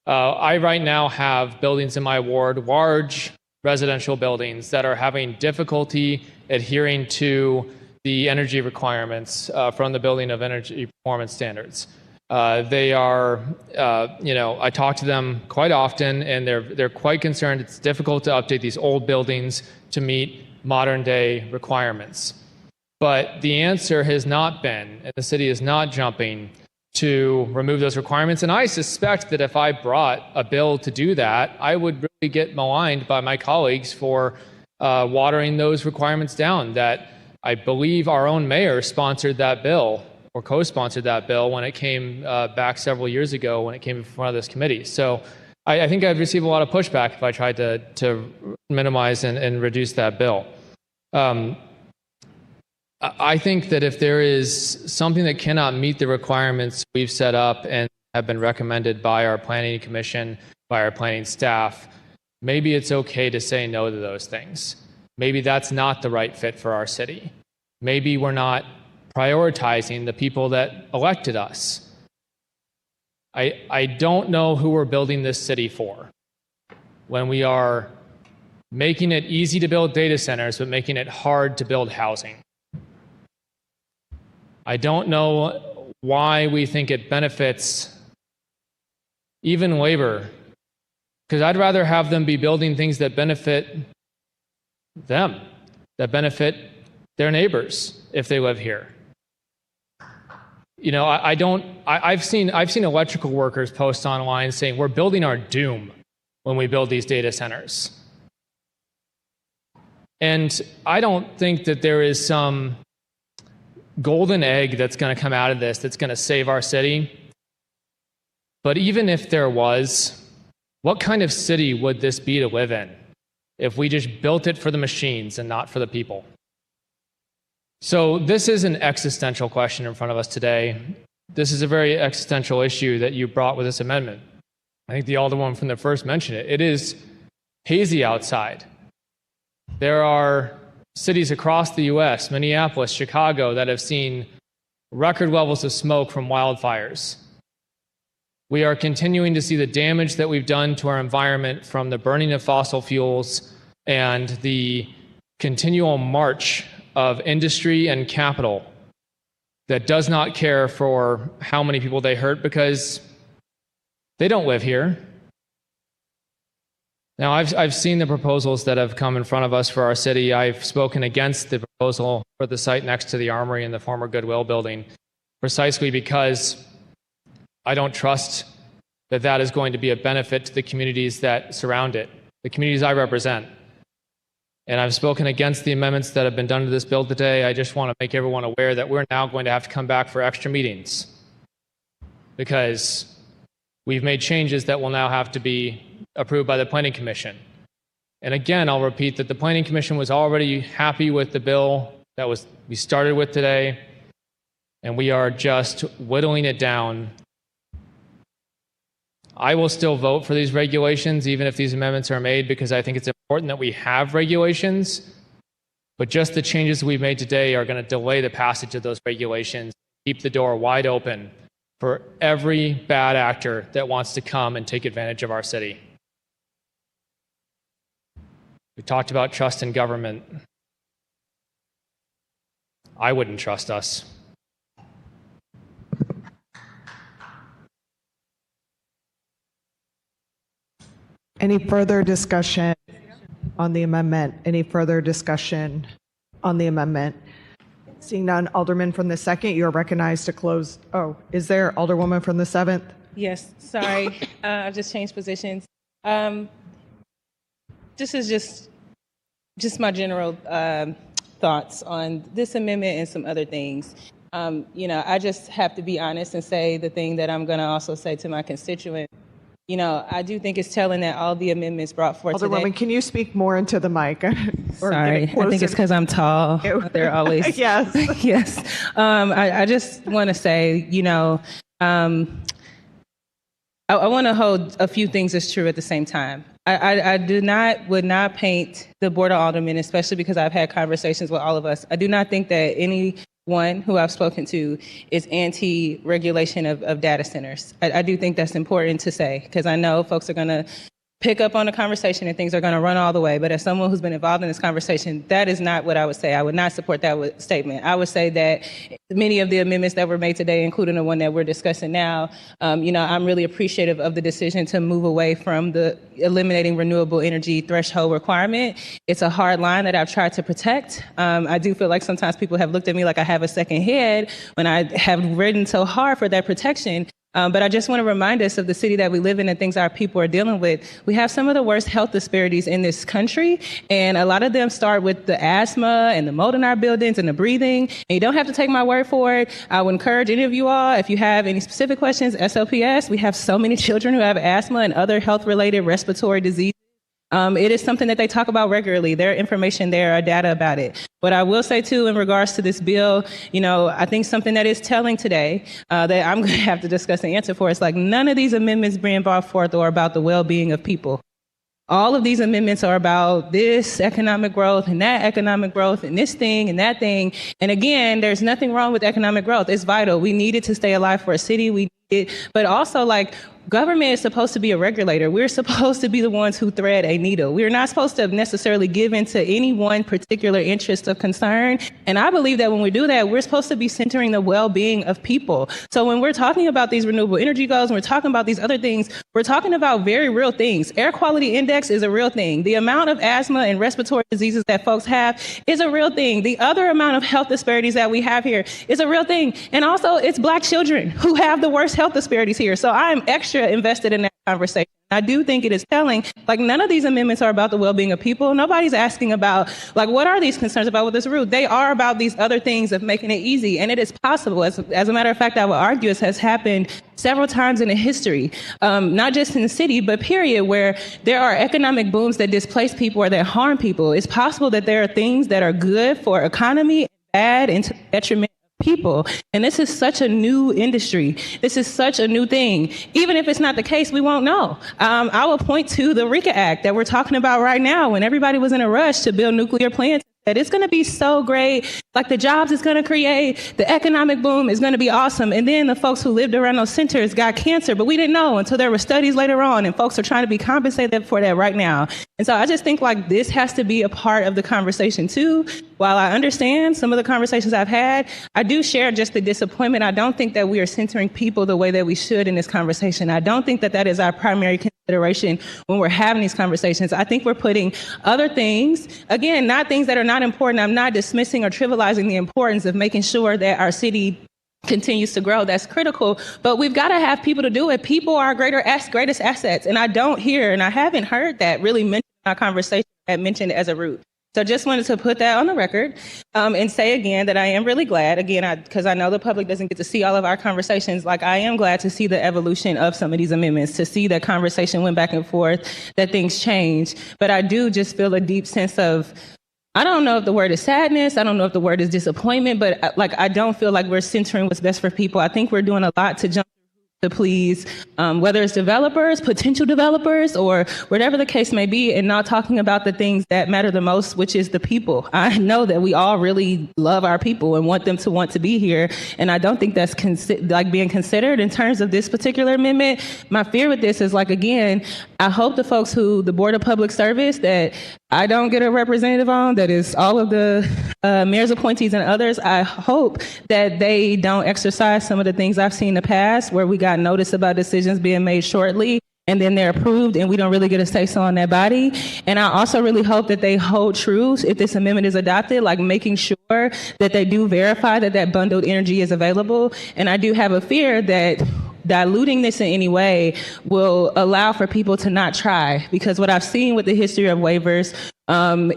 I right now have buildings in my ward, large residential buildings, that are having difficulty adhering to the energy requirements from the Building of Energy Performance Standards. They are, I talk to them quite often, and they're quite concerned. It's difficult to update these old buildings to meet modern day requirements. But the answer has not been, and the city is not jumping to remove those requirements. And I suspect that if I brought a bill to do that, I would really get maligned by my colleagues for watering those requirements down. That I believe our own mayor sponsored that bill, or co-sponsored that bill, when it came back several years ago when it came in front of this committee. So I think I'd receive a lot of pushback if I tried to minimize and reduce that bill. I think that if there is something that cannot meet the requirements we've set up and have been recommended by our planning commission, by our planning staff, maybe it's okay to say no to those things. Maybe that's not the right fit for our city. Maybe we're not prioritizing the people that elected us. I don't know who we're building this city for when we are making it easy to build data centers, but making it hard to build housing. I don't know why we think it benefits even labor, because I'd rather have them be building things that benefit them, that benefit their neighbors if they live here. I've seen electrical workers post online saying we're building our doom when we build these data centers. And I don't think that there is some golden egg that's going to come out of this that's going to save our city. But even if there was, what kind of city would this be to live in if we just built it for the machines and not for the people? So this is an existential question in front of us today. This is a very existential issue that you brought with this amendment. I think the Alderman from the first mentioned it. It is hazy outside. There are cities across the U.S., Minneapolis, Chicago, that have seen record levels of smoke from wildfires. We are continuing to see the damage that we've done to our environment from the burning of fossil fuels and the continual march of industry and capital that does not care for how many people they hurt because they don't live here. Now, I've seen the proposals that have come in front of us for our city. I've spoken against the proposal for the site next to the Armory and the former Goodwill building, precisely because I don't trust that that is going to be a benefit to the communities that surround it, the communities I represent. And I've spoken against the amendments that have been done to this bill today. I just want to make everyone aware that we're now going to have to come back for extra meetings because we've made changes that will now have to be approved by the Planning Commission. And again, I'll repeat that the Planning Commission was already happy with the bill that we started with today, and we are just whittling it down. I will still vote for these regulations, even if these amendments are made, because I think it's important that we have regulations, but just the changes we've made today are going to delay the passage of those regulations, keep the door wide open for every bad actor that wants to come and take advantage of our city. We talked about trust in government. I wouldn't trust us. Any further discussion on the amendment? Any further discussion on the amendment? Seeing none, Alderman from the 2nd, you are recognized to close. Oh, is there Alderwoman from the 7th? Yes, sorry. I've just changed positions. This is just my general thoughts on this amendment and some other things. I just have to be honest and say the thing that I'm going to also say to my constituents. I do think it's telling that all the amendments brought forth Alderwoman, today. can you speak more into the mic? Sorry, I think it's because I'm tall. They're always yes. Yes. I just want to say, I want to hold a few things as true at the same time. I would not paint the Board of Aldermen, especially because I've had conversations with all of us. I do not think that anyone who I've spoken to is anti-regulation of data centers. I do think that's important to say, because I know folks are going to pick up on the conversation and things are going to run all the way. But as someone who's been involved in this conversation, that is not what I would say. I would not support that statement. I would say that many of the amendments that were made today, including the one that we're discussing now, I'm really appreciative of the decision to move away from the eliminating renewable energy threshold requirement. It's a hard line that I've tried to protect. I do feel like sometimes people have looked at me like I have a second head when I have ridden so hard for that protection. But I just want to remind us of the city that we live in and things our people are dealing with. We have some of the worst health disparities in this country, and a lot of them start with the asthma and the mold in our buildings and the breathing. And you don't have to take my word for it. I would encourage any of you all, if you have any specific questions, SLPS, we have so many children who have asthma and other health-related respiratory diseases. It is something that they talk about regularly. There are information there, are data about it. What I will say too, in regards to this bill, I think something that is telling today that I'm going to have to discuss and answer for is like none of these amendments being brought forth are about the well-being of people. All of these amendments are about this economic growth and that economic growth and this thing and that thing. And again, there's nothing wrong with economic growth. It's vital. We need it to stay alive for a city. We need it, but also government is supposed to be a regulator. We're supposed to be the ones who thread a needle. We're not supposed to necessarily give into any one particular interest of concern. And I believe that when we do that, we're supposed to be centering the well-being of people. So when we're talking about these renewable energy goals, and we're talking about these other things, we're talking about very real things. Air quality index is a real thing. The amount of asthma and respiratory diseases that folks have is a real thing. The other amount of health disparities that we have here is a real thing. And also, it's Black children who have the worst health disparities here. So I'm extra invested in that conversation. I do think it is telling, none of these amendments are about the well-being of people. Nobody's asking about, what are these concerns about with this route? They are about these other things of making it easy. And it is possible. As a matter of fact, I would argue it has happened several times in the history, not just in the city, but period, where there are economic booms that displace people or that harm people. It's possible that there are things that are good for economy and bad and to the detriment people. And this is such a new industry. This is such a new thing. Even if it's not the case, we won't know. I will point to the RECA Act that we're talking about right now when everybody was in a rush to build nuclear plants. That it's going to be so great, the jobs it's going to create, the economic boom is going to be awesome. And then the folks who lived around those centers got cancer, but we didn't know until there were studies later on, and folks are trying to be compensated for that right now. And so I just think this has to be a part of the conversation too. While I understand some of the conversations I've had, I do share just the disappointment. I don't think that we are centering people the way that we should in this conversation. I don't think that is our primary consideration when we're having these conversations. I think we're putting other things, again, not things that are not important. I'm not dismissing or trivializing the importance of making sure that our city continues to grow. That's critical, but we've got to have people to do it. People are our greatest assets. And I don't hear, and I haven't heard that really mentioned in our conversation, mentioned as a root. So just wanted to put that on the record and say again that I am really glad, because I know the public doesn't get to see all of our conversations. I am glad to see the evolution of some of these amendments, to see that conversation went back and forth, that things change. But I do just feel a deep sense of, I don't know if the word is sadness, I don't know if the word is disappointment, but I don't feel like we're centering what's best for people. I think we're doing a lot to jump to please, whether it's developers, potential developers, or whatever the case may be, and not talking about the things that matter the most, which is the people. I know that we all really love our people and want them to want to be here, and I don't think that's being considered in terms of this particular amendment. My fear with this is, like, again, I hope the folks who, the Board of Public Service, that I don't get a representative on, that is all of the mayor's appointees and others, I hope that they don't exercise some of the things I've seen in the past where we got notice about decisions being made shortly and then they're approved and we don't really get a say-so on that body. And I also really hope that they hold true, if this amendment is adopted, like making sure that they do verify that that bundled energy is available. And I do have a fear that diluting this in any way will allow for people to not try, because what I've seen with the history of waivers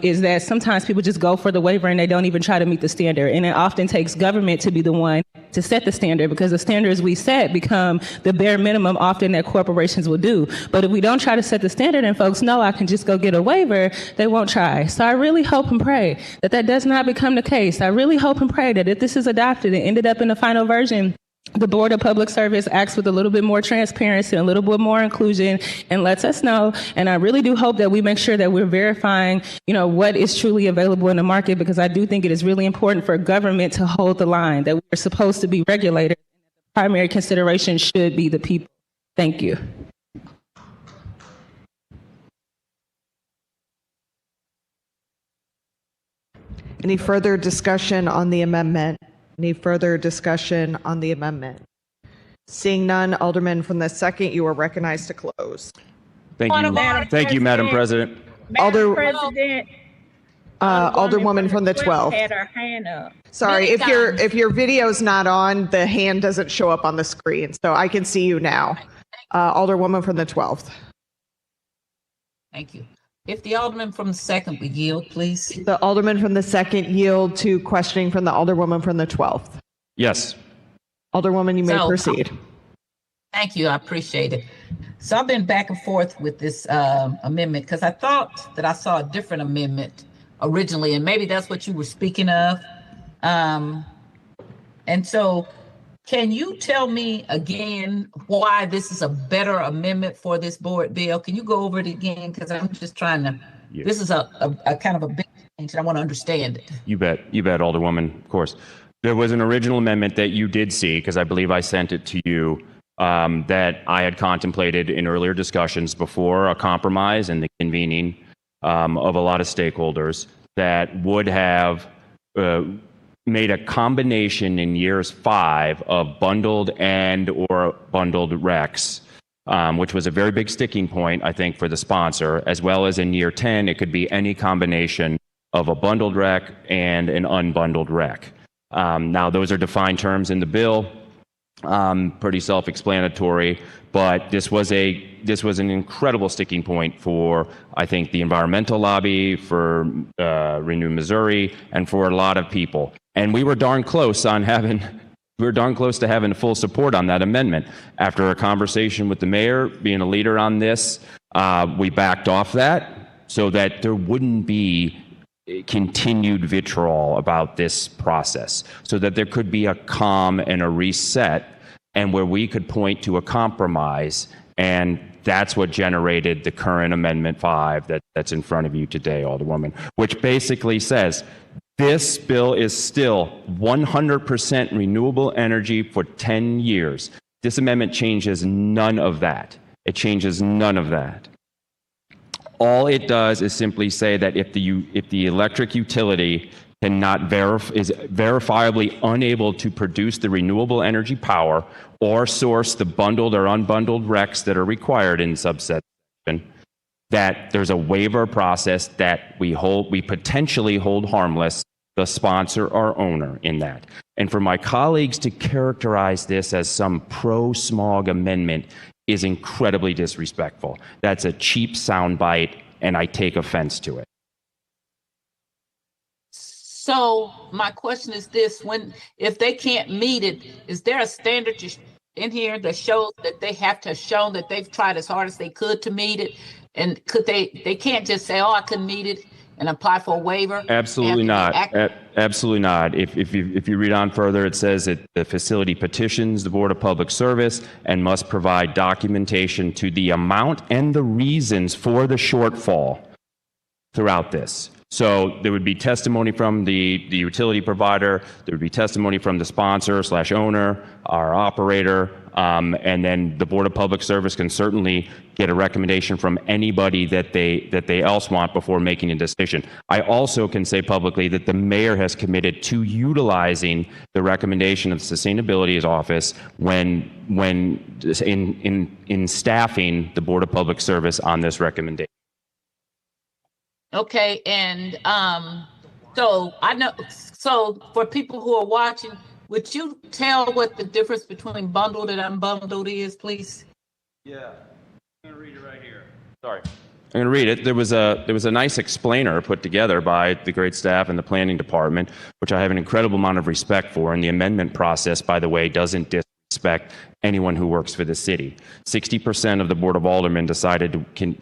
is that sometimes people just go for the waiver and they don't even try to meet the standard. And it often takes government to be the one to set the standard, because the standards we set become the bare minimum often that corporations will do. But if we don't try to set the standard and folks know I can just go get a waiver, they won't try. So I really hope and pray that that does not become the case. I really hope and pray that if this is adopted and ended up in the final version, the Board of Public Service acts with a little bit more transparency, a little bit more inclusion, and lets us know. And I really do hope that we make sure that we're verifying, what is truly available in the market, because I do think it is really important for government to hold the line, that we're supposed to be regulators. The primary consideration should be the people. Thank you. Any further discussion on the amendment? Any further discussion on the amendment? Seeing none, Alderman from the 2nd, you are recognized to close. Thank you. Thank you, Madam President. President. Alderwoman from the 12th. Had her hand up. Sorry, if your video's not on, the hand doesn't show up on the screen, so I can see you now. Alderwoman from the 12th. Thank you. If the Alderman from the 2nd would yield, please. The Alderman from the 2nd yield to questioning from the Alderwoman from the 12th. Yes. Alderwoman, you may proceed. Thank you. I appreciate it. So I've been back and forth with this amendment because I thought that I saw a different amendment originally, and maybe that's what you were speaking of. And so can you tell me again why this is a better amendment for this board bill? Can you go over it again? Because I'm just trying to, this is a kind of a big change and I want to understand it. You bet, Alderwoman, of course. There was an original amendment that you did see, because I believe I sent it to you, that I had contemplated in earlier discussions before a compromise and the convening of a lot of stakeholders that would have made a combination in years 5 of bundled and or bundled recs, which was a very big sticking point, I think, for the sponsor, as well as in year 10, it could be any combination of a bundled rec and an unbundled rec. Now, those are defined terms in the bill, pretty self-explanatory, but this was an incredible sticking point for, I think, the environmental lobby, for Renew Missouri, and for a lot of people. And we were darn close to having full support on that amendment. After a conversation with the mayor, being a leader on this, we backed off that so that there wouldn't be continued vitriol about this process, so that there could be a calm and a reset, and where we could point to a compromise. And that's what generated the current Amendment 5 that's in front of you today, Alderwoman, which basically says this bill is still 100% renewable energy for 10 years. This amendment changes none of that. It changes none of that. All it does is simply say that if the electric utility is verifiably unable to produce the renewable energy power or source the bundled or unbundled recs that are required in subsection, that there's a waiver process that we potentially hold harmless the sponsor or owner in that. And for my colleagues to characterize this as some pro-smog amendment is incredibly disrespectful. That's a cheap soundbite, and I take offense to it. So my question is this: if they can't meet it, is there a standard in here that shows that they have to have shown that they've tried as hard as they could to meet it? And could they can't just say, "Oh, I couldn't meet it," and apply for a waiver? Absolutely not. Absolutely not. If you read on further, it says that the facility petitions the Board of Public Service and must provide documentation to the amount and the reasons for the shortfall throughout this. So there would be testimony from the utility provider, there would be testimony from the sponsor/owner, our operator, and then the Board of Public Service can certainly get a recommendation from anybody that they else want before making a decision. I also can say publicly that the mayor has committed to utilizing the recommendation of the Sustainability Office when in staffing the Board of Public Service on this recommendation. Okay, and so I know. So for people who are watching, would you tell what the difference between bundled and unbundled is, please? Yeah, I'm going to read it right here. Sorry. I'm going to read it. There was a nice explainer put together by the great staff in the planning department, which I have an incredible amount of respect for. And the amendment process, by the way, doesn't disrespect anyone who works for the city. 60% of the Board of Aldermen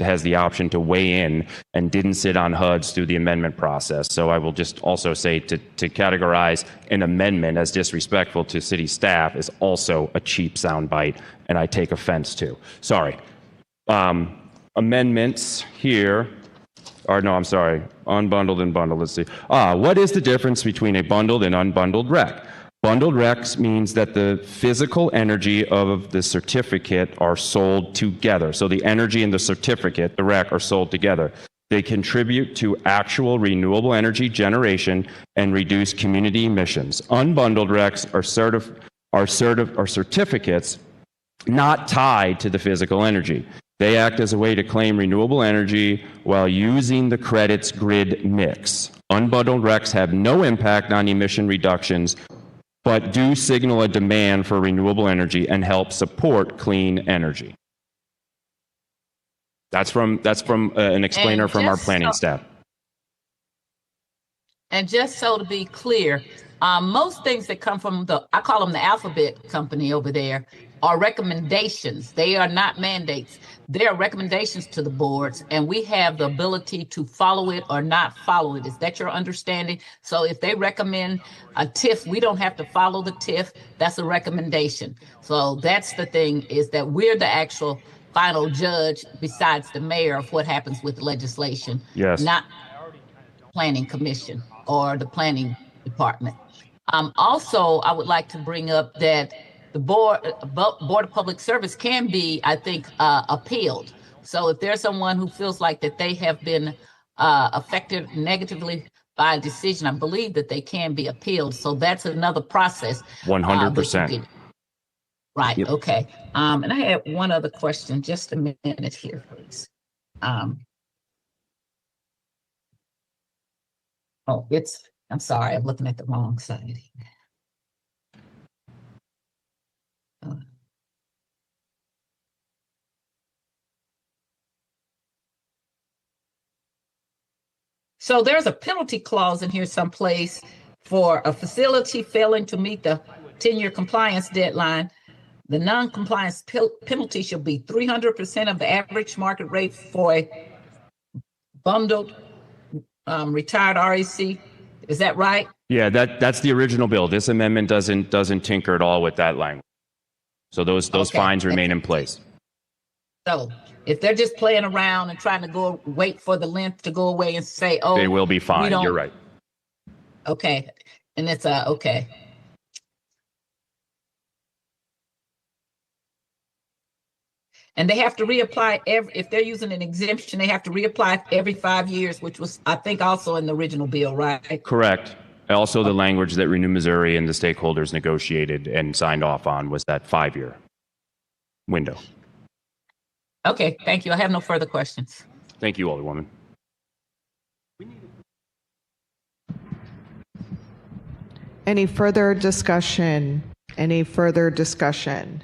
has the option to weigh in and didn't sit on HUDs through the amendment process. So I will just also say to categorize an amendment as disrespectful to city staff is also a cheap soundbite, and I take offense to. Sorry. Amendments here are, no, I'm sorry, unbundled and bundled. Let's see. What is the difference between a bundled and unbundled rec? Bundled recs means that the physical energy of the certificate are sold together. So the energy and the certificate, the rec, are sold together. They contribute to actual renewable energy generation and reduce community emissions. Unbundled recs are certificates not tied to the physical energy. They act as a way to claim renewable energy while using the credits grid mix. Unbundled recs have no impact on emission reductions, but do signal a demand for renewable energy and help support clean energy. That's from an explainer from our planning staff. And just so to be clear, most things that come from I call them the alphabet company over there, are recommendations. They are not mandates. They are recommendations to the boards, and we have the ability to follow it or not follow it. Is that your understanding? So if they recommend a TIF, we don't have to follow the TIF. That's a recommendation. So that's the thing, is that we're the actual final judge besides the mayor of what happens with legislation. Yes. Not planning commission or the planning department. Also, I would like to bring up that the Board of Public Service can be, I think, appealed. So if there's someone who feels like that they have been affected negatively by a decision, I believe that they can be appealed. So that's another process. 100%. Right. Yep. Okay. And I had one other question. Just a minute here, please. I'm sorry, I'm looking at the wrong side. So there's a penalty clause in here someplace for a facility failing to meet the 10-year compliance deadline. The non-compliance penalty shall be 300% of the average market rate for a bundled retired REC. Is that right? Yeah, that's the original bill. This amendment doesn't tinker at all with that language. So those fines remain in place. So if they're just playing around and trying to wait for the length to go away and say, oh, they will be fined. You're right. Okay. And it's okay. And they have to reapply if they're using an exemption, they have to reapply every 5 years, which was, I think, also in the original bill, right? Correct. Also, the language that Renew Missouri and the stakeholders negotiated and signed off on was that 5-year window. Okay, thank you. I have no further questions. Thank you, Alderwoman. Any further discussion? Any further discussion?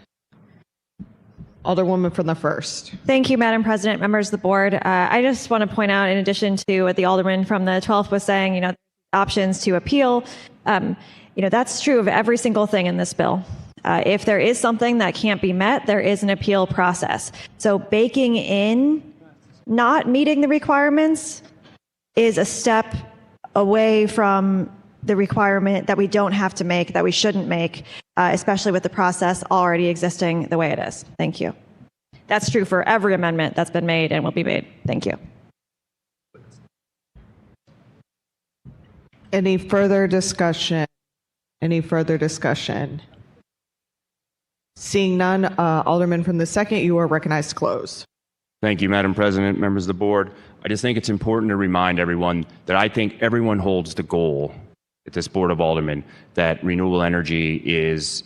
Alderwoman from the 1st. Thank you, Madam President, members of the board. I just want to point out, in addition to what the Alderman from the 12th was saying, options to appeal, that's true of every single thing in this bill. If there is something that can't be met, there is an appeal process. So baking in not meeting the requirements is a step away from the requirement that we don't have to make, that we shouldn't make, especially with the process already existing the way it is. Thank you. That's true for every amendment that's been made and will be made. Thank you. Any further discussion? Any further discussion? Seeing none, Alderman from the 2nd, you are recognized to close. Thank you, Madam President, members of the board. I just think it's important to remind everyone that I think everyone holds the goal at this Board of Aldermen that renewable energy is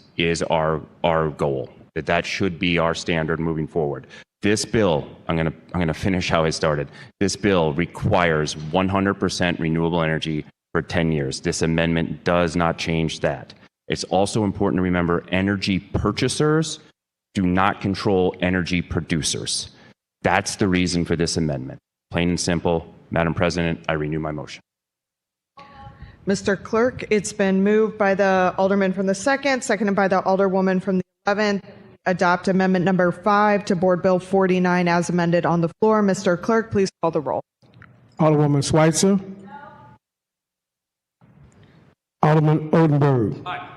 our goal, that should be our standard moving forward. This bill, I'm gonna finish how I started. This bill requires 100% renewable energy for 10 years. This amendment does not change that. It's also important to remember energy purchasers do not control energy producers. That's the reason for this amendment. Plain and simple. Madam President, I renew my motion. Mr. Clerk, it's been moved by the Alderman from the 2nd, seconded by the Alderwoman from the 11th. Adopt Amendment number 5 to Board Bill 49 as amended on the floor. Mr. Clerk, please call the roll. Alderwoman Schweitzer. Alderman Odenberg. Aye.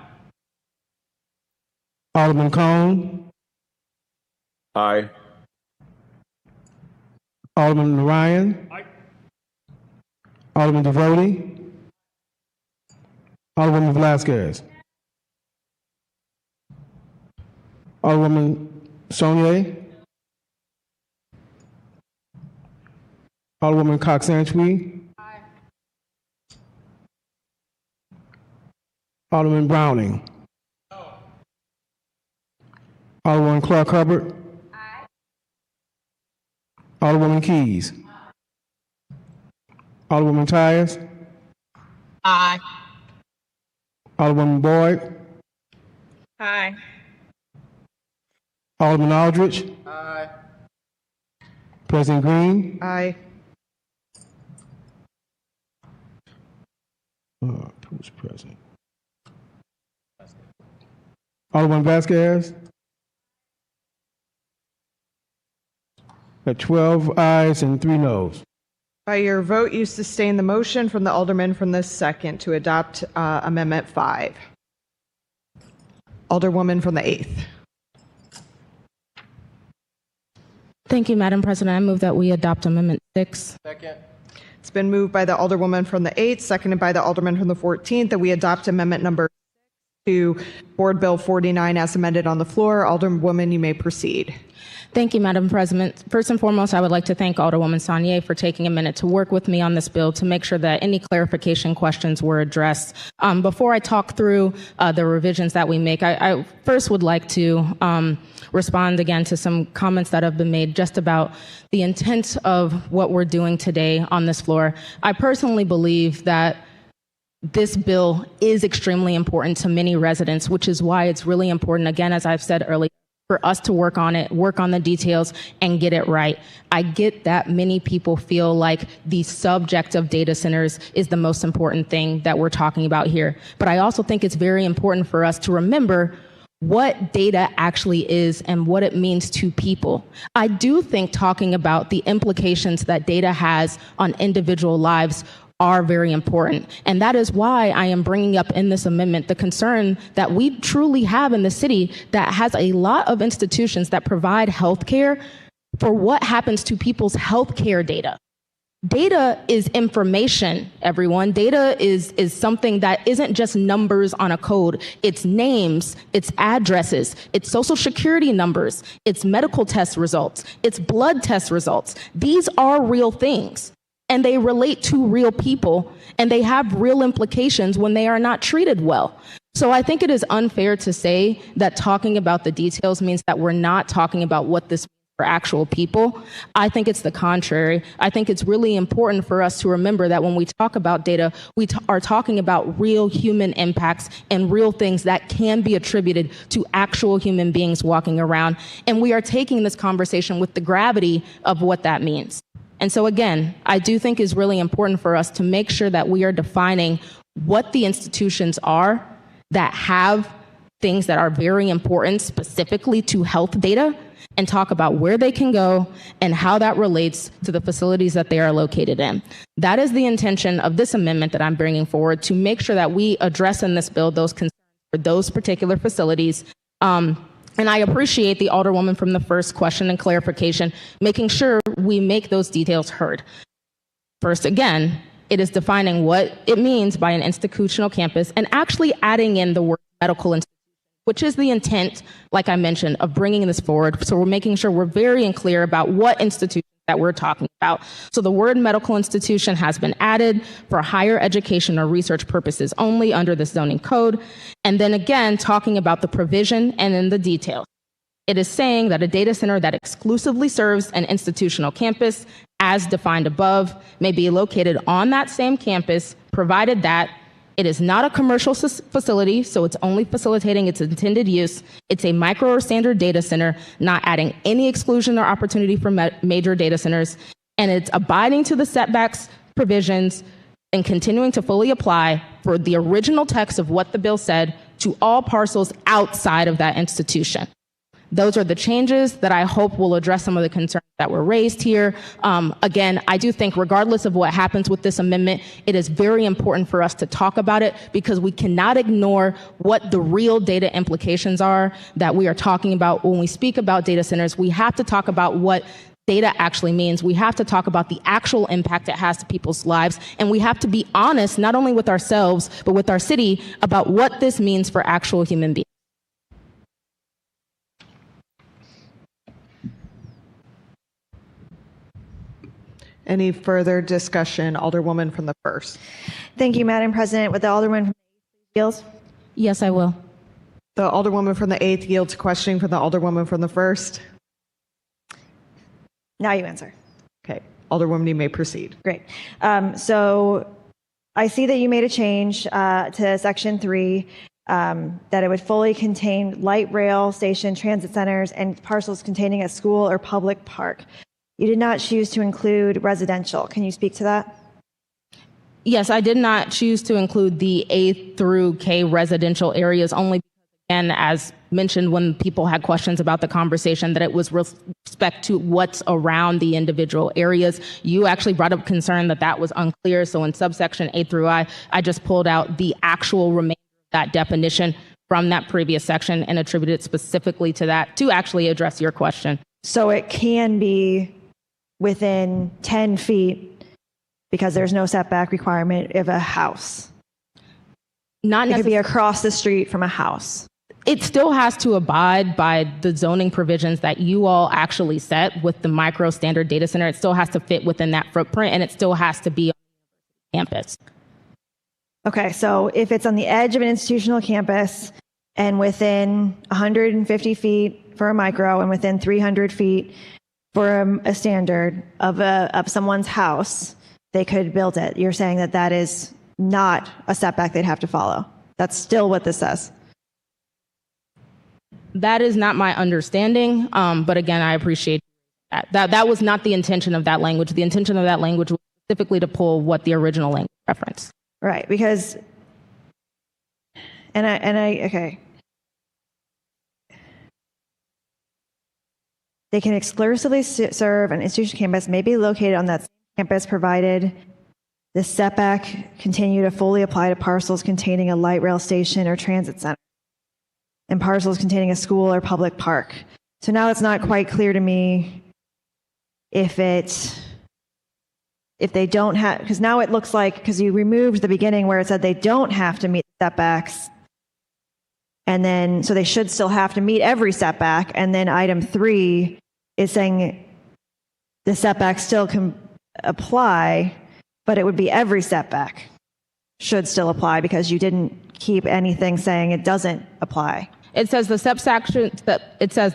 Alderman Cone. Aye. Alderman Ryan. Aye. Alderman Devoti. Alderwoman Velasquez. Alderwoman Saunier. Alderwoman Cox-Antwi. Alderman Browning. Alderwoman Clark Hubbard. Alderwoman Keys. Alderwoman Tyers. Aye. Alderwoman Boyd. Aye. Alderman Aldridge. Aye. President Green. Aye. Who's present? Alderman Vasquez. Got 12 ayes and 3 noes. By your vote, you sustain the motion from the Alderman from the 2nd to adopt Amendment 5. Alderwoman from the 8th. Thank you, Madam President. I move that we adopt Amendment 6. Second. It's been moved by the Alderwoman from the 8th, seconded by the Alderman from the 14th, that we adopt Amendment number 6 to Board Bill 49 as amended on the floor. Alderwoman, you may proceed. Thank you, Madam President. First and foremost, I would like to thank Alderwoman Saunier for taking a minute to work with me on this bill to make sure that any clarification questions were addressed. Before I talk through the revisions that we make, I first would like to respond again to some comments that have been made just about the intent of what we're doing today on this floor. I personally believe that this bill is extremely important to many residents, which is why it's really important, again, as I've said earlier, for us to work on it, work on the details, and get it right. I get that many people feel like the subject of data centers is the most important thing that we're talking about here. But I also think it's very important for us to remember what data actually is and what it means to people. I do think talking about the implications that data has on individual lives are very important. And that is why I am bringing up in this amendment the concern that we truly have in the city that has a lot of institutions that provide health care for what happens to people's health care data. Data is information, everyone. Data is something that isn't just numbers on a code. It's names, it's addresses, it's social security numbers, it's medical test results, it's blood test results. These are real things. And they relate to real people, and they have real implications when they are not treated well. So I think it is unfair to say that talking about the details means that we're not talking about what this means for actual people. I think it's the contrary. I think it's really important for us to remember that when we talk about data, we are talking about real human impacts and real things that can be attributed to actual human beings walking around. And we are taking this conversation with the gravity of what that means. And so again, I do think it's really important for us to make sure that we are defining what the institutions are that have things that are very important specifically to health data, and talk about where they can go and how that relates to the facilities that they are located in. That is the intention of this amendment that I'm bringing forward, to make sure that we address in this bill those concerns for those particular facilities. And I appreciate the Alderwoman from the first question and clarification, making sure we make those details heard. First, again, it is defining what it means by an institutional campus and actually adding in the word medical institution, which is the intent, like I mentioned, of bringing this forward. So we're making sure we're very clear about what institution that we're talking about. So the word medical institution has been added for higher education or research purposes only under the zoning code. And then again, talking about the provision and then the details. It is saying that a data center that exclusively serves an institutional campus, as defined above, may be located on that same campus, provided that it is not a commercial facility, so it's only facilitating its intended use. It's a micro or standard data center, not adding any exclusion or opportunity for major data centers, and it's abiding to the setbacks provisions and continuing to fully apply for the original text of what the bill said to all parcels outside of that institution. Those are the changes that I hope will address some of the concerns that were raised here. Again, I do think regardless of what happens with this amendment, it is very important for us to talk about it, because we cannot ignore what the real data implications are that we are talking about. When we speak about data centers, we have to talk about what data actually means. We have to talk about the actual impact it has to people's lives. And we have to be honest, not only with ourselves, but with our city about what this means for actual human beings. Any further discussion? Alderwoman from the first. Thank you, Madam President. With the Alderman from the 8th yields? Yes, I will. The Alderwoman from the 8th yields questioning from the Alderwoman from the first. Now you answer. Okay. Alderwoman, you may proceed. Great. So I see that you made a change to Section 3, that it would fully contain light rail station, transit centers, and parcels containing a school or public park. You did not choose to include residential. Can you speak to that? Yes, I did not choose to include the A through K residential areas, only because, again, as mentioned when people had questions about the conversation, that it was with respect to what's around the individual areas. You actually brought up concern that that was unclear. So in subsection A through I just pulled out the actual remainder of that definition from that previous section and attributed it specifically to that to actually address your question. So it can be within 10 feet because there's no setback requirement of a house. Not necessarily. It could be across the street from a house. It still has to abide by the zoning provisions that you all actually set with the micro standard data center. It still has to fit within that footprint, and it still has to be on campus. Okay, so if it's on the edge of an institutional campus and within 150 feet for a micro and within 300 feet for a standard of someone's house, they could build it. You're saying that that is not a setback they'd have to follow. That's still what this says. That is not my understanding, but again, I appreciate that. That was not the intention of that language. The intention of that language was specifically to pull what the original language referenced. Right, because, okay. They can exclusively serve an institution campus, may be located on that same campus, provided the setback continue to fully apply to parcels containing a light rail station or transit center, and parcels containing a school or public park. So now it's not quite clear to me if they don't have, because now it looks like, because you removed the beginning where it said they don't have to meet setbacks, and then, so they should still have to meet every setback, and then item 3 is saying the setback still can apply, but it would be every setback should still apply because you didn't keep anything saying it doesn't apply. It says the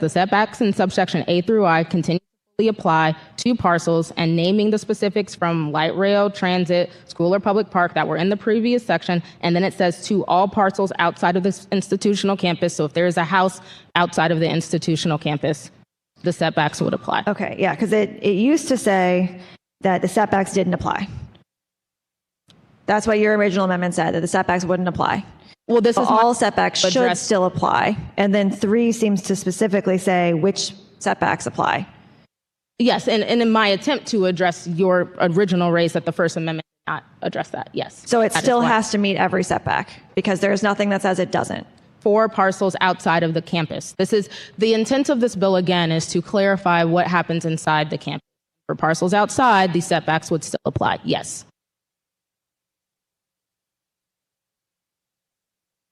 setbacks in subsection A through I continue to fully apply to parcels, and naming the specifics from light rail, transit, school, or public park that were in the previous section. And then it says to all parcels outside of this institutional campus. So if there is a house outside of the institutional campus, the setbacks would apply. Okay, yeah, because it used to say that the setbacks didn't apply. That's what your original amendment said, that the setbacks wouldn't apply. Well, this is all setbacks should address. still apply. And then 3 seems to specifically say which setbacks apply. Yes, and in my attempt to address your original raise that the First Amendment did not address that, yes. So it That is still why. has to meet every setback because there's nothing that says it doesn't. For parcels outside of the campus. This is the intent of this bill, again, is to clarify what happens inside the campus. For parcels outside, the setbacks would still apply, yes.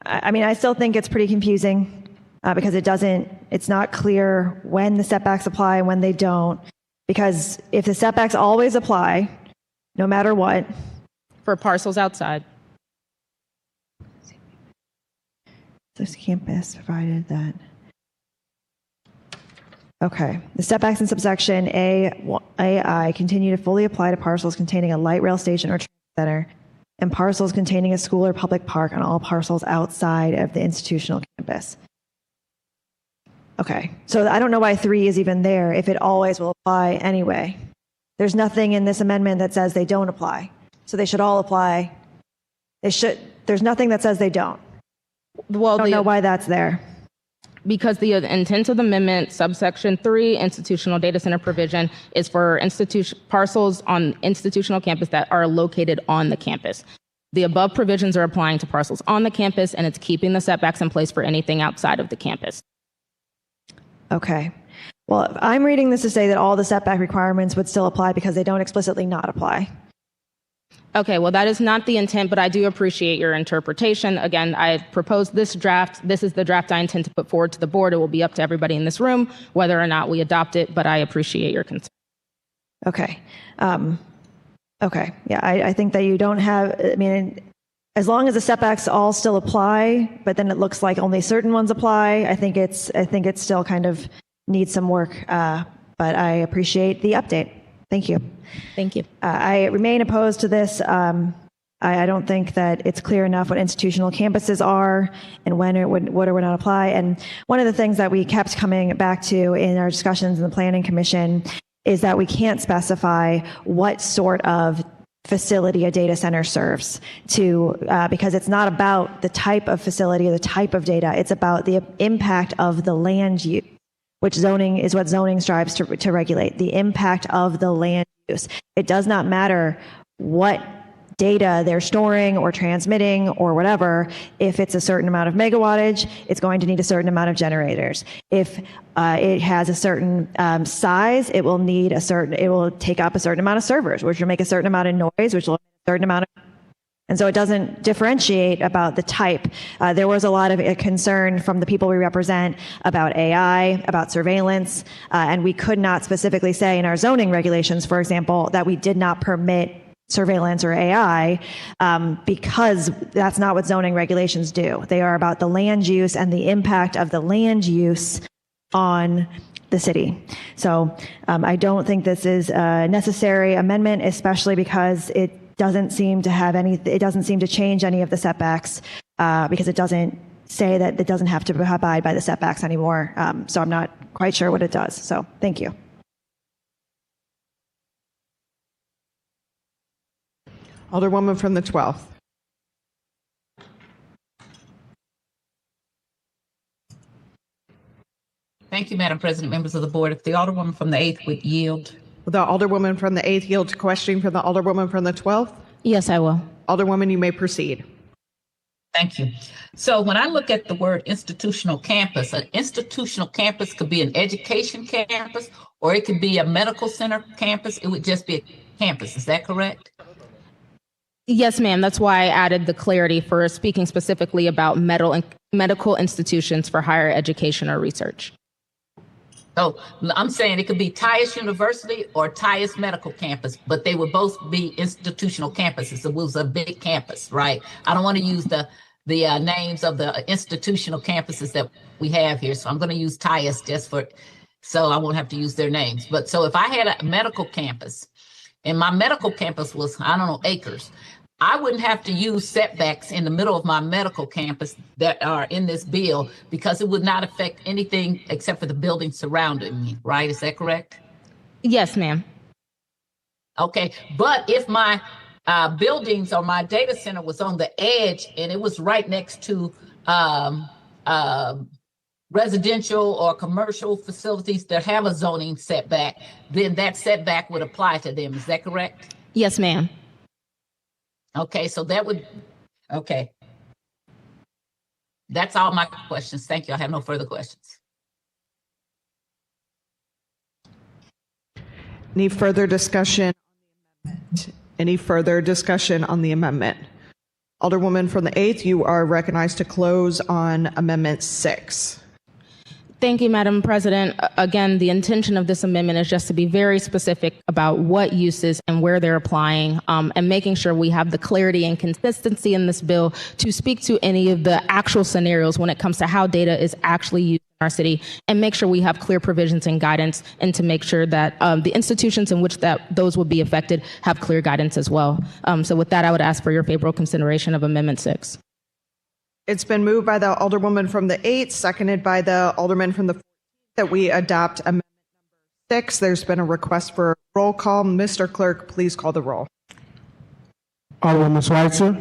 I mean, I still think it's pretty confusing because it's not clear when the setbacks apply and when they don't. Because if the setbacks always apply, no matter what. For parcels outside. This campus provided that. Okay. The setbacks in subsection AI continue to fully apply to parcels containing a light rail station or transit center and parcels containing a school or public park on all parcels outside of the institutional campus. Okay. So I don't know why 3 is even there if it always will apply anyway. There's nothing in this amendment that says they don't apply. So they should all apply. There's nothing that says they don't. Well, I don't know why that's there. Because the intent of the amendment, subsection 3, institutional data center provision, is for parcels on institutional campus that are located on the campus. The above provisions are applying to parcels on the campus, and it's keeping the setbacks in place for anything outside of the campus. Okay. Well, I'm reading this to say that all the setback requirements would still apply because they don't explicitly not apply. Okay, well, that is not the intent, but I do appreciate your interpretation. Again, I proposed this draft. This is the draft I intend to put forward to the board. It will be up to everybody in this room whether or not we adopt it, but I appreciate your concern. Okay. Okay. Yeah, I think that you don't have, I mean, as long as the setbacks all still apply, but then it looks like only certain ones apply, I think it's still kind of needs some work, but I appreciate the update. Thank you. Thank you. I remain opposed to this. I don't think that it's clear enough what institutional campuses are and when it would not apply. And one of the things that we kept coming back to in our discussions in the Planning Commission is that we can't specify what sort of facility a data center serves because it's not about the type of facility or the type of data. It's about the impact of the land use, which zoning is what zoning strives to regulate, the impact of the land use. It does not matter what data they're storing or transmitting or whatever. If it's a certain amount of megawattage, it's going to need a certain amount of generators. If it has a certain size, it will take up a certain amount of servers, which will make a certain amount of noise, which will make a certain amount of. And so it doesn't differentiate about the type. There was a lot of concern from the people we represent about AI, about surveillance, and we could not specifically say in our zoning regulations, for example, that we did not permit surveillance or AI because that's not what zoning regulations do. They are about the land use and the impact of the land use on the city. So I don't think this is a necessary amendment, especially because it doesn't seem to change any of the setbacks because it doesn't say that it doesn't have to abide by the setbacks anymore. So I'm not quite sure what it does. So thank you. Alderwoman from the 12th. Thank you, Madam President, members of the board. If the Alderwoman from the 8th would yield. Will the Alderwoman from the 8th yield to questioning from the Alderwoman from the 12th? Yes, I will. Alderwoman, you may proceed. Thank you. So when I look at the word institutional campus, an institutional campus could be an education campus or it could be a medical center campus. It would just be a campus. Is that correct? Yes, ma'am. That's why I added the clarity for speaking specifically about medical institutions for higher education or research. So I'm saying it could be Tyus University or Tyus Medical Campus, but they would both be institutional campuses. It was a big campus, right? I don't want to use the names of the institutional campuses that we have here. So I'm going to use Tyus so I won't have to use their names. But so if I had a medical campus and my medical campus was, acres, I wouldn't have to use setbacks in the middle of my medical campus that are in this bill because it would not affect anything except for the building surrounding me, right? Is that correct? Yes, ma'am. Okay, but if my buildings or my data center was on the edge and it was right next to residential or commercial facilities that have a zoning setback, then that setback would apply to them. Is that correct? Yes, ma'am. Okay, so that would, okay. That's all my questions. Thank you. I have no further questions. Any further discussion on the amendment? Any further discussion on the amendment? Alderwoman from the 8th, you are recognized to close on Amendment 6. Thank you, Madam President. Again, the intention of this amendment is just to be very specific about what uses and where they're applying, and making sure we have the clarity and consistency in this bill to speak to any of the actual scenarios when it comes to how data is actually used in our city, and make sure we have clear provisions and guidance, and to make sure that the institutions in which those will be affected have clear guidance as well. So with that, I would ask for your favorable consideration of Amendment 6. It's been moved by the Alderwoman from the 8th, seconded by the Alderman from the 14th, that we adopt Amendment number 6. There's been a request for a roll call. Mr. Clerk, please call the roll. Alderwoman Schweitzer.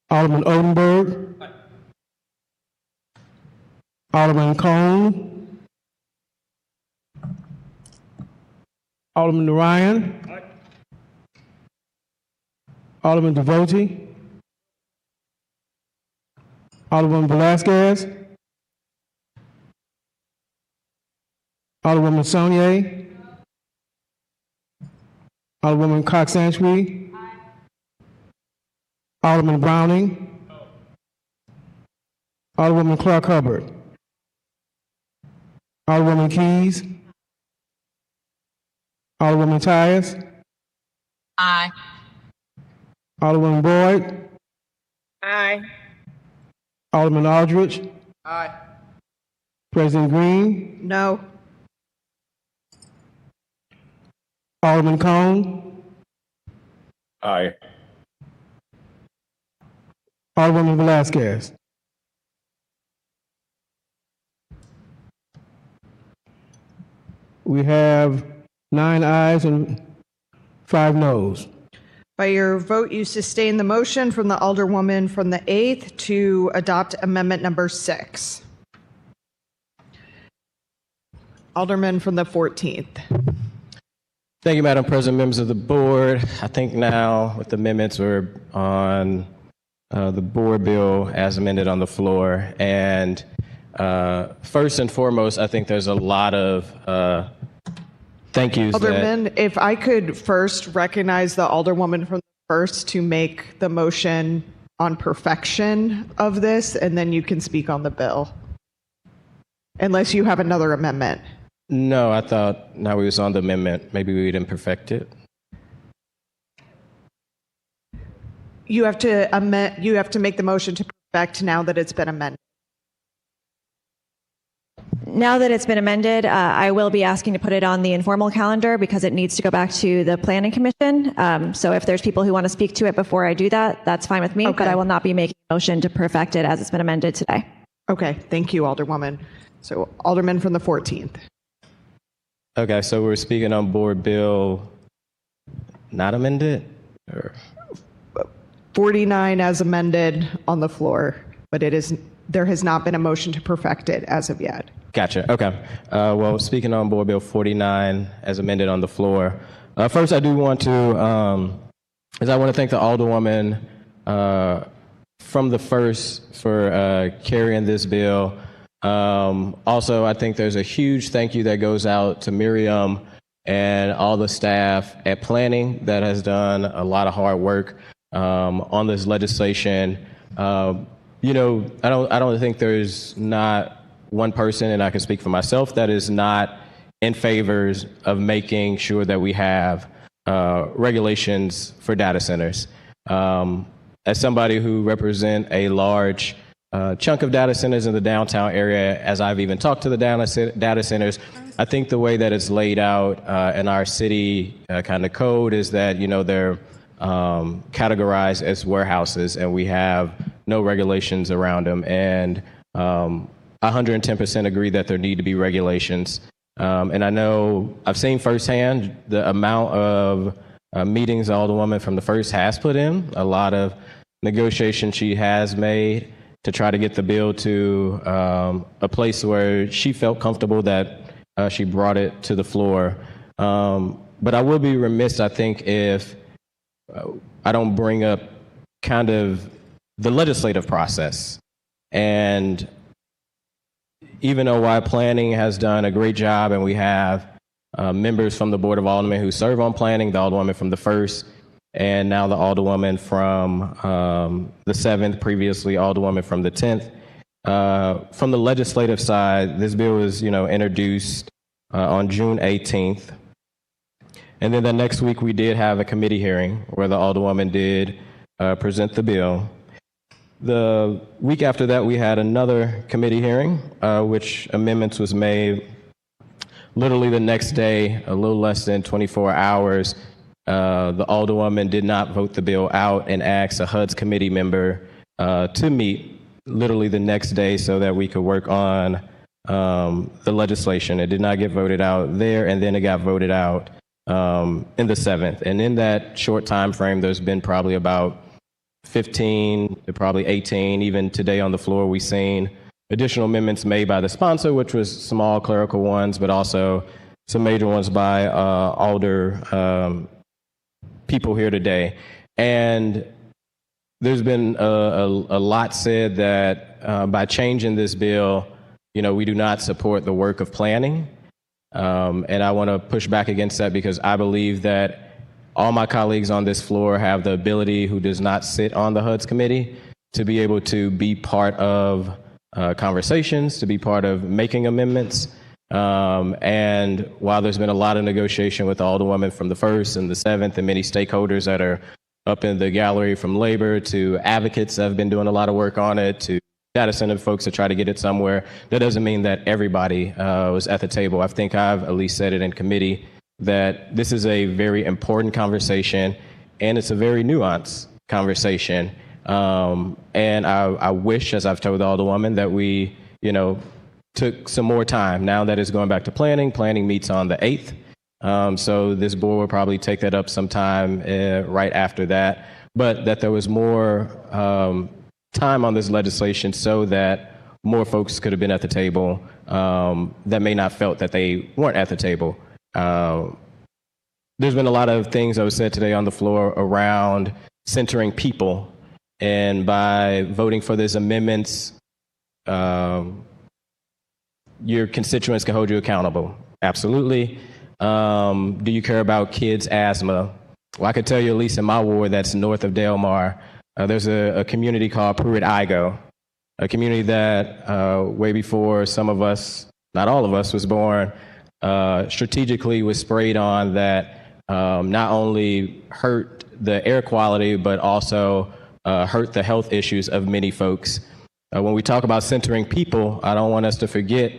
Alderman Odenberg. Alderman Cone. Alderman Ryan. Alderman Devotie. Alderwoman Velasquez. Alderwoman Saunier. Alderwoman Cox-Sanchwe. Alderman Browning. Alderwoman Clark Hubbard. Alderwoman Keys. Alderwoman Tyus. Aye. Alderwoman Boyd. Aye. Alderman Aldridge. Aye. President Green. No. Alderman Cone. Aye. Alderwoman Velasquez. We have 9 ayes and 5 noes. By your vote, you sustain the motion from the Alderwoman from the 8th to adopt Amendment number 6. Alderman from the 14th. Thank you, Madam President, members of the board. I think now with the amendments, we're on the board bill as amended on the floor. And first and foremost, I think there's a lot of thank yous. Alderman, if I could first recognize the Alderwoman from the 1st to make the motion on perfection of this, and then you can speak on the bill. Unless you have another amendment. No, I thought now we was on the amendment. Maybe we didn't perfect it. You have to amend. You have to make the motion to perfect now that it's been amended. Now that it's been amended, I will be asking to put it on the informal calendar because it needs to go back to the Planning Commission. So if there's people who want to speak to it before I do that, that's fine with me, Okay. but I will not be making a motion to perfect it as it's been amended today. Okay, thank you, Alderwoman. So Alderman from the 14th. Okay, so we're speaking on board bill not amended? Or? 49 as amended on the floor, but there has not been a motion to perfect it as of yet. Gotcha. Okay. Well, speaking on board bill 49 as amended on the floor, first I do want to, I want to thank the Alderwoman from the 1st for carrying this bill. Also, I think there's a huge thank you that goes out to Miriam and all the staff at planning that has done a lot of hard work on this legislation. You know, I don't think there's not one person, and I can speak for myself, that is not in favor of making sure that we have regulations for data centers. As somebody who represents a large chunk of data centers in the downtown area, as I've even talked to the data centers, I think the way that it's laid out in our city kind of code is that, you know, they're categorized as warehouses and we have no regulations around them. And 110% agree that there need to be regulations. And I know I've seen firsthand the amount of meetings the Alderwoman from the 1st has put in, a lot of negotiation she has made. to try to get the bill to a place where she felt comfortable that she brought it to the floor. But I will be remiss, I think, if I don't bring up kind of the legislative process. And even though while planning has done a great job and we have members from the Board of Aldermen who serve on planning, the Alderwoman from the 1st, and now the Alderwoman from the 7th, previously Alderwoman from the 10th. From the legislative side, this bill was, introduced on June 18th. And then the next week we did have a committee hearing where the Alderwoman did present the bill. The week after that, we had another committee hearing, which amendments was made. Literally the next day, a little less than 24 hours, the Alderwoman did not vote the bill out and asked a HUD's committee member to meet literally the next day so that we could work on the legislation. It did not get voted out there, and then it got voted out in the 7th. And in that short time frame, there's been probably about 15 to probably 18. Even today on the floor, we've seen additional amendments made by the sponsor, which was small clerical ones, but also some major ones by Alder people here today. And there's been a lot said that by changing this bill, we do not support the work of planning. And I want to push back against that because I believe that all my colleagues on this floor have the ability, who does not sit on the HUD's committee, to be able to be part of conversations, to be part of making amendments. And while there's been a lot of negotiation with the Alderwoman from the 1st and the 7th and many stakeholders that are up in the gallery, from labor to advocates that have been doing a lot of work on it, to data center folks to try to get it somewhere, that doesn't mean that everybody was at the table. I think I've at least said it in committee that this is a very important conversation and it's a very nuanced conversation. And I wish, as I've told the Alderwoman, that we, took some more time. Now that it's going back to planning meets on the 8th. So this board will probably take that up sometime right after that. But that there was more time on this legislation so that more folks could have been at the table that may not felt that they weren't at the table. There's been a lot of things that was said today on the floor around centering people. And by voting for these amendments, your constituents can hold you accountable. Absolutely. Do you care about kids' asthma? Well, I could tell you, at least in my ward that's north of Delmar, there's a community called Pruitt-Igoe, a community that way before some of us, not all of us, was born, strategically was sprayed on that not only hurt the air quality, but also hurt the health issues of many folks. When we talk about centering people, I don't want us to forget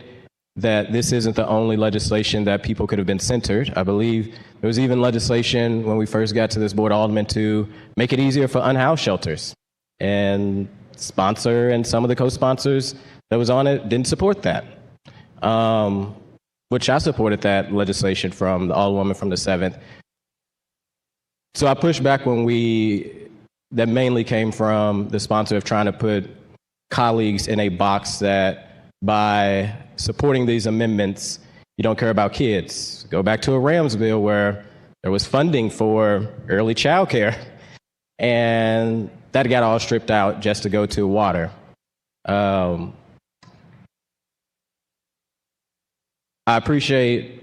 that this isn't the only legislation that people could have been centered. I believe there was even legislation when we first got to this board, Alderman, to make it easier for unhoused shelters. And sponsor and some of the co-sponsors that was on it didn't support that, which I supported that legislation from the Alderwoman from the 7th. So I pushed back that mainly came from the sponsor of trying to put colleagues in a box that by supporting these amendments, you don't care about kids. Go back to a Rams bill where there was funding for early child care, and that got all stripped out just to go to water. I appreciate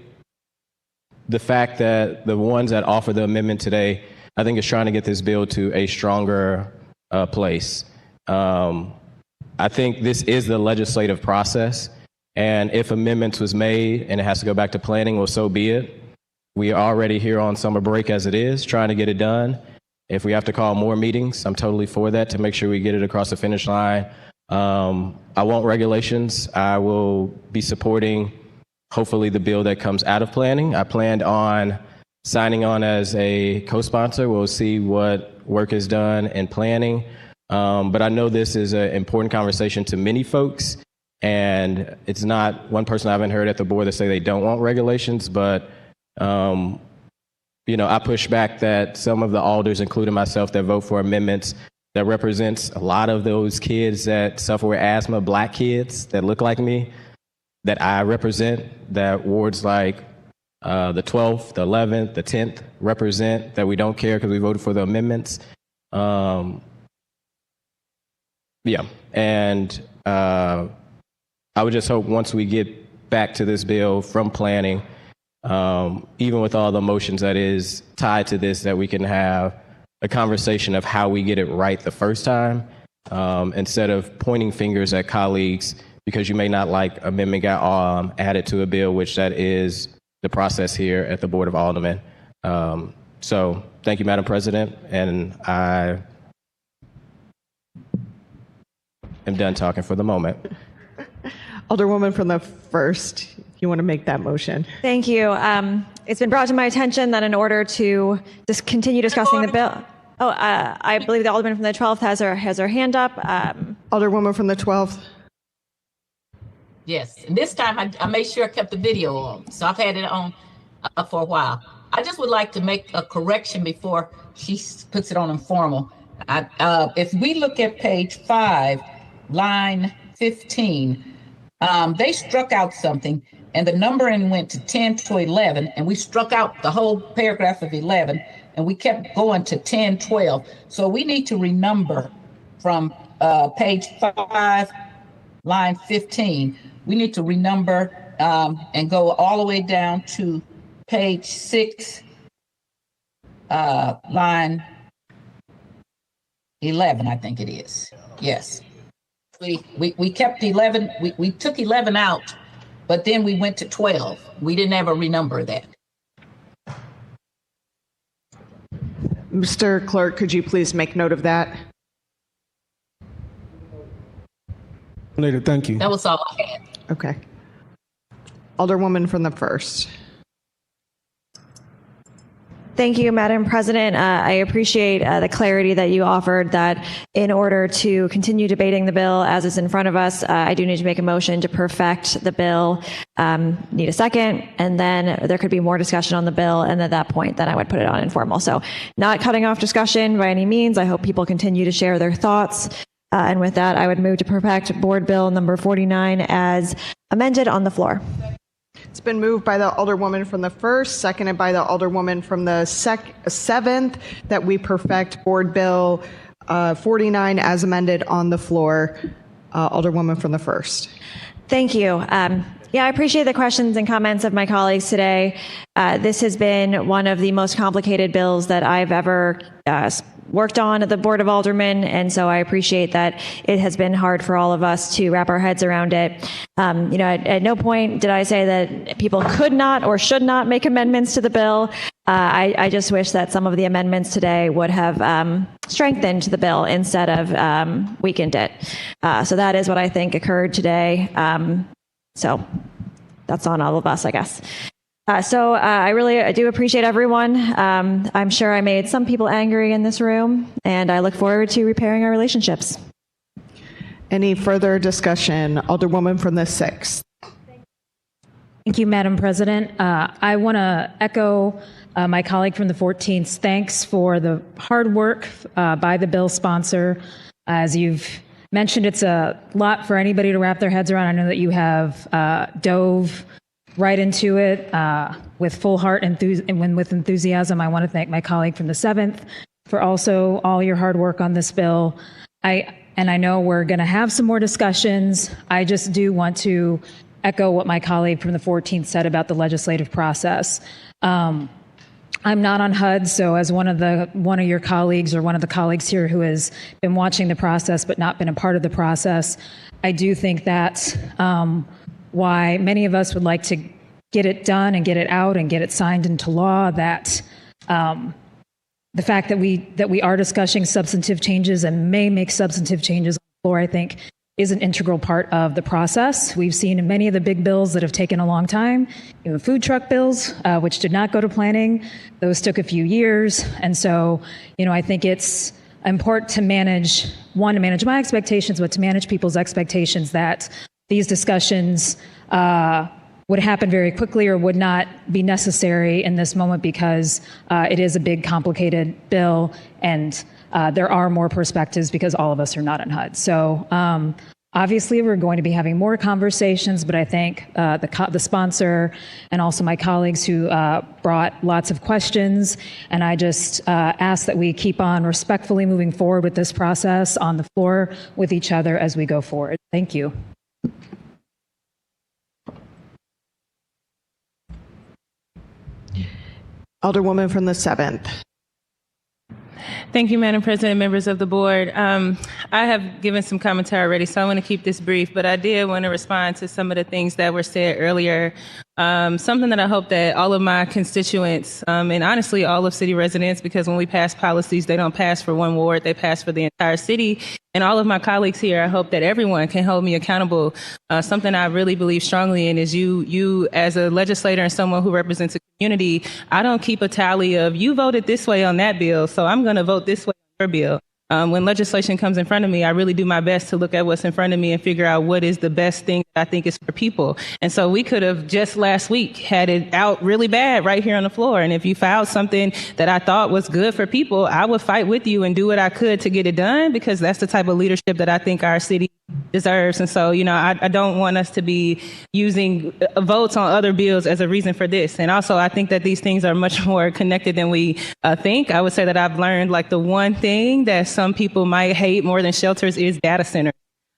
the fact that the ones that offer the amendment today, I think, is trying to get this bill to a stronger place. I think this is the legislative process, and if amendments was made and it has to go back to planning, well, so be it. We are already here on summer break as it is, trying to get it done. If we have to call more meetings, I'm totally for that to make sure we get it across the finish line. I want regulations. I will be supporting, hopefully, the bill that comes out of planning. I planned on signing on as a co-sponsor. We'll see what work is done in planning. But I know this is an important conversation to many folks, and it's not one person I haven't heard at the board that say they don't want regulations, but I push back that some of the alders, including myself, that vote for amendments that represents a lot of those kids that suffer with asthma, Black kids that look like me, that I represent, that wards like the 12th, the 11th, the 10th represent, that we don't care because we voted for the amendments. And I would just hope once we get back to this bill from planning, even with all the emotions that is tied to this, that we can have a conversation of how we get it right the first time, instead of pointing fingers at colleagues because you may not like amendment got added to a bill, which that is the process here at the Board of Aldermen. So thank you, Madam President, and I am done talking for the moment. Alderwoman from the 1st, you want to make that motion? Thank you. It's been brought to my attention that in order to just continue discussing the bill, I believe the Alderman from the 12th has her hand up. Alderwoman from the 12th. Yes, and this time I made sure I kept the video on, so I've had it on for a while. I just would like to make a correction before she puts it on informal. If we look at page 5, line 15, they struck out something, and the numbering went to 10 to 11, and we struck out the whole paragraph of 11, and we kept going to 10, 12. So we need to renumber from page 5, line 15. We need to renumber and go all the way down to page 6, line 11, I think it is. Yes. We kept 11, we took 11 out, but then we went to 12. We didn't ever renumber that. Mr. Clerk, could you please make note of that? Later, thank you. That was all I had. Okay. Alderwoman from the 1st. Thank you, Madam President. I appreciate the clarity that you offered that in order to continue debating the bill as it's in front of us, I do need to make a motion to perfect the bill. Need a second, and then there could be more discussion on the bill, and at that point, then I would put it on informal. So not cutting off discussion by any means. I hope people continue to share their thoughts. And with that, I would move to perfect Board Bill number 49 as amended on the floor. It's been moved by the Alderwoman from the 1st, seconded by the Alderwoman from the 7th, that we perfect Board Bill 49 as amended on the floor. Alderwoman from the 1st. Thank you. Yeah, I appreciate the questions and comments of my colleagues today. This has been one of the most complicated bills that I've ever worked on at the Board of Aldermen, and so I appreciate that it has been hard for all of us to wrap our heads around it. At no point did I say that people could not or should not make amendments to the bill. I just wish that some of the amendments today would have strengthened the bill instead of weakened it. So that is what I think occurred today. So that's on all of us, I guess. I do appreciate everyone. I'm sure I made some people angry in this room, and I look forward to repairing our relationships. Any further discussion? Alderwoman from the 6th. Thank you, Madam President. I want to echo my colleague from the 14th. Thanks for the hard work by the bill sponsor. As you've mentioned, it's a lot for anybody to wrap their heads around. I know that you have dove right into it with full heart and with enthusiasm. I want to thank my colleague from the 7th for also all your hard work on this bill. I know we're going to have some more discussions. I just do want to echo what my colleague from the 14th said about the legislative process. I'm not on HUD, so as one of your colleagues or one of the colleagues here who has been watching the process but not been a part of the process, I do think that's why many of us would like to get it done and get it out and get it signed into law, that the fact that we are discussing substantive changes and may make substantive changes on the floor, I think, is an integral part of the process. We've seen in many of the big bills that have taken a long time, food truck bills, which did not go to planning. Those took a few years. And so, I think it's important to manage my expectations, but to manage people's expectations that these discussions would happen very quickly or would not be necessary in this moment because it is a big, complicated bill. And there are more perspectives because all of us are not in HUD. So obviously, we're going to be having more conversations, but I think the sponsor and also my colleagues who brought lots of questions, and I just ask that we keep on respectfully moving forward with this process on the floor with each other as we go forward. Thank you. Alderwoman from the 7th. Thank you, Madam President, members of the board. I have given some commentary already, so I want to keep this brief, but I did want to respond to some of the things that were said earlier. Something that I hope that all of my constituents, and honestly all of city residents, because when we pass policies, they don't pass for one ward, they pass for the entire city. And all of my colleagues here, I hope that everyone can hold me accountable. Something I really believe strongly in is you as a legislator and someone who represents a community, I don't keep a tally of you voted this way on that bill, so I'm going to vote this way on your bill. When legislation comes in front of me, I really do my best to look at what's in front of me and figure out what is the best thing that I think is for people. And so we could have just last week had it out really bad right here on the floor. And if you filed something that I thought was good for people, I would fight with you and do what I could to get it done, because that's the type of leadership that I think our city deserves. And so, I don't want us to be using votes on other bills as a reason for this. And also, I think that these things are much more connected than we think. I would say that I've learned like the one thing that some people might hate more than shelters is data centers.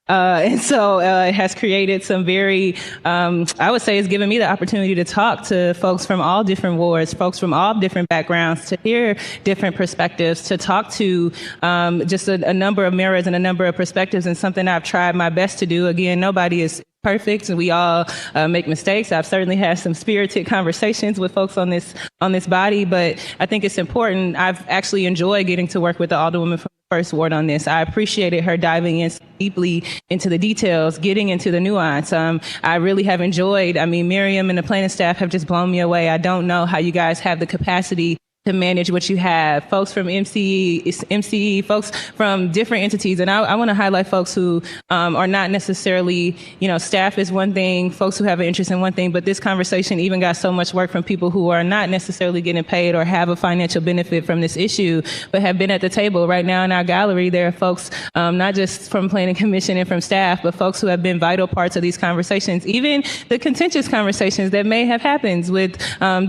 And so it has created some very, I would say it's given me the opportunity to talk to folks from all different wards, folks from all different backgrounds, to hear different perspectives, to talk to just a number of mirrors and a number of perspectives, and something I've tried my best to do. Again, nobody is perfect, and we all make mistakes. I've certainly had some spirited conversations with folks on this body, but I think it's important. I've actually enjoyed getting to work with the Alderwoman from the First Ward on this. I appreciated her diving in deeply into the details, getting into the nuance. I really have enjoyed, Miriam and the planning staff have just blown me away. I don't know how you guys have the capacity to manage what you have. Folks from MCE, folks from different entities. And I want to highlight folks who are not necessarily, staff is one thing, folks who have an interest in one thing, but this conversation even got so much work from people who are not necessarily getting paid or have a financial benefit from this issue, but have been at the table. Right now in our gallery, there are folks not just from Planning Commission and from staff, but folks who have been vital parts of these conversations, even the contentious conversations that may have happened with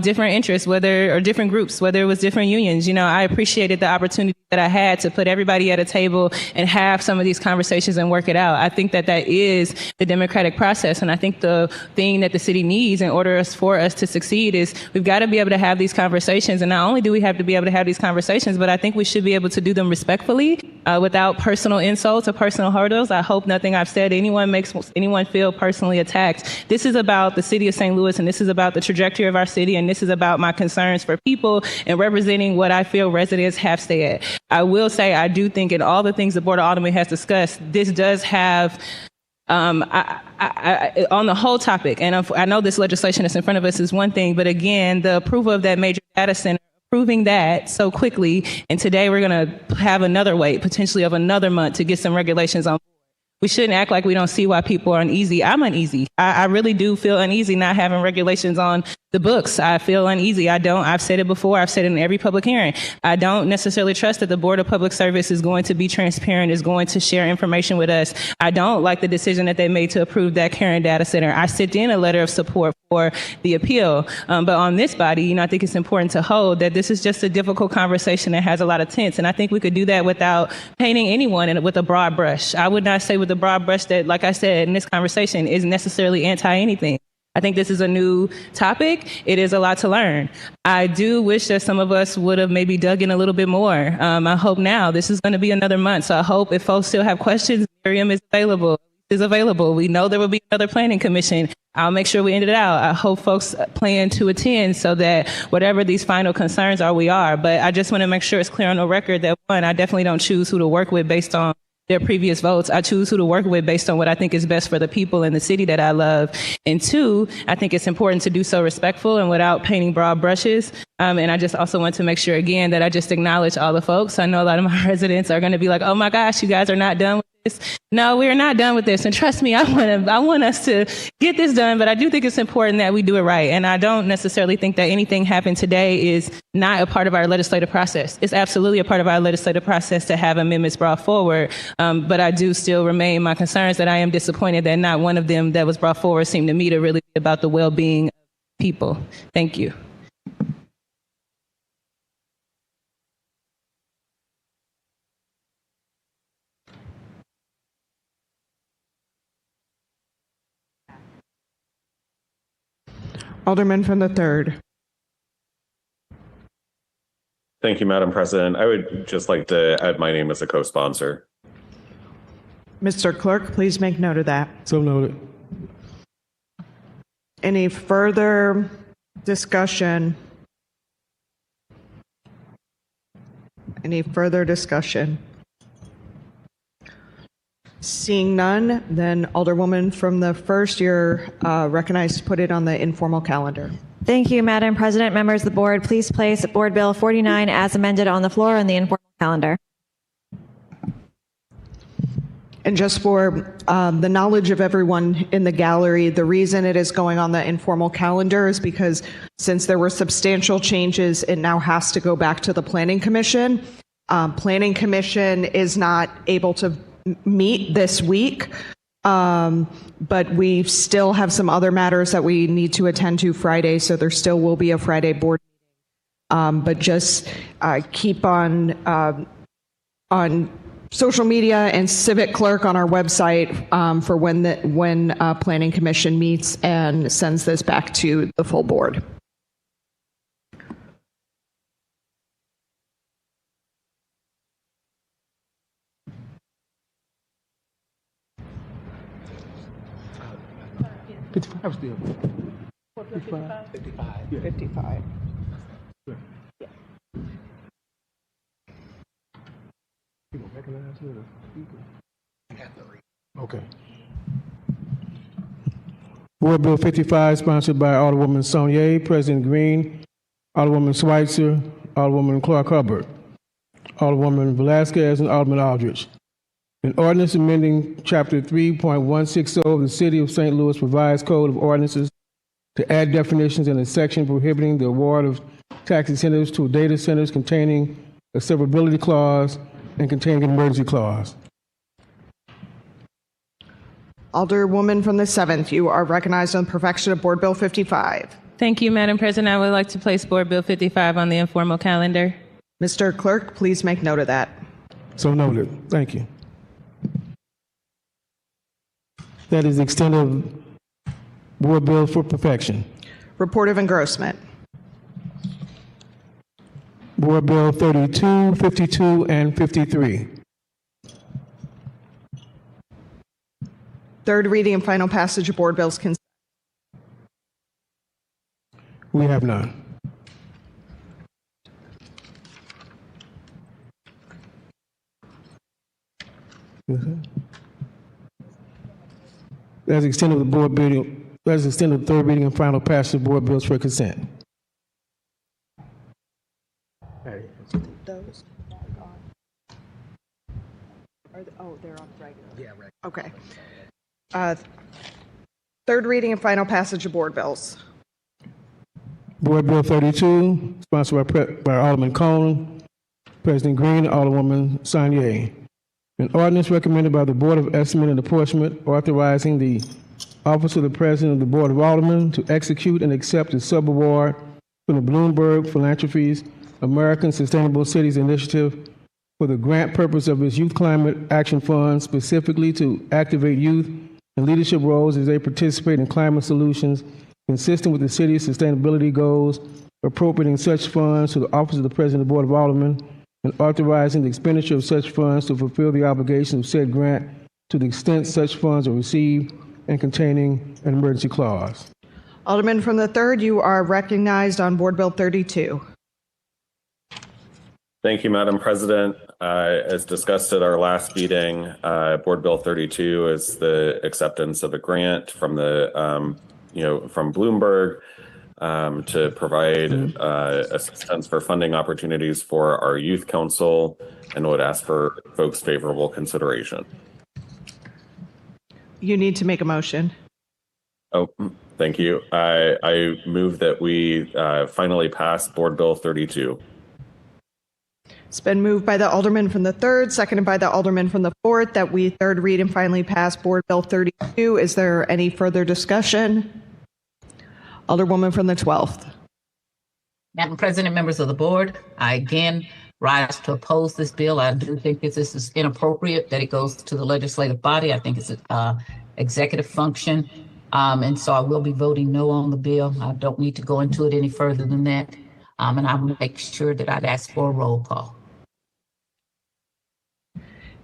different interests, or different groups, whether it was different unions. I appreciated the opportunity that I had to put everybody at a table and have some of these conversations and work it out. I think that is the democratic process. And I think the thing that the city needs in order for us to succeed is we've got to be able to have these conversations. And not only do we have to be able to have these conversations, but I think we should be able to do them respectfully, without personal insults or personal hurdles. I hope nothing I've said makes anyone feel personally attacked. This is about the city of St. Louis, and this is about the trajectory of our city, and this is about my concerns for people and representing what I feel residents have said. I will say I do think in all the things the Board of Aldermen has discussed, this does have on the whole topic, and I know this legislation that's in front of us is one thing, but again, the approval of that major data center, approving that so quickly, and today we're going to have another wait, potentially of another month, to get some regulations on. We shouldn't act like we don't see why people are uneasy. I'm uneasy. I really do feel uneasy not having regulations on the books. I feel uneasy. I've said it before. I've said it in every public hearing. I don't necessarily trust that the Board of Public Service is going to be transparent, is going to share information with us. I don't like the decision that they made to approve that Karen data center. I sent in a letter of support for the appeal. But on this body, I think it's important to hold that this is just a difficult conversation that has a lot of tense. And I think we could do that without painting anyone with a broad brush. I would not say with a broad brush that, like I said, in this conversation is necessarily anti-anything. I think this is a new topic. It is a lot to learn. I do wish that some of us would have maybe dug in a little bit more. I hope now, this is going to be another month. So I hope if folks still have questions, Miriam is available. We know there will be another planning commission. I'll make sure we end it out. I hope folks plan to attend so that whatever these final concerns are, we are. But I just want to make sure it's clear on the record that, one, I definitely don't choose who to work with based on their previous votes. I choose who to work with based on what I think is best for the people in the city that I love. And two, I think it's important to do so respectful and without painting broad brushes. And I just also want to make sure, again, that I just acknowledge all the folks. I know a lot of my residents are going to be like, oh my gosh, you guys are not done with No, we're not done with this. And trust me, I want us to get this done, but I do think it's important that we do it right. And I don't necessarily think that anything happened today is not a part of our legislative process. It's absolutely a part of our legislative process to have amendments brought forward. But I do still remain my concerns that I am disappointed that not one of them that was brought forward seemed to me to really be about the well-being of people. Thank you. Alderman from the 3rd. Thank you, Madam President. I would just like to add my name as a co-sponsor. Mr. Clerk, please make note of that. So noted. Any further discussion? Any further discussion? Seeing none, then Alderwoman from the 1st, you're recognized to put it on the informal calendar. Thank you, Madam President. Members of the board, please place Board Bill 49 as amended on the floor on the informal calendar. And just for the knowledge of everyone in the gallery, the reason it is going on the informal calendar is because since there were substantial changes, it now has to go back to the Planning Commission. Planning Commission is not able to meet this week, but we still have some other matters that we need to attend to Friday, so there still will be a Friday board meeting. But just keep on social media and Civic Clerk on our website for when Planning Commission meets and sends this back to the full board. $55 still. 55. You don't recognize her? Okay. Board Bill 55, sponsored by Alderwoman Saunier, President Green, Alderwoman Schweitzer, Alderwoman Clark Hubbard, Alderwoman Velasquez, and Alderman Aldridge. An ordinance amending Chapter 3.160 of the City of St. Louis Revised Code of Ordinances to add definitions in a section prohibiting the award of tax incentives to data centers containing a severability clause and containing an emergency clause. Alderwoman from the 7th, you are recognized on perfection of Board Bill 55. Thank you, Madam President. I would like to place Board Bill 55 on the informal calendar. Mr. Clerk, please make note of that. So noted. Thank you. That is the extent of Board Bills for perfection. Report of engrossment. Board Bill 32, 52, and 53. Third reading and final passage of Board Bills consent. We have none. That's the extent of the board bill. That's the extent of the third reading and final passage of Board Bills for consent. Those are they're on regular. Yeah, right. Okay. Third reading and final passage of Board Bills. Board Bill 32, sponsored by Alderman Cone, President Green, and Alderwoman Saunier. An ordinance recommended by the Board of Estimate and Apportionment authorizing the Office of the President of the Board of Aldermen to execute and accept a subaward from the Bloomberg Philanthropies American Sustainable Cities Initiative for the grant purpose of its Youth Climate Action Fund, specifically to activate youth in leadership roles as they participate in climate solutions consistent with the city's sustainability goals, appropriating such funds to the Office of the President of the Board of Aldermen, and authorizing the expenditure of such funds to fulfill the obligations of said grant to the extent such funds are received, and containing an emergency clause. Alderman from the 3rd, you are recognized on Board Bill 32. Thank you, Madam President. As discussed at our last meeting, Board Bill 32 is the acceptance of a grant from the, from Bloomberg to provide assistance for funding opportunities for our youth council, and would ask for folks' favorable consideration. You need to make a motion. Oh, thank you. I move that we finally pass Board Bill 32. It's been moved by the Alderman from the 3rd, seconded by the Alderman from the 4th, that we third read and finally pass Board Bill 32. Is there any further discussion? Alderwoman from the 12th. Madam President, members of the board, I again rise to oppose this bill. I do think this is inappropriate that it goes to the legislative body. I think it's an executive function. And so I will be voting no on the bill. I don't need to go into it any further than that. And I will make sure that I'd ask for a roll call.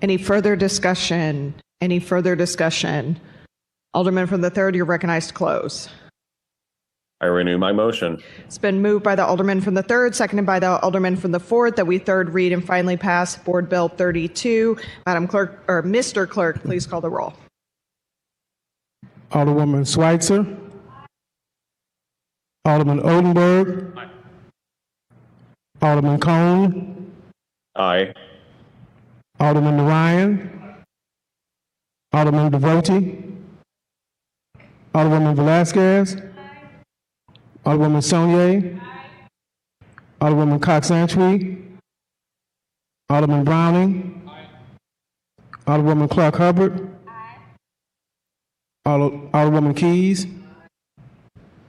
Any further discussion? Any further discussion? Alderman from the 3rd, you're recognized to close. I renew my motion. It's been moved by the Alderman from the 3rd, seconded by the Alderman from the 4th, that we third read and finally pass Board Bill 32. Madam Clerk, or Mr. Clerk, please call the roll. Alderwoman Schweitzer. Alderman Odenberg. Aye. Alderman Cone. Aye. Alderman Ryan. Alderman Devoti. Alderwoman Velasquez. Alderwoman Saunier. Alderwoman Cox-Antwi. Alderman Browning. Alderwoman Clark Hubbard. Alderwoman Keys.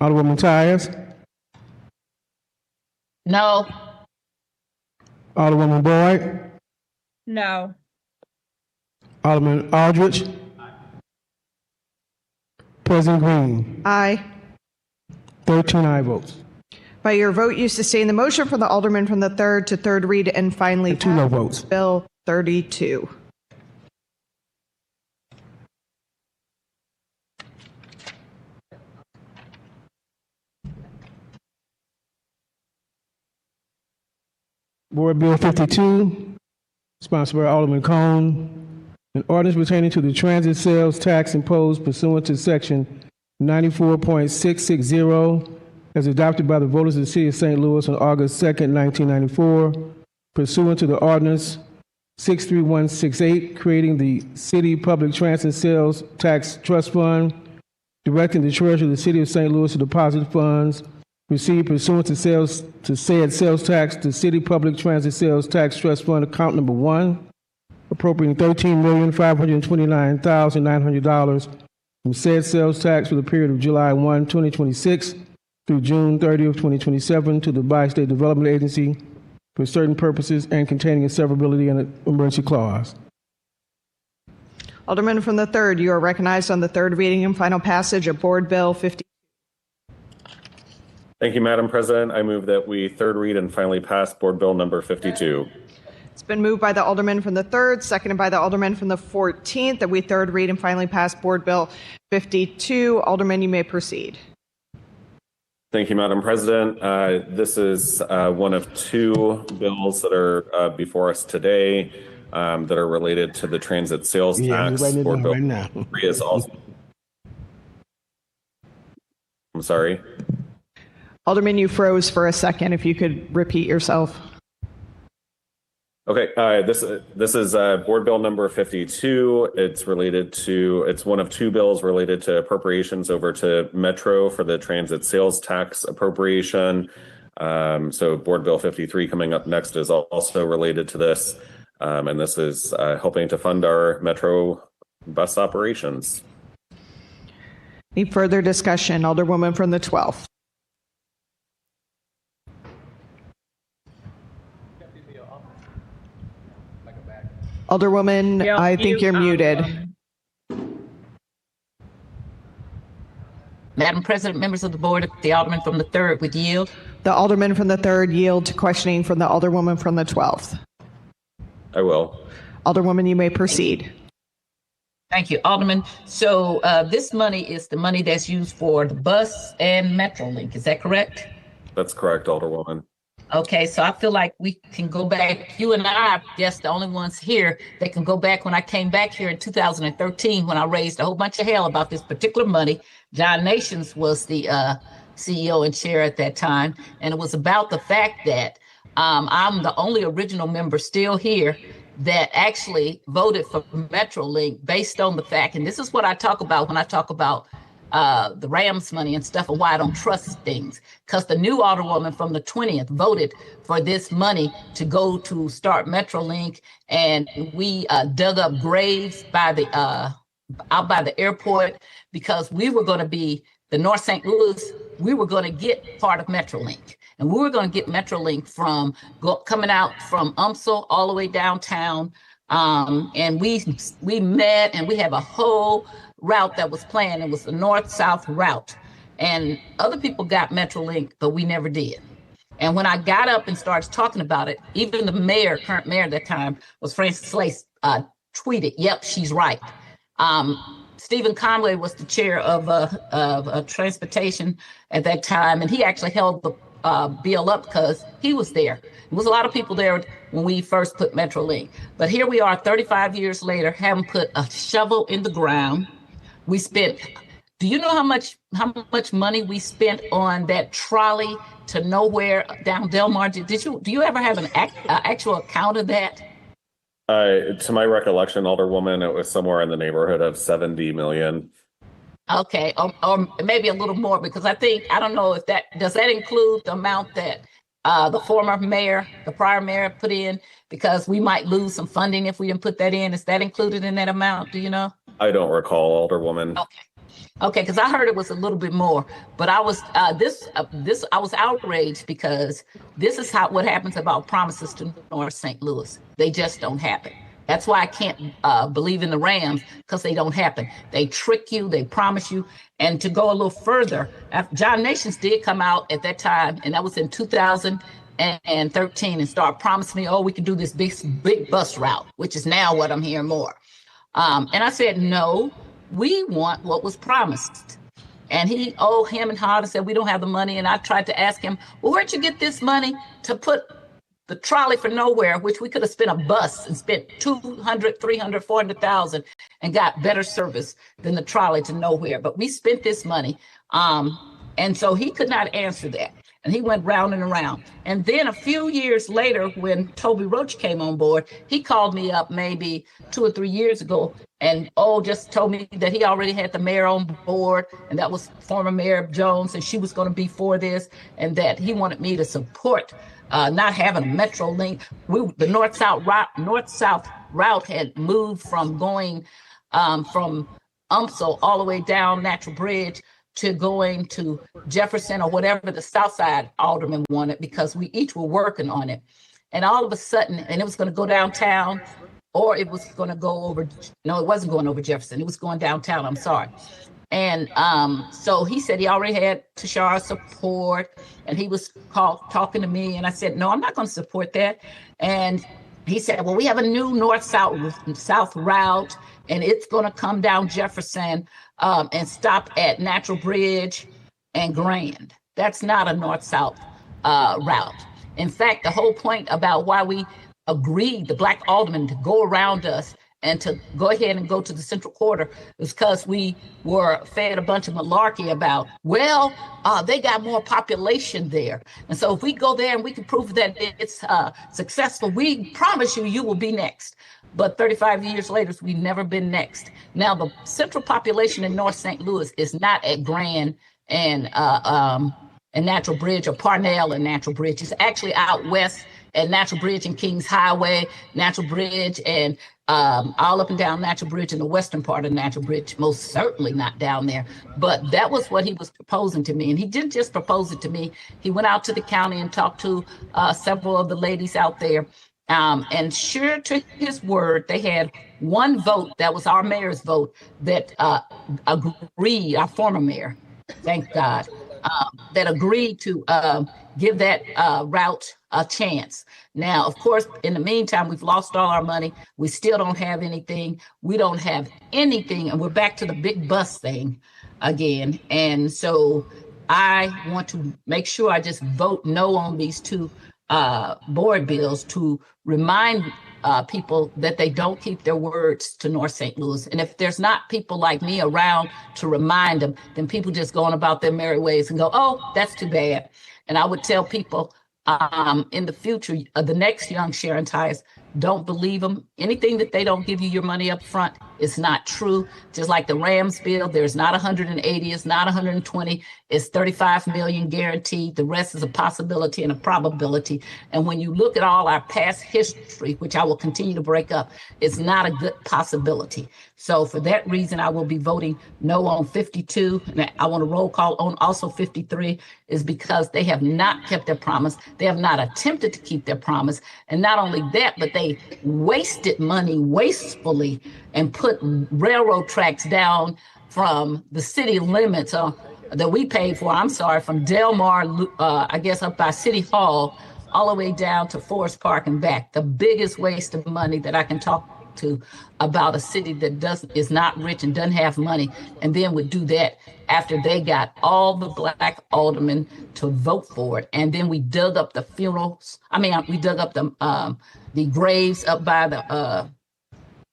Alderwoman Tyers. No. Alderwoman Boyd. No. Alderman Aldrich. President Green. Aye. 13 aye votes. By your vote, you sustain the motion from the Alderman from the 3rd to third read and finally Two no pass votes. Bill 32. Board Bill 52, sponsored by Alderman Cone, an ordinance pertaining to the transit sales tax imposed pursuant to Section 94.660, as adopted by the voters of the City of St. Louis on August 2nd, 1994, pursuant to the ordinance 63168, creating the City Public Transit Sales Tax Trust Fund, directing the Treasurer of the City of St. Louis to deposit funds received pursuant to said sales tax to City Public Transit Sales Tax Trust Fund, account number 1, appropriating $13,529,900 from said sales tax for the period of July 1, 2026 through June 30th, 2027 to the Bi-State Development Agency for certain purposes and containing a severability and an emergency clause. Alderman from the 3rd, you are recognized on the third reading and final passage of Board Bill 50. Thank you, Madam President. I move that we third read and finally pass Board Bill number 52. It's been moved by the Alderman from the 3rd, seconded by the Alderman from the 14th, that we third read and finally pass Board Bill 52. Alderman, you may proceed. Thank you, Madam President. This is one of two bills that are before us today that are related to the transit sales tax. Board Bill 3 is also. I'm sorry. Alderman, you froze for a second. If you could repeat yourself. Okay, this is Board Bill number 52. It's one of two bills related to appropriations over to Metro for the transit sales tax appropriation. So Board Bill 53 coming up next is also related to this. And this is helping to fund our Metro bus operations. Any further discussion? Alderwoman from the 12th. Alderwoman, I think you're muted. Madam President, members of the board, the Alderman from the 3rd would yield. The Alderman from the 3rd yield to questioning from the Alderwoman from the 12th. I will. Alderwoman, you may proceed. Thank you, Alderman. So this money is the money that's used for the bus and MetroLink. Is that correct? That's correct, Alderwoman. Okay, so I feel like we can go back. You and I are just the only ones here that can go back when I came back here in 2013 when I raised a whole bunch of hell about this particular money. John Nations was the CEO and chair at that time. And it was about the fact that I'm the only original member still here that actually voted for Metrolink based on the fact, and this is what I talk about when I talk about the Rams money and stuff, and why I don't trust things. Because the new alderwoman from the 20th voted for this money to go to start Metrolink, and we dug up graves by the out by the airport because we were going to be the North St. Louis. We were going to get part of Metrolink, and we were going to get Metrolink from coming out from UMSL all the way downtown. And we met, and we have a whole route that was planned. It was the north-south route, and other people got Metrolink, but we never did. And when I got up and started talking about it, even the mayor, current mayor at that time, was Francis Slace, tweeted, "Yep, she's right." Stephen Conway was the chair of transportation at that time, and he actually held the bill up because he was there. There was a lot of people there when we first put Metrolink. But here we are 35 years later, haven't put a shovel in the ground. We spent, do you know how much money we spent on that trolley to nowhere down Delmar? Do you ever have an actual account of that? To my recollection, Alderwoman, it was somewhere in the neighborhood of 70 million. Okay, or maybe a little more, because I don't know if does that include the amount that the former mayor, the prior mayor put in, because we might lose some funding if we didn't put that in. Is that included in that amount? Do you know? I don't recall, Alderwoman. Okay, because I heard it was a little bit more, but I was I was outraged because this is what happens about promises to North St. Louis. They just don't happen. That's why I can't believe in the Rams, because they don't happen. They trick you, they promise you. And to go a little further, John Nations did come out at that time, and that was in 2013, and start promising me, oh, we can do this big bus route, which is now what I'm hearing more. And I said, no, we want what was promised. And him and Harder said, we don't have the money. And I tried to ask him, well, where'd you get this money to put the trolley for nowhere, which we could have spent a bus and spent 200, 300, 400,000 and got better service than the trolley to nowhere. But we spent this money. And so he could not answer that. And he went round and around. And then a few years later, when Toby Roach came on board, he called me up maybe 2 or 3 years ago and just told me that he already had the mayor on board, and that was former Mayor Jones, and she was going to be for this, and that he wanted me to support not having a Metrolink. The north-south route had moved from going from UMSL all the way down Natural Bridge to going to Jefferson or whatever the South Side aldermen wanted, because we each were working on it. And all of a sudden, and it was going to go downtown, or it was going to go over, no, it wasn't going over Jefferson. It was going downtown, I'm sorry. And so he said he already had Tashar's support, and he was talking to me, and I said, no, I'm not going to support that. And he said, well, we have a new north-south route, and it's going to come down Jefferson and stop at Natural Bridge and Grand. That's not a north-south route. In fact, the whole point about why we agreed, the Black aldermen, to go around us and to go ahead and go to the Central Quarter is because we were fed a bunch of malarkey about, they got more population there. And so if we go there and we can prove that it's successful, we promise you will be next. But 35 years later, we've never been next. Now, the central population in North St. Louis is not at Grand and Natural Bridge, or Parnell and Natural Bridge. It's actually out west at Natural Bridge and Kings Highway, Natural Bridge, and all up and down Natural Bridge in the western part of Natural Bridge, most certainly not down there. But that was what he was proposing to me. And he didn't just propose it to me. He went out to the county and talked to several of the ladies out there. And sure to his word, they had one vote, that was our mayor's vote, that agreed, our former mayor, thank God, that agreed to give that route a chance. Now, of course, in the meantime, we've lost all our money. We still don't have anything. We don't have anything. And we're back to the big bus thing again. And so I want to make sure I just vote no on these two board bills to remind people that they don't keep their words to North St. Louis. And if there's not people like me around to remind them, then people just going about their merry ways and go, oh, that's too bad. And I would tell people in the future, the next young Sharon Tyus, Don't believe them. Anything that they don't give you your money up front is not true. Just like the Rams bill, there's not 180, it's not 120, it's 35 million guaranteed. The rest is a possibility and a probability. And when you look at all our past history, which I will continue to break up, it's not a good possibility. So for that reason, I will be voting no on 52. And I want a roll call on also 53 is because they have not kept their promise. They have not attempted to keep their promise. And not only that, but they wasted money wastefully and put railroad tracks down from the city limits that we paid for, from Delmar, I guess up by City Hall, all the way down to Forest Park and back. The biggest waste of money that I can talk to about a city that is not rich and doesn't have money, and then would do that after they got all the black aldermen to vote for it. And then we dug up the we dug up the graves up by the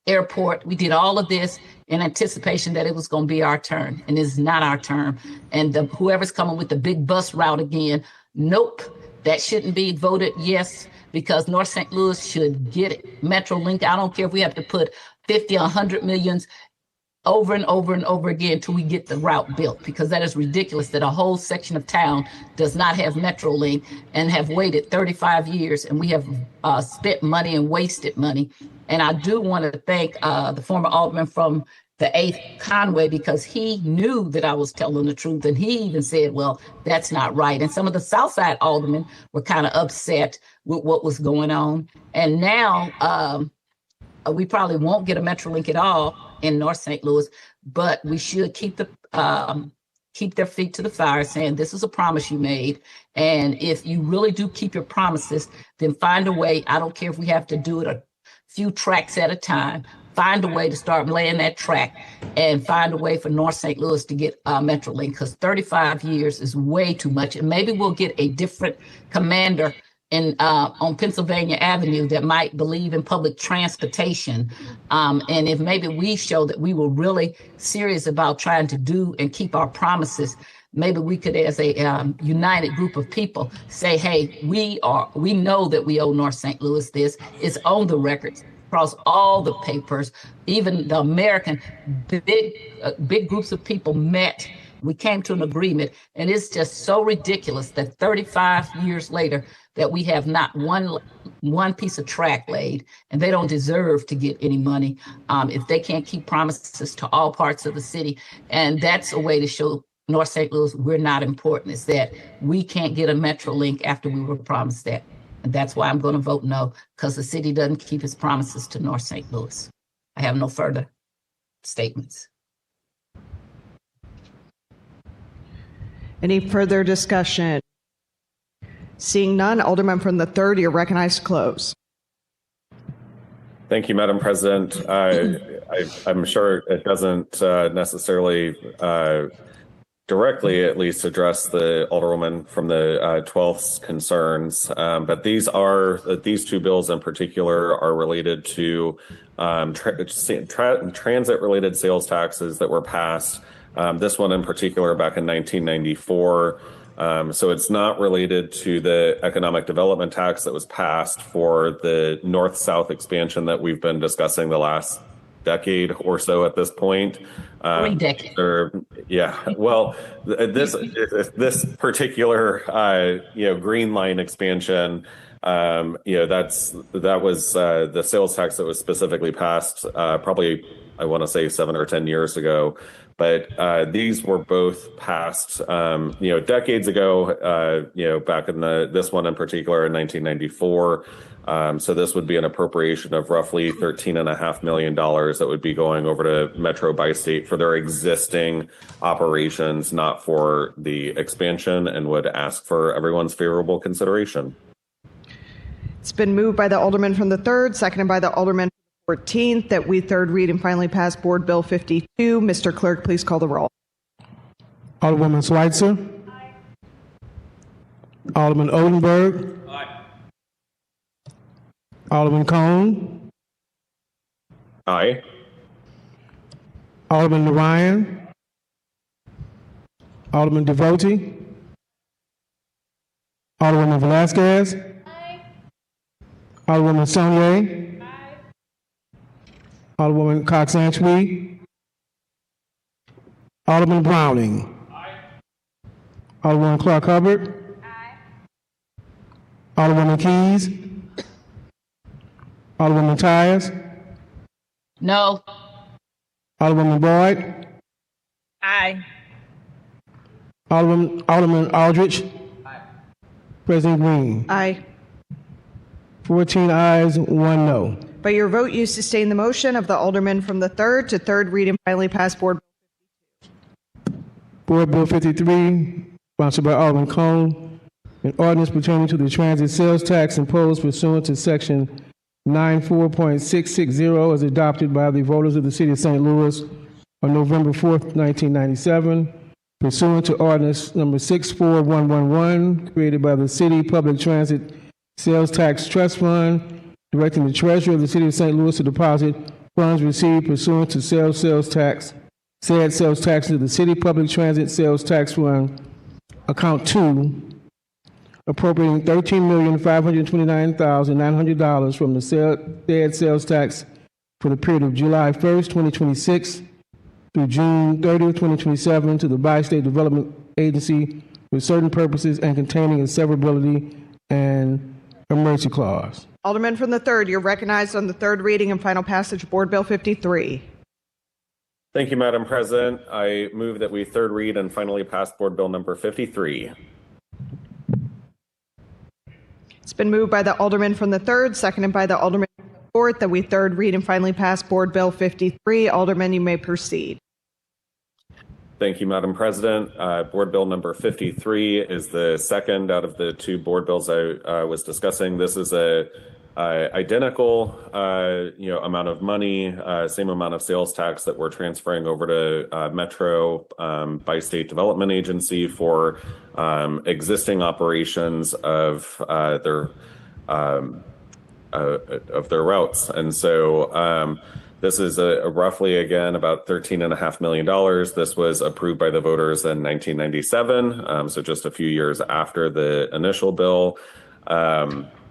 airport. We did all of this in anticipation that it was going to be our turn, and it's not our turn. And whoever's coming with the big bus route again, nope, that shouldn't be voted yes, because North St. Louis should get it. Metrolink, I don't care if we have to put 50 or 100 millions over and over and over again till we get the route built, because that is ridiculous that a whole section of town does not have Metrolink and have waited 35 years, and we have spent money and wasted money. And I do want to thank the former alderman from the 8th Conway, because he knew that I was telling the truth, and he even said, well, that's not right. And some of the Southside aldermen were kind of upset with what was going on. And now we probably won't get a Metrolink at all in North St. Louis, but we should keep their feet to the fire, saying this is a promise you made. And if you really do keep your promises, then find a way. I don't care if we have to do it a few tracks at a time. Find a way to start laying that track, and find a way for North St. Louis to get Metrolink, because 35 years is way too much. And maybe we'll get a different commander on Pennsylvania Avenue that might believe in public transportation. And if maybe we show that we were really serious about trying to do and keep our promises, maybe we could, as a united group of people, say, hey, we know that we owe North St. Louis this. It's on the records across all the papers. Even the American big groups of people met. We came to an agreement, and it's just so ridiculous that 35 years later that we have not one piece of track laid, and they don't deserve to get any money if they can't keep promises to all parts of the city. And that's a way to show North St. Louis we're not important, is that we can't get a Metrolink after we were promised that. And that's why I'm going to vote no, because the city doesn't keep its promises to North St. Louis. I have no further statements. Any further discussion? Seeing none, Alderman from the 3rd, you're recognized to close. Thank you, Madam President. I'm sure it doesn't necessarily directly, at least, address the Alderwoman from the 12th's concerns, but these two bills in particular are related to transit-related sales taxes that were passed. This one in particular back in 1994. So it's not related to the economic development tax that was passed for the north-south expansion that we've been discussing the last decade or so at this point. 3 decades. Yeah. Well, this particular Green Line expansion, that was the sales tax that was specifically passed probably, I want to say 7 or 10 years ago. But these were both passed, decades ago, back in this one in particular in 1994. So this would be an appropriation of roughly $13.5 million that would be going over to Metro Bi-State for their existing operations, not for the expansion, and would ask for everyone's favorable consideration. It's been moved by the Alderman from the 3rd, seconded by the Alderman from the 14th, that we third read and finally pass Board Bill 52. Mr. Clerk, please call the roll. Alderwoman Schweitzer. Aye. Alderman Odenberg. Aye. Alderman Cone. Aye. Alderman Narayan. Alderman Devote. Alderwoman Velasquez. Aye. Alderwoman Saunier. Alderwoman Cox Antwi. Alderman Browning. Alderwoman Clark Hubbard. Alderwoman Keys. Alderwoman Tyers. No. Alderwoman Boyd. Aye. Alderman Aldrich. President Green. Aye. 14 ayes, 1 no. By your vote, you sustain the motion of the Alderman from the 3rd to 3rd read and finally pass Board Board Bill 53, sponsored by Alderman Cone, an ordinance pertaining to the transit sales tax imposed pursuant to Section 94.660 as adopted by the voters of the City of St. Louis on November 4th, 1997, pursuant to Ordinance Number 64111, created by the City Public Transit Sales Tax Trust Fund, directing the Treasurer of the City of St. Louis to deposit funds received pursuant to said sales tax to the City Public Transit Sales Tax Fund, Account 2, appropriating $13,529,900 from the said sales tax for the period of July 1st, 2026 through June 30th, 2027 to the Bi-State Development Agency for certain purposes and containing a severability and emergency clause. Alderman from the 3rd, you're recognized on the 3rd reading and final passage of Board Bill 53. Thank you, Madam President. I move that we 3rd read and finally pass Board Bill number 53. It's been moved by the Alderman from the 3rd, seconded by the Alderman from the 4th, that we 3rd read and finally pass Board Bill 53. Alderman, you may proceed. Thank you, Madam President. Board Bill number 53 is the second out of the 2 board bills I was discussing. This is a identical amount of money, same amount of sales tax that we're transferring over to Metro Bi-State Development Agency for existing operations of their routes. And so this is roughly, again, about $13.5 million. This was approved by the voters in 1997, so just a few years after the initial bill.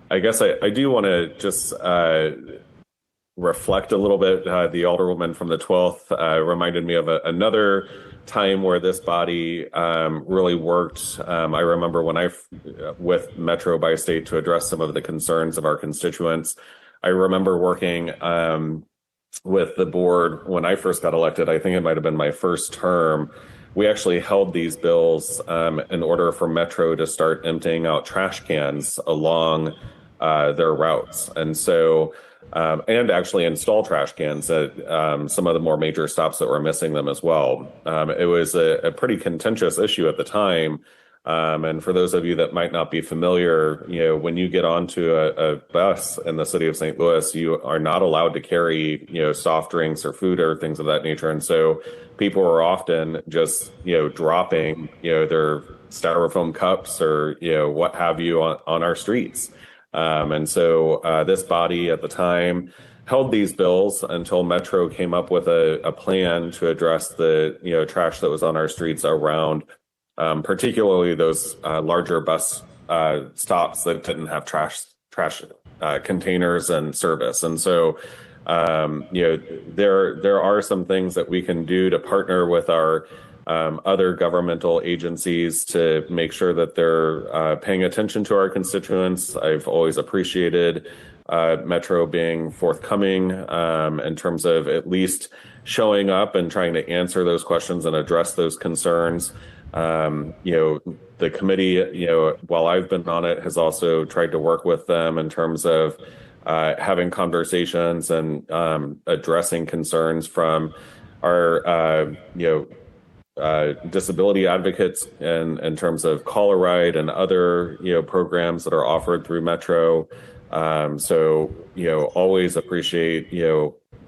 I guess I do want to just reflect a little bit. The Alderwoman from the 12th reminded me of another time where this body really worked. I remember when with Metro Bi-State to address some of the concerns of our constituents. I remember working with the board when I first got elected. I think it might have been my first term. We actually held these bills in order for Metro to start emptying out trash cans along their routes. And so, and actually install trash cans at some of the more major stops that were missing them as well. It was a pretty contentious issue at the time. And for those of you that might not be familiar, when you get onto a bus in the city of St. Louis, you are not allowed to carry, soft drinks or food or things of that nature. And so people are often just, dropping, their styrofoam cups or, what have you on our streets. And so this body at the time held these bills until Metro came up with a plan to address the, trash that was on our streets around particularly those larger bus stops that didn't have trash containers and service. And so, there are some things that we can do to partner with our other governmental agencies to make sure that they're paying attention to our constituents. I've always appreciated Metro being forthcoming in terms of at least showing up and trying to answer those questions and address those concerns. The committee, while I've been on it, has also tried to work with them in terms of having conversations and addressing concerns from our, disability advocates in terms of Call a Ride and other, programs that are offered through Metro. So, always appreciate,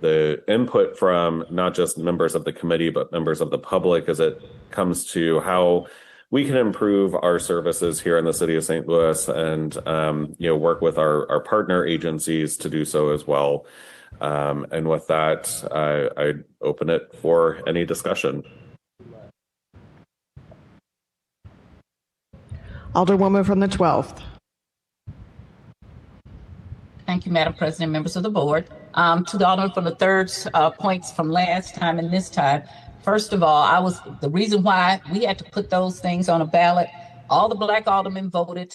the input from not just members of the committee, but members of the public as it comes to how we can improve our services here in the city of St. Louis and, work with our partner agencies to do so as well. And with that, I open it for any discussion. Alderwoman from the 12th. Thank you, Madam President, members of the board. To the Alderman from the third points from last time and this time. First of all, the reason why we had to put those things on a ballot. All the Black aldermen voted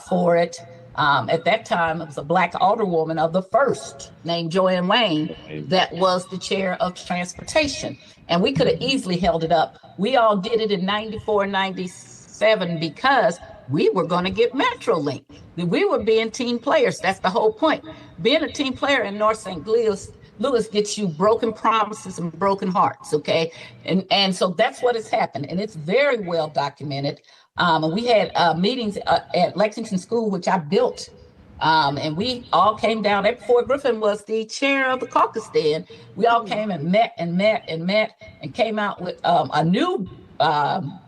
for it. At that time, it was a Black alderwoman of the first named Joanne Wayne that was the chair of transportation. And we could have easily held it up. We all did it in 94, 97 because we were going to get MetroLink. We were being team players. That's the whole point. Being a team player in North St. Louis gets you broken promises and broken hearts, okay? And so that's what has happened. And it's very well documented. We had meetings at Lexington School, which I built. And we all came down there before Griffin was the chair of the caucus then. We all came and met and came out with a new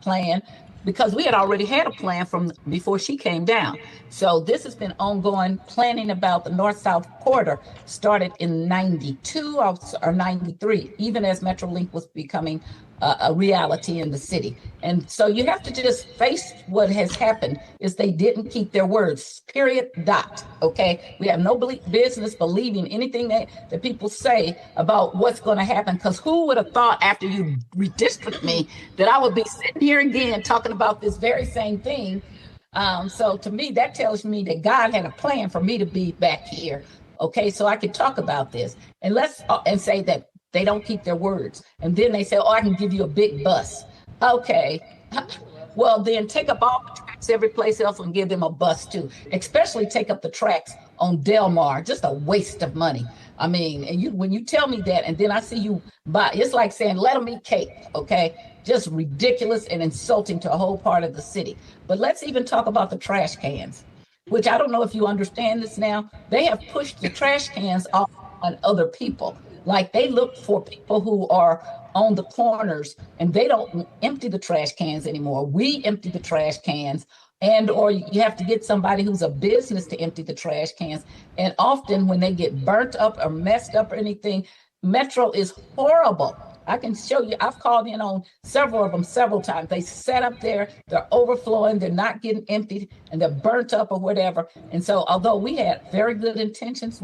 plan, because we had already had a plan from before she came down. So this has been ongoing planning about the North-South corridor, started in 92 or 93, even as MetroLink was becoming a reality in the city. And so you have to just face what has happened is they didn't keep their words, period, dot, okay? We have no business believing anything that people say about what's gonna happen, because who would have thought after you redistrict me that I would be sitting here again talking about this very same thing? So to me, that tells me that God had a plan for me to be back here, okay? So I could talk about this. And and say that they don't keep their words. And then they say, oh, I can give you a big bus. Okay, well then take up all the tracks every place else and give them a bus too. Especially take up the tracks on Del Mar, just a waste of money. I mean, and when you tell me that, and then I see you buy, it's like saying, let them eat cake, okay? Just ridiculous and insulting to a whole part of the city. But let's even talk about the trash cans, which I don't know if you understand this now. They have pushed the trash cans off on other people. Like they look for people who are on the corners and they don't empty the trash cans anymore. We empty the trash cans, or you have to get somebody who's a business to empty the trash cans. And often when they get burnt up or messed up or anything, Metro is horrible. I can show you, I've called in on several of them several times. They set up there, they're overflowing, they're not getting emptied, and they're burnt up or whatever. And so although we had very good intentions,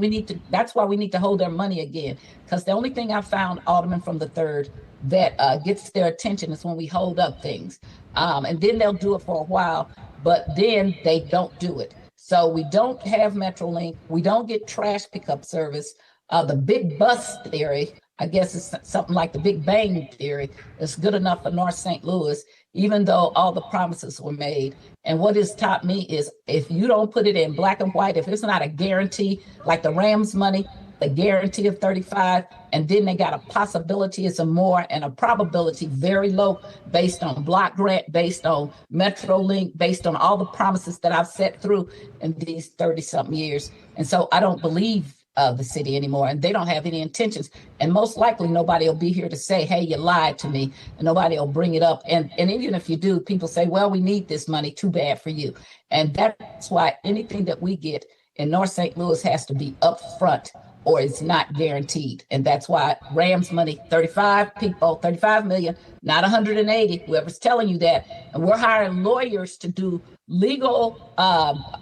that's why we need to hold their money again. Because the only thing I found, Alderman from the third, that gets their attention is when we hold up things. And then they'll do it for a while, but then they don't do it. So we don't have MetroLink, we don't get trash pickup service. The big bus theory, I guess it's something like the Big Bang Theory. It's good enough for North St. Louis, even though all the promises were made. And what has taught me is if you don't put it in black and white, if it's not a guarantee, like the Rams money, the guarantee of 35, and then they got a possibility of some more and a probability very low based on block grant, based on MetroLink, based on all the promises that I've set through in these 30-something years. And so I don't believe the city anymore, and they don't have any intentions. And most likely nobody will be here to say, hey, you lied to me, and nobody will bring it up. And even if you do, people say, well, we need this money, too bad for you. And that's why anything that we get in North St. Louis has to be upfront or it's not guaranteed. And that's why Rams money, 35 million, not 180, whoever's telling you that. And we're hiring lawyers to do legal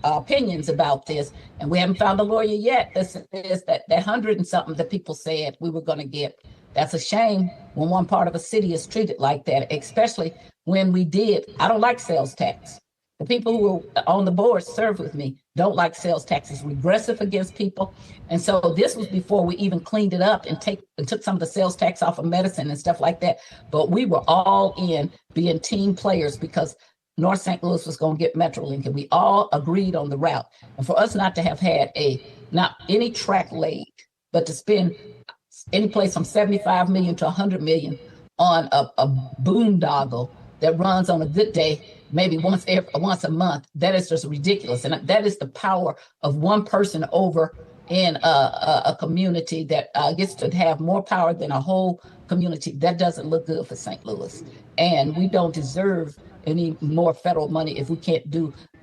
opinions about this. And we haven't found a lawyer yet that says that 100 and something that people said we were going to get. That's a shame when one part of a city is treated like that, especially when we did. I don't like sales tax. The people who are on the board serve with me don't like sales taxes, regressive against people. And so this was before we even cleaned it up and took some of the sales tax off of medicine and stuff like that. But we were all in being team players because North St. Louis was going to get MetroLink, and we all agreed on the route. And for us not to have had not any track laid, but to spend any place from 75 million to 100 million on a boondoggle that runs on a good day, maybe once a month, that is just ridiculous. And that is the power of one person over in a community that gets to have more power than a whole community. That doesn't look good for St. Louis. And we don't deserve any more federal money if we can't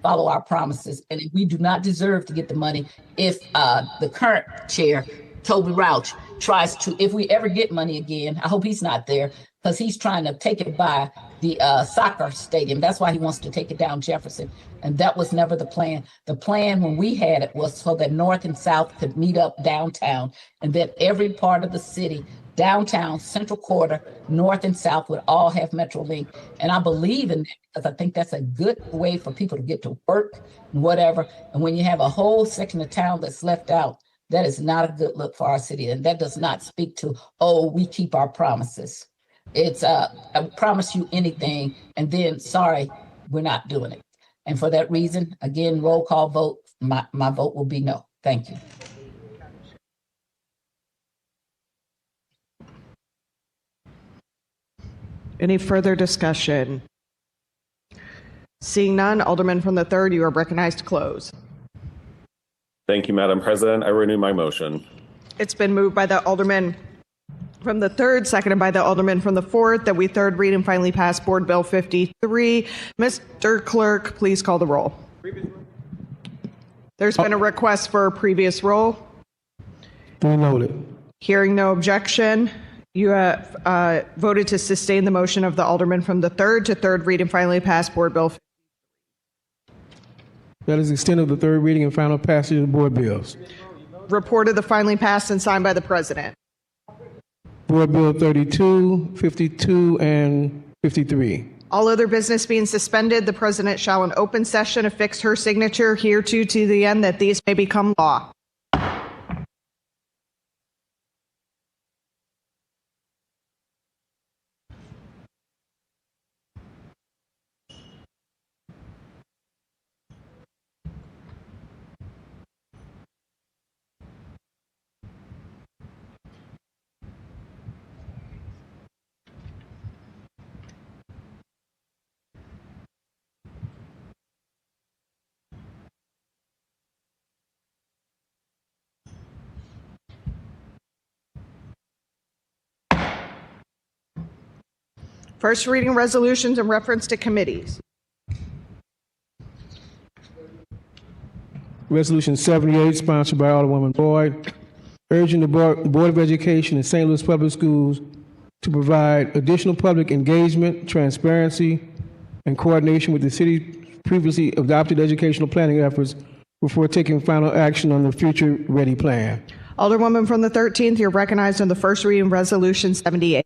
follow our promises. And we do not deserve to get the money if the current chair, Toby Rauch, tries to, if we ever get money again, I hope he's not there, because he's trying to take it by the soccer stadium. That's why he wants to take it down Jefferson. And that was never the plan. The plan when we had it was so that North and South could meet up downtown, and that every part of the city, downtown, Central Quarter, North and South, would all have MetroLink. And I believe in that because I think that's a good way for people to get to work and whatever. And when you have a whole section of town that's left out, that is not a good look for our city. And that does not speak to, oh, we keep our promises. It's I promise you anything, and then sorry, we're not doing it. And for that reason, again, roll call vote, my vote will be no. Thank you. Any further discussion? Seeing none, Alderman from the 3rd, you are recognized to close. Thank you, Madam President. I renew my motion. It's been moved by the Alderman from the 3rd, seconded by the Alderman from the 4th, that we third read and finally pass Board Bill 53. Mr. Clerk, please call the roll. There's been a request for a previous roll. Duly noted. Hearing no objection, you have voted to sustain the motion of the Alderman from the 3rd to third read and finally pass Board Bill 53. That is the extent of the third reading and final passage of the board bills. Reported the finally passed and signed by the President. Board Bill 32, 52, and 53. All other business being suspended, the President shall in open session affix her signature hereto to the end that these may become law. First reading resolutions in reference to committees. Resolution 78, sponsored by Alderwoman Boyd, urging the Board of Education and St. Louis Public Schools to provide additional public engagement, transparency, and coordination with the city's previously adopted educational planning efforts before taking final action on the Future Ready Plan. Alderwoman from the 13th, you're recognized on the first reading resolution 78.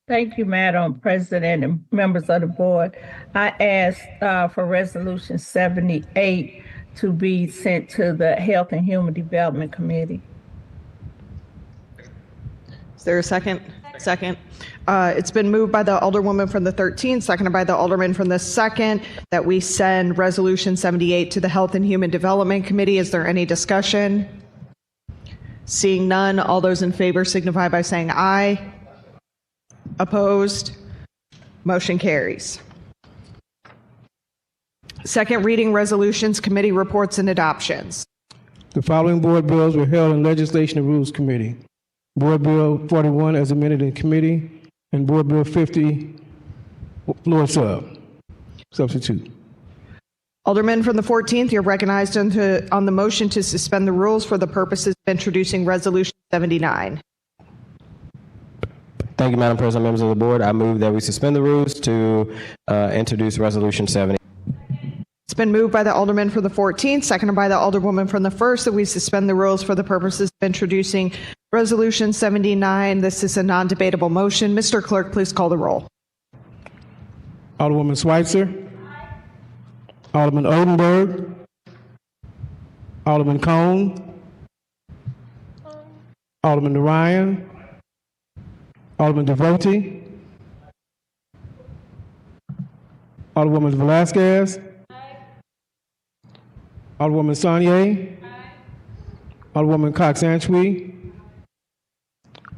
Thank you, Madam President and members of the board. I asked for Resolution 78 to be sent to the Health and Human Development Committee. Is there a second? Second. It's been moved by the Alderwoman from the 13th, seconded by the Alderman from the 2nd, that we send Resolution 78 to the Health and Human Development Committee. Is there any discussion? Seeing none, all those in favor signify by saying aye. Opposed? Motion carries. Second reading resolutions, committee reports and adoptions. The following board bills were held in Legislation and Rules Committee. Board Bill 41 as amended in committee, and Board Bill 50, floor substitute. Alderman from the 14th, you're recognized on the motion to suspend the rules for the purposes of introducing Resolution 79. Thank you, Madam President, members of the board. I move that we suspend the rules to introduce Resolution 70. It's been moved by the Alderman from the 14th, seconded by the Alderwoman from the 1st, that we suspend the rules for the purposes of introducing Resolution 79. This is a non-debatable motion. Mr. Clerk, please call the roll. Alderwoman Schweitzer. Alderman Odenberg. Alderman Cone. Alderman Ryan. Alderman Devoti. Alderwoman Velasquez. Alderwoman Saunier. Alderwoman Cox-Antwi.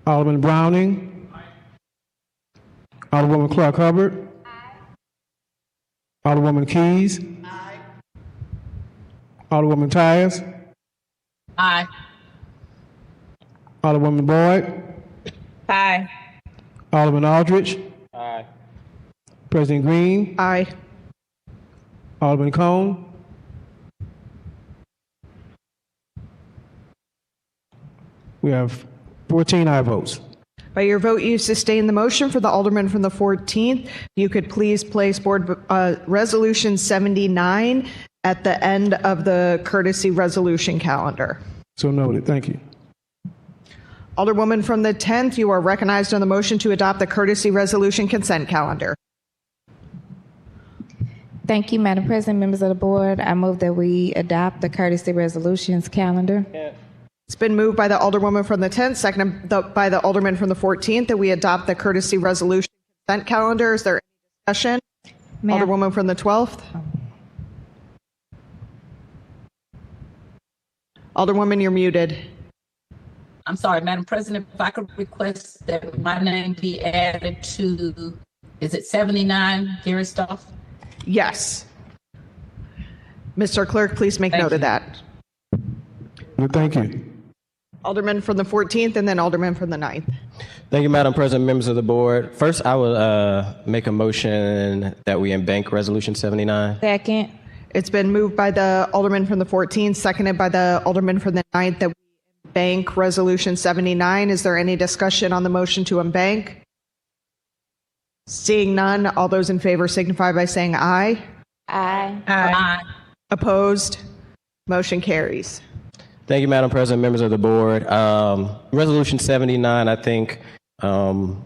Alderman Browning. Alderwoman Clark Hubbard. Alderwoman Keys. Alderwoman Tyus. Aye. Alderwoman Boyd. Aye. Alderman Aldrich. Aye. President Green. Aye. Alderman Cone. We have 14 aye votes. By your vote, you sustain the motion for the Alderman from the 14th. You could please place Board Resolution 79 at the end of the courtesy resolution calendar. So noted. Thank you. Alderwoman from the 10th, you are recognized on the motion to adopt the courtesy resolution consent calendar. Thank you, Madam President, members of the board. I move that we adopt the courtesy resolutions calendar. It's been moved by the Alderwoman from the 10th, seconded by the Alderman from the 14th, that we adopt the courtesy resolution consent calendar. Is there any discussion? Alderwoman from the 12th. Alderwoman, you're muted. I'm sorry, Madam President, if I could request that my name be added to, is it 79, Gary Stoff? Yes. Mr. Clerk, please make note of that. Thank you. Alderman from the 14th and then Alderman from the 9th. Thank you, Madam President, members of the board. First, I will make a motion that we embank Resolution 79. Second. It's been moved by the Alderman from the 14th, seconded by the Alderman from the 9th, that we embank Resolution 79. Is there any discussion on the motion to embank? Seeing none, all those in favor signify by saying aye. Aye. Aye. Opposed? Motion carries. Thank you, Madam President, members of the board. Resolution 79, I think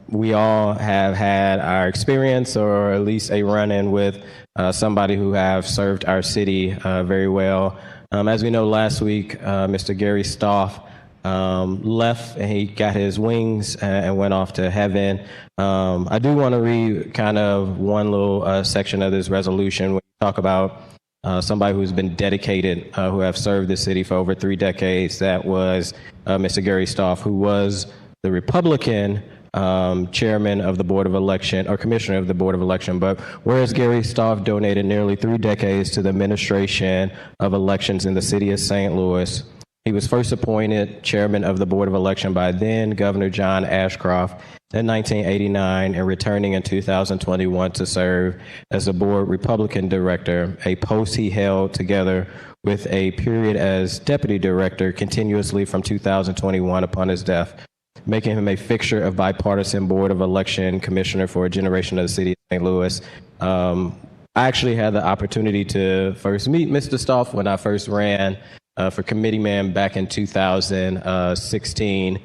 we all have had our experience or at least a run-in with somebody who have served our city very well. As we know, last week, Mr. Gary Stoff left and he got his wings and went off to heaven. I do want to read kind of one little section of this resolution when we talk about somebody who's been dedicated, who have served the city for over 3 decades. That was Mr. Gary Stoff, who was the Republican chairman of the Board of Election, or commissioner of the Board of Election. But whereas Gary Stoff donated nearly 3 decades to the administration of elections in the city of St. Louis, he was first appointed chairman of the Board of Election by then Governor John Ashcroft in 1989 and returning in 2021 to serve as the board Republican director, a post he held together with a period as deputy director continuously from 2021 upon his death, making him a fixture of bipartisan Board of Election commissioner for a generation of the city of St. Louis. I actually had the opportunity to first meet Mr. Stoff when I first ran for committeeman back in 2016.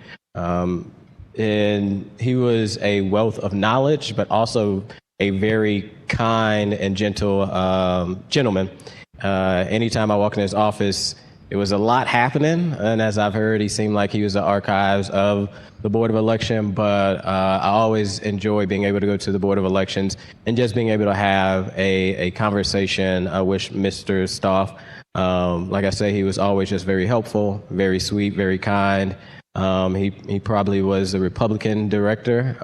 And he was a wealth of knowledge, but also a very kind and gentle gentleman. Anytime I walked in his office, it was a lot happening. And as I've heard, he seemed like he was the archives of the Board of Election. But I always enjoy being able to go to the Board of Elections and just being able to have a conversation with Mr. Stoff. Like I say, he was always just very helpful, very sweet, very kind. He probably was the Republican director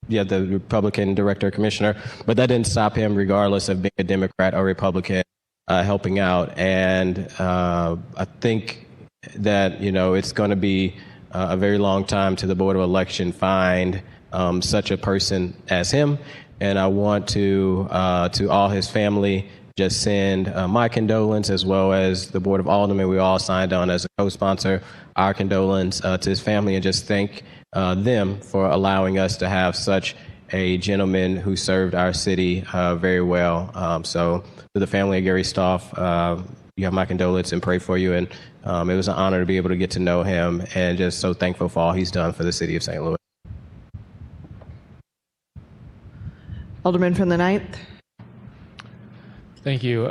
the Republican director commissioner, but that didn't stop him regardless of being a Democrat or Republican, helping out. And I think that, it's going to be a very long time to the Board of Election find such a person as him. And I want to all his family, just send my condolence, as well as the Board of Aldermen. We all signed on as a co-sponsor our condolence to his family, and just thank them for allowing us to have such a gentleman who served our city very well. So to the family of Gary Stoff, you have my condolence and pray for you. And it was an honor to be able to get to know him, and just so thankful for all he's done for the city of St. Louis. Alderman from the 9th. Thank you.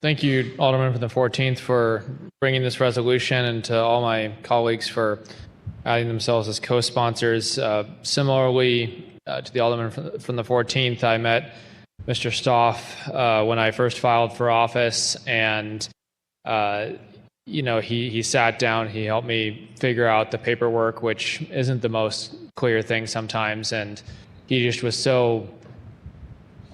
Thank you, Alderman from the 14th, for bringing this resolution, and to all my colleagues for adding themselves as co-sponsors. Similarly, to the Alderman from the 14th, I met Mr. Stoff when I first filed for office, and he sat down, he helped me figure out the paperwork, which isn't the most clear thing sometimes, and he just was so,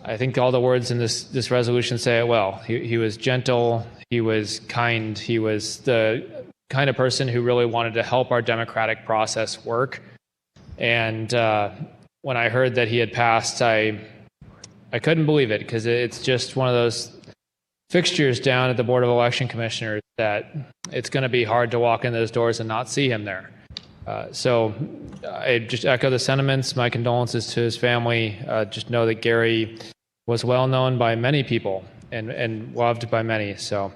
I think all the words in this resolution say it well. He was gentle, he was kind, he was the kind of person who really wanted to help our democratic process work. And when I heard that he had passed, I couldn't believe it, because it's just one of those fixtures down at the Board of Election Commissioners that it's going to be hard to walk in those doors and not see him there. So I just echo the sentiments. My condolences to his family. Just know that Gary was well known by many people and loved by many. So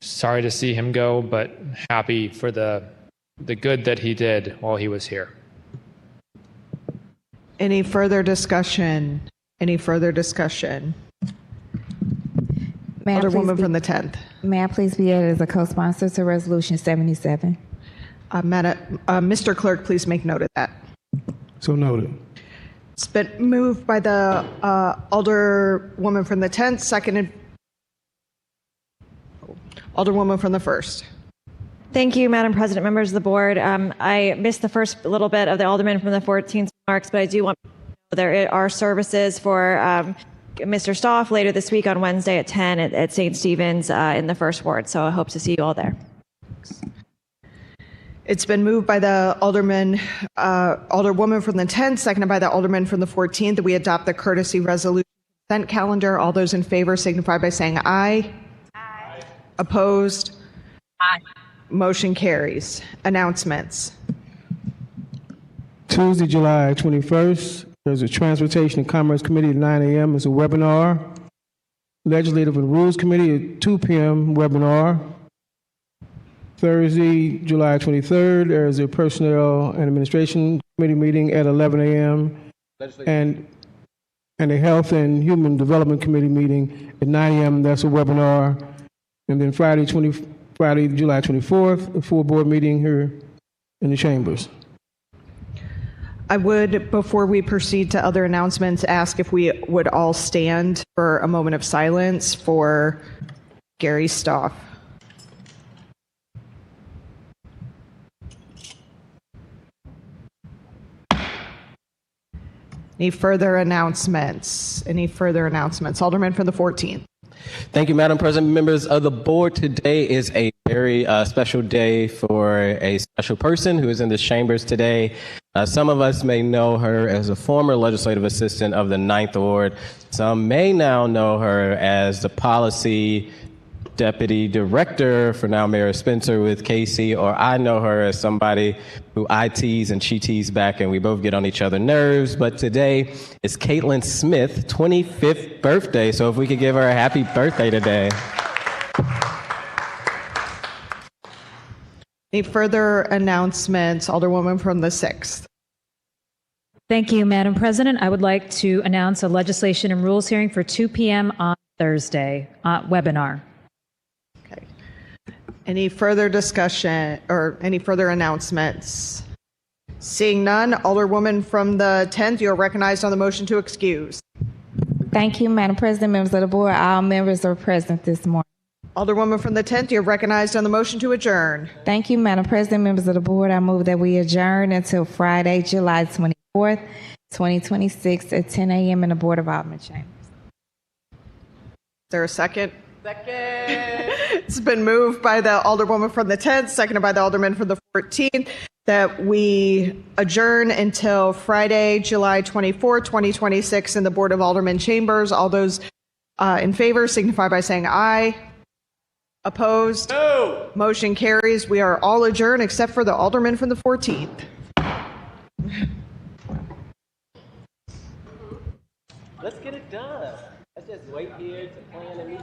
sorry to see him go, but happy for the good that he did while he was here. Any further discussion? Any further discussion? Alderwoman from the 10th. May I please be added as a co-sponsor to Resolution 77? Mr. Clerk, please make note of that. So noted. It's been moved by the Alderwoman from the 10th, seconded Alderwoman from the 1st. Thank you, Madam President, members of the board. I missed the first little bit of the Alderman from the 14th remarks, but I do want to know there are services for Mr. Stoff later this week on Wednesday at 10 at St. Stephen's in the 1st Ward. So I hope to see you all there. It's been moved by the Alderwoman from the 10th, seconded by the Alderman from the 14th, that we adopt the courtesy resolution consent calendar. All those in favor signify by saying aye. Aye. Opposed? Aye. Motion carries. Announcements. Tuesday, July 21st, there's a Transportation and Commerce Committee at 9 a.m. It's a webinar. Legislative and Rules Committee at 2 p.m. webinar. Thursday, July 23rd, there is a Personnel and Administration Committee meeting at 11 a.m. and a Health and Human Development Committee meeting at 9 a.m. That's a webinar. And then Friday, July 24th, a full board meeting here in the chambers. I would, before we proceed to other announcements, ask if we would all stand for a moment of silence for Gary Stoff. Any further announcements? Any further announcements? Alderman from the 14th. Thank you, Madam President. Members of the board, today is a very special day for a special person who is in the chambers today. Some of us may know her as a former legislative assistant of the 9th Ward. Some may now know her as the policy deputy director for now Mayor Spencer with KC, or I know her as somebody who I tease and she tease back and we both get on each other's nerves. But today is Caitlin Smith's 25th birthday, so if we could give her a happy birthday today. Any further announcements? Alderwoman from the 6th. Thank you, Madam President. I would like to announce a legislation and rules hearing for 2 p.m. on Thursday webinar. Any further discussion or any further announcements? Seeing none, Alderwoman from the 10th, you are recognized on the motion to excuse. Thank you, Madam President, members of the board. All members are present this morning. Alderwoman from the 10th, you are recognized on the motion to adjourn. Thank you, Madam President, members of the board. I move that we adjourn until Friday, July 24th, 2026 at 10 a.m. in the Board of Aldermen chambers. Is there a second? Second. It's been moved by the Alderwoman from the 10th, seconded by the Alderman from the 14th, that we adjourn until Friday, July 24, 2026 in the Board of Aldermen chambers. All those in favor signify by saying aye. Opposed? No. Motion carries. We are all adjourned except for the Alderman from the 14th. Let's get it done. Let's just wait here to plan and meet.